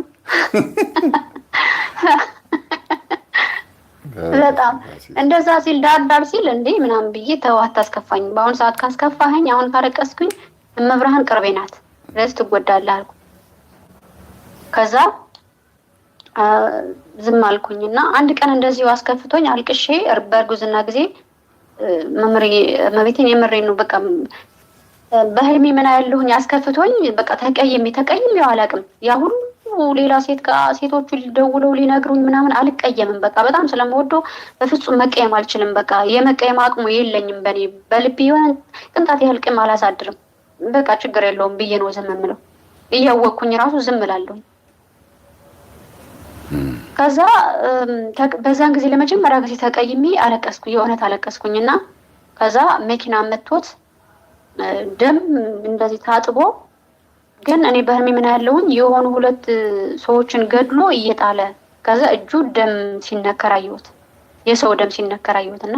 በጣም እንደዛ ሲል ዳር ሲል እንዴ ምናምን ብዬ ተው አታስከፋኝ፣ በአሁን ሰዓት ካስከፋኸኝ አሁን ካረቀስኩኝ እመብርሃን ቅርቤ ናት ለዚህ ትጎዳለህ አልኩ። ከዛ ዝም አልኩኝና አንድ ቀን እንደዚሁ አስከፍቶኝ አልቅሼ በእርጉዝና ጊዜ መቤቴን የምሬን ነው በቃ በህልሜ ምን ያለሁኝ አስከፍቶኝ በቃ ተቀይሜው አላውቅም። ያ ሁሉ ሌላ ሴት ጋር ሴቶቹ ደውለው ሊነግሩኝ ምናምን አልቀየምም። በቃ በጣም ስለምወደው በፍጹም መቀየም አልችልም። በቃ የመቀየም አቅሙ የለኝም። በእኔ በልቤ የሆነ ቅንጣት ያህል ቂም አላሳድርም። በቃ ችግር የለውም ብዬ ነው ዝም የምለው። እያወቅኩኝ ራሱ ዝም እላለሁ። ከዛ በዛን ጊዜ ለመጀመሪያ ጊዜ ተቀይሜ አለቀስኩ። የእውነት አለቀስኩኝና ከዛ መኪና መቶት ደም እንደዚህ ታጥቦ ግን እኔ በህልሜ ምን ያለውኝ የሆኑ 2 ሰዎችን ገድሎ እየጣለ ከዛ እጁ ደም ሲነከር አየሁት። የሰው ደም ሲነከር አየሁትና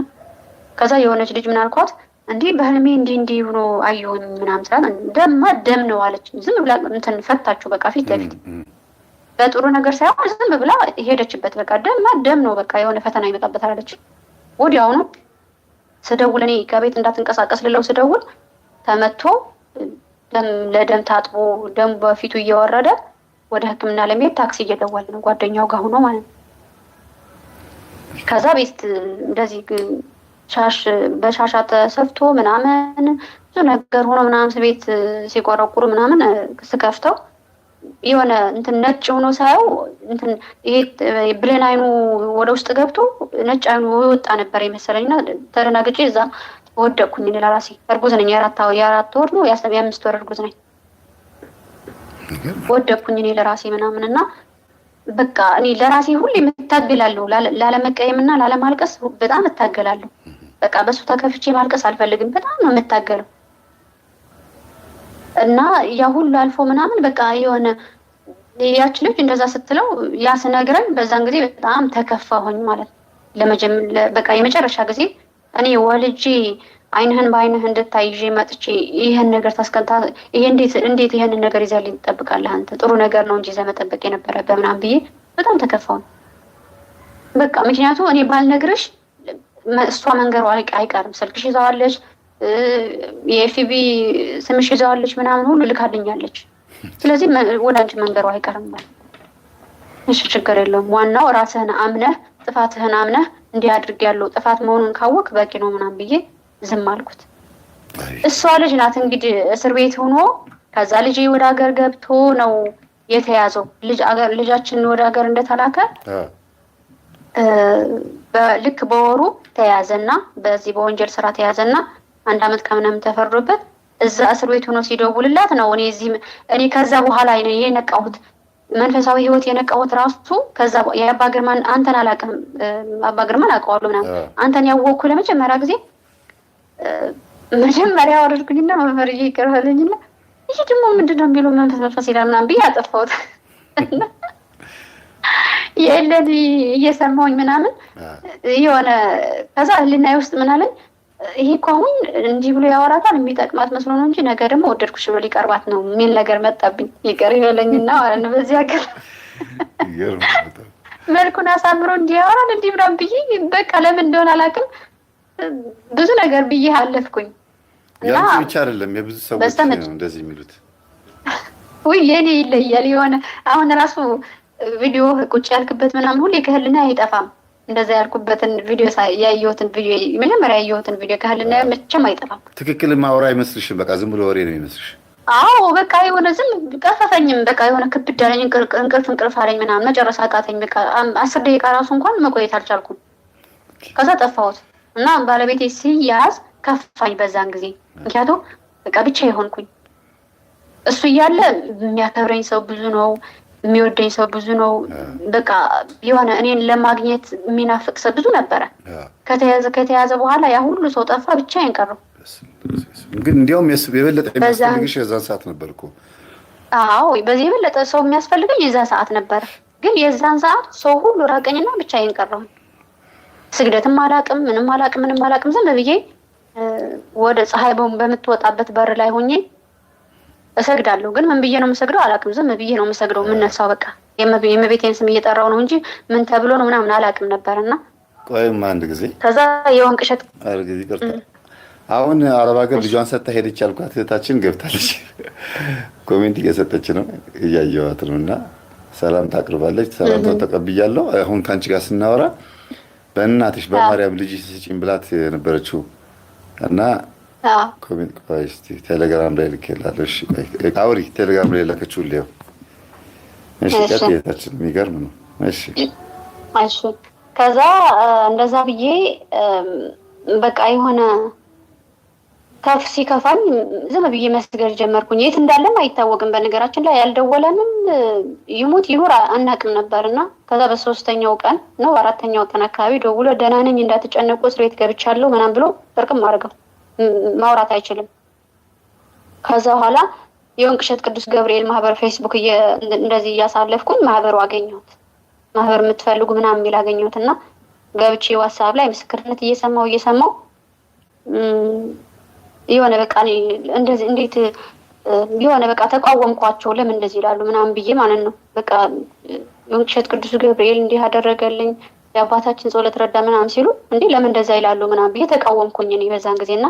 ከዛ የሆነች ልጅ ምን አልኳት፣ እንዲህ በህልሜ እንዲህ ሆኖ አየሁኝ ምናምን ስላት ደምማ ደም ነው አለች። ዝም ብላ እንትን ፈታችሁ በቃ ፊት ለፊት በጥሩ ነገር ሳይሆን ዝም ብላ ሄደችበት። በቃ ደምማ ደም ነው በቃ የሆነ ፈተና ይመጣበታል አለች። ወዲያውኑ ስደውል እኔ ከቤት እንዳትንቀሳቀስ ልለው ስደውል ተመቶ ደም ለደም ታጥቦ ደም በፊቱ እየወረደ ወደ ሕክምና ለመሄድ ታክሲ እየደወለ ነው ጓደኛው ጋር ሆኖ ማለት ነው። ከዛ ቤት እንደዚህ ሻሽ በሻሻ ተሰፍቶ ምናምን ብዙ ነገር ሆኖ ምናምን ቤት ሲቆረቁሩ ምናምን ስከፍተው የሆነ እንትን ነጭ ሆኖ ሳየው እንትን ይሄ ብሌን አይኑ ወደ ውስጥ ገብቶ ነጭ አይኑ ወጣ ነበር የመሰለኝና ተደናግጬ እዛ ወደቅኩኝ። እኔ ለራሴ እርጉዝ ነኝ። የአራት ወር ነው የ5 ወር እርጉዝ ነኝ። ወደቅኩኝ እኔ ለራሴ ምናምንና በቃ እኔ ለራሴ ሁሌ እታገላለሁ። ላለመቀየምና ላለማልቀስ በጣም እታገላለሁ። በቃ በሱ ተከፍቼ ማልቀስ አልፈልግም። በጣም ነው የምታገለው እና ያ ሁሉ አልፎ ምናምን በቃ የሆነ ያች ልጅ እንደዛ ስትለው ያ ስነግረኝ በዛን ጊዜ በጣም ተከፋሁኝ ማለት በቃ የመጨረሻ ጊዜ እኔ ወልጄ አይንህን በአይንህ እንድታይ ይዤ መጥቼ ይሄን ነገር ታስቀንታ ይሄ እንዴት ይሄንን ነገር ይዘህልኝ ትጠብቃለህ አንተ? ጥሩ ነገር ነው እንጂ ይዘህ መጠበቅ የነበረብህ ምናምን ብዬ በጣም ተከፋሁኝ። በቃ ምክንያቱ እኔ ባልነግርሽ እሷ መንገሯ አይቀርም። ስልክሽ ይዘዋለች፣ የኤፍቢ ስምሽ ይዘዋለች፣ ምናምን ሁሉ ልካልኛለች። ስለዚህ ወደ አንቺ መንገሯ አይቀርም ማለት እሺ፣ ችግር የለውም። ዋናው ራስህን አምነህ ጥፋትህን አምነህ እንዲህ አድርጌያለሁ ጥፋት መሆኑን ካወቅ በቂ ነው ምናምን ብዬ ዝም አልኩት። እሷ ልጅ ናት እንግዲህ እስር ቤት ሆኖ ከዛ ልጅ ወደ ሀገር ገብቶ ነው የተያዘው። ልጃችን ወደ ሀገር እንደተላከ ልክ በወሩ ተያዘና በዚህ በወንጀል ስራ ተያዘና 1 ዓመት ከምናምን ተፈርዶበት እዛ እስር ቤት ሆኖ ሲደውልላት ነው እኔ ከዛ በኋላ የነቃሁት መንፈሳዊ ህይወት የነቃሁት ራሱ ከዛ የአባ ግርማን አንተን አላውቅም፣ አባ ግርማን አውቀዋለሁ ምናምን አንተን ያወቅኩ ለመጀመሪያ ጊዜ መጀመሪያ ወረድኩኝና መምህርዬ ይቀርበልኝና ይሄ ደግሞ ምንድነው የሚለው መንፈስ ይላል ምናምን ብዬ አጠፋሁት። የእለዚ እየሰማሁኝ ምናምን የሆነ ከዛ ህሊናዬ ውስጥ ምን አለኝ፣ ይሄ እኮ አሁን እንዲህ ብሎ ያወራታል የሚጠቅማት መስሎ ነው እንጂ ነገ ደግሞ ወደድኩሽ ብሎ ሊቀርባት ነው የሚል ነገር መጣብኝ። ይቅር ይበለኝና ማለት ነው በዚህ ሀገር መልኩን አሳምሮ እንዲህ ያወራል እንዲህ ምናምን ብዬ በቃ ለምን እንደሆነ አላውቅም ብዙ ነገር ብዬ አለፍኩኝ። እና ብቻ አይደለም የብዙ ሰዎች ነው እንደዚህ የሚሉት። ወይ የኔ ይለያል። የሆነ አሁን ራሱ ቪዲዮ ቁጭ ያልክበት ምናምን ሁሌ ከህልና አይጠፋም። እንደዛ ያልኩበትን ቪዲዮ ያየሁትን ቪዲዮ መጀመሪያ ያየሁትን ቪዲዮ ከህልና መቼም አይጠፋም። ትክክል ማውራ አይመስልሽም? በቃ ዝም ብሎ ወሬ ነው የሚመስልሽ? አዎ በቃ የሆነ ዝም ቀፈፈኝም። በቃ የሆነ ክብድ አለኝ፣ እንቅልፍ አለኝ ምናምን መጨረስ አቃተኝ። በቃ 10 ደቂቃ ራሱ እንኳን መቆየት አልቻልኩም። ከዛ ጠፋሁት እና ባለቤቴ ሲያዝ ከፋኝ በዛን ጊዜ። ምክንያቱም በቃ ብቻ የሆንኩኝ እሱ እያለ የሚያከብረኝ ሰው ብዙ ነው፣ የሚወደኝ ሰው ብዙ ነው። በቃ የሆነ እኔን ለማግኘት የሚናፍቅ ሰው ብዙ ነበረ። ከተያዘ በኋላ ያ ሁሉ ሰው ጠፋ፣ ብቻዬን ቀረሁ። ግን እንዲያውም የበለጠ የሚያስፈልግሽ የዛን ሰዓት ነበር እኮ። አዎ በዚህ የበለጠ ሰው የሚያስፈልገኝ የዛን ሰዓት ነበር። ግን የዛን ሰዓት ሰው ሁሉ ራቀኝና ብቻዬን ቀረሁ። ስግደትም አላውቅም፣ ምንም አላውቅም። ዝም ብዬ ወደ ፀሐይ በምትወጣበት በር ላይ ሆኜ እሰግዳለሁ። ግን ምን ብዬ ነው የምሰግደው አላውቅም። ዝም ብዬ ነው የምሰግደው የምነሳው። በቃ የእመቤቴን ስም እየጠራው ነው እንጂ ምን ተብሎ ነው ምናምን አላውቅም ነበርና ቆይማ አንድ ጊዜ ከዛ የወንቅ እሸት ጊዜ ቀርታ አሁን አረብ ሀገር ልጇን ሰጥታ ሄደች ያልኳት እህታችን ገብታለች። ኮሜንት እየሰጠች ነው እያየኋት ነው። እና ሰላም ታቅርባለች። ሰላምታው ተቀብያለሁ። አሁን ከአንቺ ጋር ስናወራ በእናትሽ በማርያም ልጅ ስጪኝ ብላት የነበረችው እና ኮሜንት ቆይ እስቲ ቴሌግራም ላይ ልኬላለሁ። እሺ ቆይ አውሪ ቴሌግራም ላይ ለከችው ሊው እሺ ቀጥታችን የሚገርም ነው። እሺ እሺ ከዛ እንደዛ ብዬ በቃ የሆነ ከፍ ሲከፋኝ ዝም ብዬ መስገድ ጀመርኩኝ። የት እንዳለም አይታወቅም። በነገራችን ላይ ያልደወለንም ይሙት ይኑር አናውቅም ነበርና ከዛ በሶስተኛው ቀን ነው አራተኛው ቀን አካባቢ ደውሎ ደህና ነኝ እንዳትጨነቁ እስር ቤት ገብቻለሁ ምናምን ብሎ ጥርቅም አድርገው ማውራት አይችልም። ከዛ በኋላ የወንቅሸት ቅዱስ ገብርኤል ማህበር ፌስቡክ እንደዚህ እያሳለፍኩኝ ማህበሩ አገኘሁት። ማህበር የምትፈልጉ ምናምን የሚል አገኘሁት እና ገብቼ ዋትስአፕ ላይ ምስክርነት እየሰማው የሆነ በቃ እንደዚህ እንዴት የሆነ በቃ ተቃወምኳቸው። ለምን እንደዚህ ይላሉ ምናምን ብዬ ማለት ነው። በቃ የወንቅሸት ቅዱስ ገብርኤል እንዲህ አደረገልኝ የአባታችን ጸሎት ረዳ ምናምን ሲሉ እንዴ ለምን እንደዛ ይላሉ ምናምን ብዬ ተቃወምኩኝ እኔ በዛን ጊዜና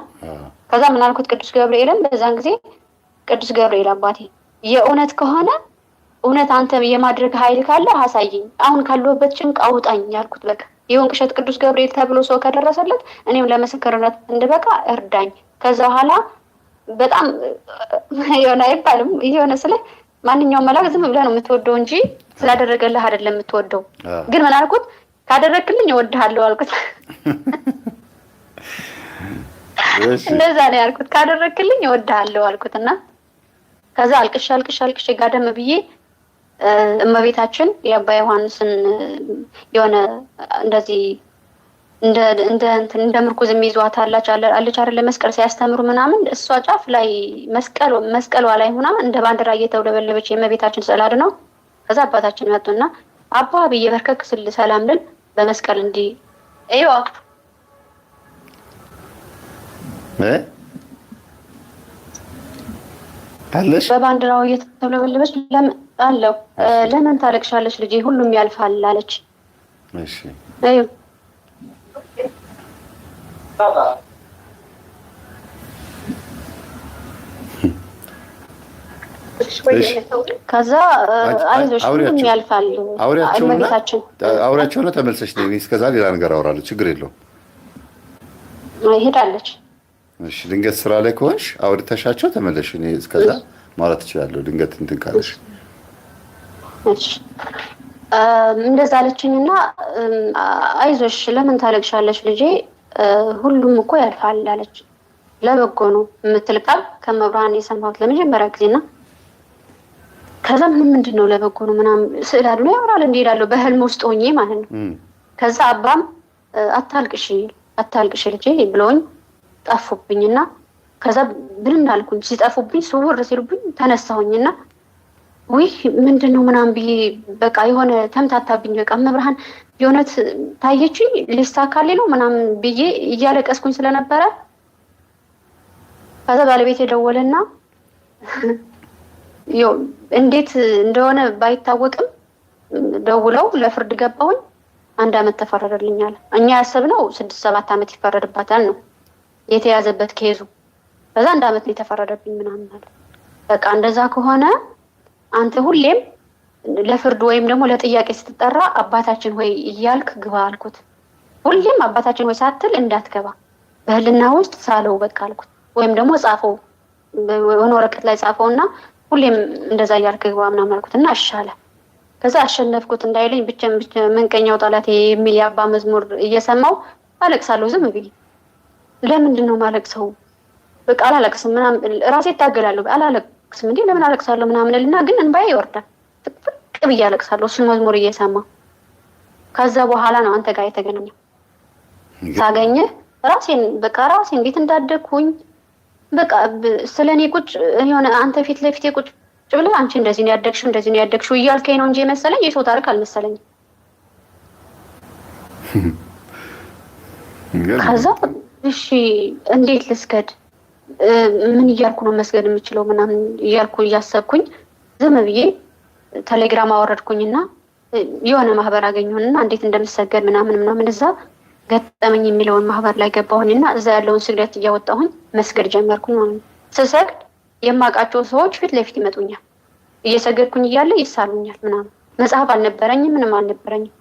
ከዛ ምን አልኩት ቅዱስ ገብርኤልን በዛን ጊዜ ቅዱስ ገብርኤል አባቴ የእውነት ከሆነ እውነት አንተ የማድረግ ኃይል ካለ አሳየኝ፣ አሁን ካለሁበት ጭንቅ አውጣኝ ያልኩት። በቃ የወንቅሸት ቅዱስ ገብርኤል ተብሎ ሰው ከደረሰለት እኔም ለምስክርነት እንድበቃ እርዳኝ። ከዛ በኋላ በጣም የሆነ አይባልም የሆነ ስለ ማንኛውም መልአክ ዝም ብለህ ነው የምትወደው እንጂ ስላደረገልህ አይደለም የምትወደው። ግን ምን አልኩት ካደረግክልኝ እወድሃለሁ አልኩት። እንደዛ ነው ያልኩት። ካደረግክልኝ እወድሃለሁ አልኩትና ከዛ አልቅሽ ጋደም ብዬ እመቤታችን የአባ ዮሐንስን የሆነ እንደዚህ እንደ ምርኩዝ የሚይዟት አለች አይደል መስቀል ሲያስተምሩ ምናምን እሷ ጫፍ ላይ መስቀሏ ላይ ሆና እንደ ባንዲራ እየተውለበለበች የእመቤታችን ስዕል አድነው። ከዛ አባታችን መጡና አባ ብዬ በርከክ ስል ሰላም ልን በመስቀል እንዲህ አይዋ አለሽ በባንዲራው እየተውለበለበች ለምን ታለቅሻለሽ ልጄ ሁሉም ያልፋል አለች። እሺ አዩ ከዛ አይዞሽ ሁሉም ያልፋል አውሪያቸውና ተመልሰሽ ነይ። እስከዛ ሌላ ነገር አወራለሁ፣ ችግር የለውም። ሄዳለች። እሺ ድንገት ስራ ላይ ከሆንሽ አውርተሻቸው ተመለሽ። እኔ እስከዛ ማውራት እችላለሁ ድንገት እንትን ካለሽ። እሺ እንደዛ አለችኝና አይዞሽ ለምን ታለቅሻለሽ ልጄ ሁሉም እኮ ያልፋል አለች። ለበጎ ነው የምትል ቃል ከመብርሃን የሰማሁት ለመጀመሪያ ጊዜና ከዛ ምንድን ነው ለበጎ ነው ምናምን ስዕል አድኖ ያወራል እንዲህ እላለሁ በህልም ውስጥ ሆኜ ማለት ነው። ከዛ አባም አታልቅሽ ልጄ ብለውኝ ጠፉብኝና ከዛ ብን እንዳልኩኝ ሲጠፉብኝ ስውር ሲሉብኝ ተነሳሁኝና ውይ ምንድን ነው ምናምን ብዬ በቃ የሆነ ተምታታብኝ። በቃ መብርሃን የእውነት ታየችኝ ሊሳካልኝ ነው ምናምን ብዬ እያለቀስኩኝ ስለነበረ ከዛ ባለቤት የደወለና እንዴት እንደሆነ ባይታወቅም ደውለው ለፍርድ ገባሁኝ። 1 አመት ተፈረደልኛል። እኛ ያሰብነው 6-7 አመት ይፈረድባታል ነው የተያዘበት ኬዙ። ከዛ 1 አመት የተፈረደብኝ ምናምን አለ። በቃ እንደዛ ከሆነ አንተ ሁሌም ለፍርድ ወይም ደግሞ ለጥያቄ ስትጠራ አባታችን ሆይ እያልክ ግባ አልኩት። ሁሌም አባታችን ሆይ ሳትል እንዳትገባ በህልና ውስጥ ሳለው በቃ አልኩት። ወይም ደግሞ ጻፈው የሆነ ወረቀት ላይ ጻፈውና ሁሌም እንደዛ እያልክ ግባ ምናምን አልኩትና አሻለ። ከዛ አሸነፍኩት እንዳይለኝ ብቻ መንቀኛው ጠላቴ የሚል የአባ መዝሙር እየሰማው አለቅሳለሁ ዝም ብዬ። ለምንድን ነው ማለቅሰው? በቃ አላለቅስም ምናምን ራሴ እታገላለሁ። አላለቅስም እንዴ ለምን አለቅሳለሁ ምናምን እልና ግን እንባዬ ይወርዳል። ፍቅ ብዬ አለቅሳለሁ እሱን መዝሙር እየሰማ። ከዛ በኋላ ነው አንተ ጋር የተገናኘው። ሳገኘህ ራሴን እንዴት እንዳደግኩኝ በቃ ስለኔ ቁጭ የሆነ አንተ ፊት ለፊቴ ቁጭ ብለህ አንቺ እንደዚህ ነው ያደግሽው እያልከኝ ነው እንጂ መሰለኝ የሰው ታሪክ አልመሰለኝም። ከዛ እሺ እንዴት ልስገድ ምን እያልኩ ነው መስገድ የምችለው ምናምን እያልኩ እያሰብኩኝ ዝም ብዬ ቴሌግራም አወረድኩኝና የሆነ ማህበር አገኘሁና እንዴት እንደምሰገድ ምናምን እዛ ገጠመኝ የሚለውን ማህበር ላይ ገባሁኝና እዛ ያለውን ስግደት እያወጣሁኝ መስገድ ጀመርኩኝ ማለት ነው። ስሰግድ የማውቃቸው ሰዎች ፊት ለፊት ይመጡኛል። እየሰገድኩኝ እያለ ይሳሉኛል ምናምን። መጽሐፍ አልነበረኝም ምንም አልነበረኝም።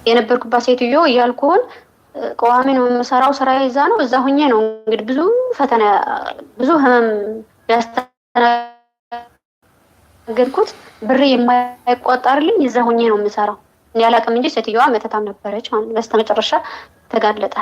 የነበርኩባት ሴትዮ እያልኩን ቀዋሚ ነው የምሰራው ስራ ይዛ ነው እዛ ሆኜ ነው እንግዲህ ብዙ ፈተና ብዙ ህመም ያገድኩት ብሬ የማይቆጠርልኝ እዛ ሆኜ ነው የምሰራው። እኔ አላውቅም እንጂ ሴትዮዋ መተታም ነበረች ማለት ነው። በስተመጨረሻ ተጋለጠ።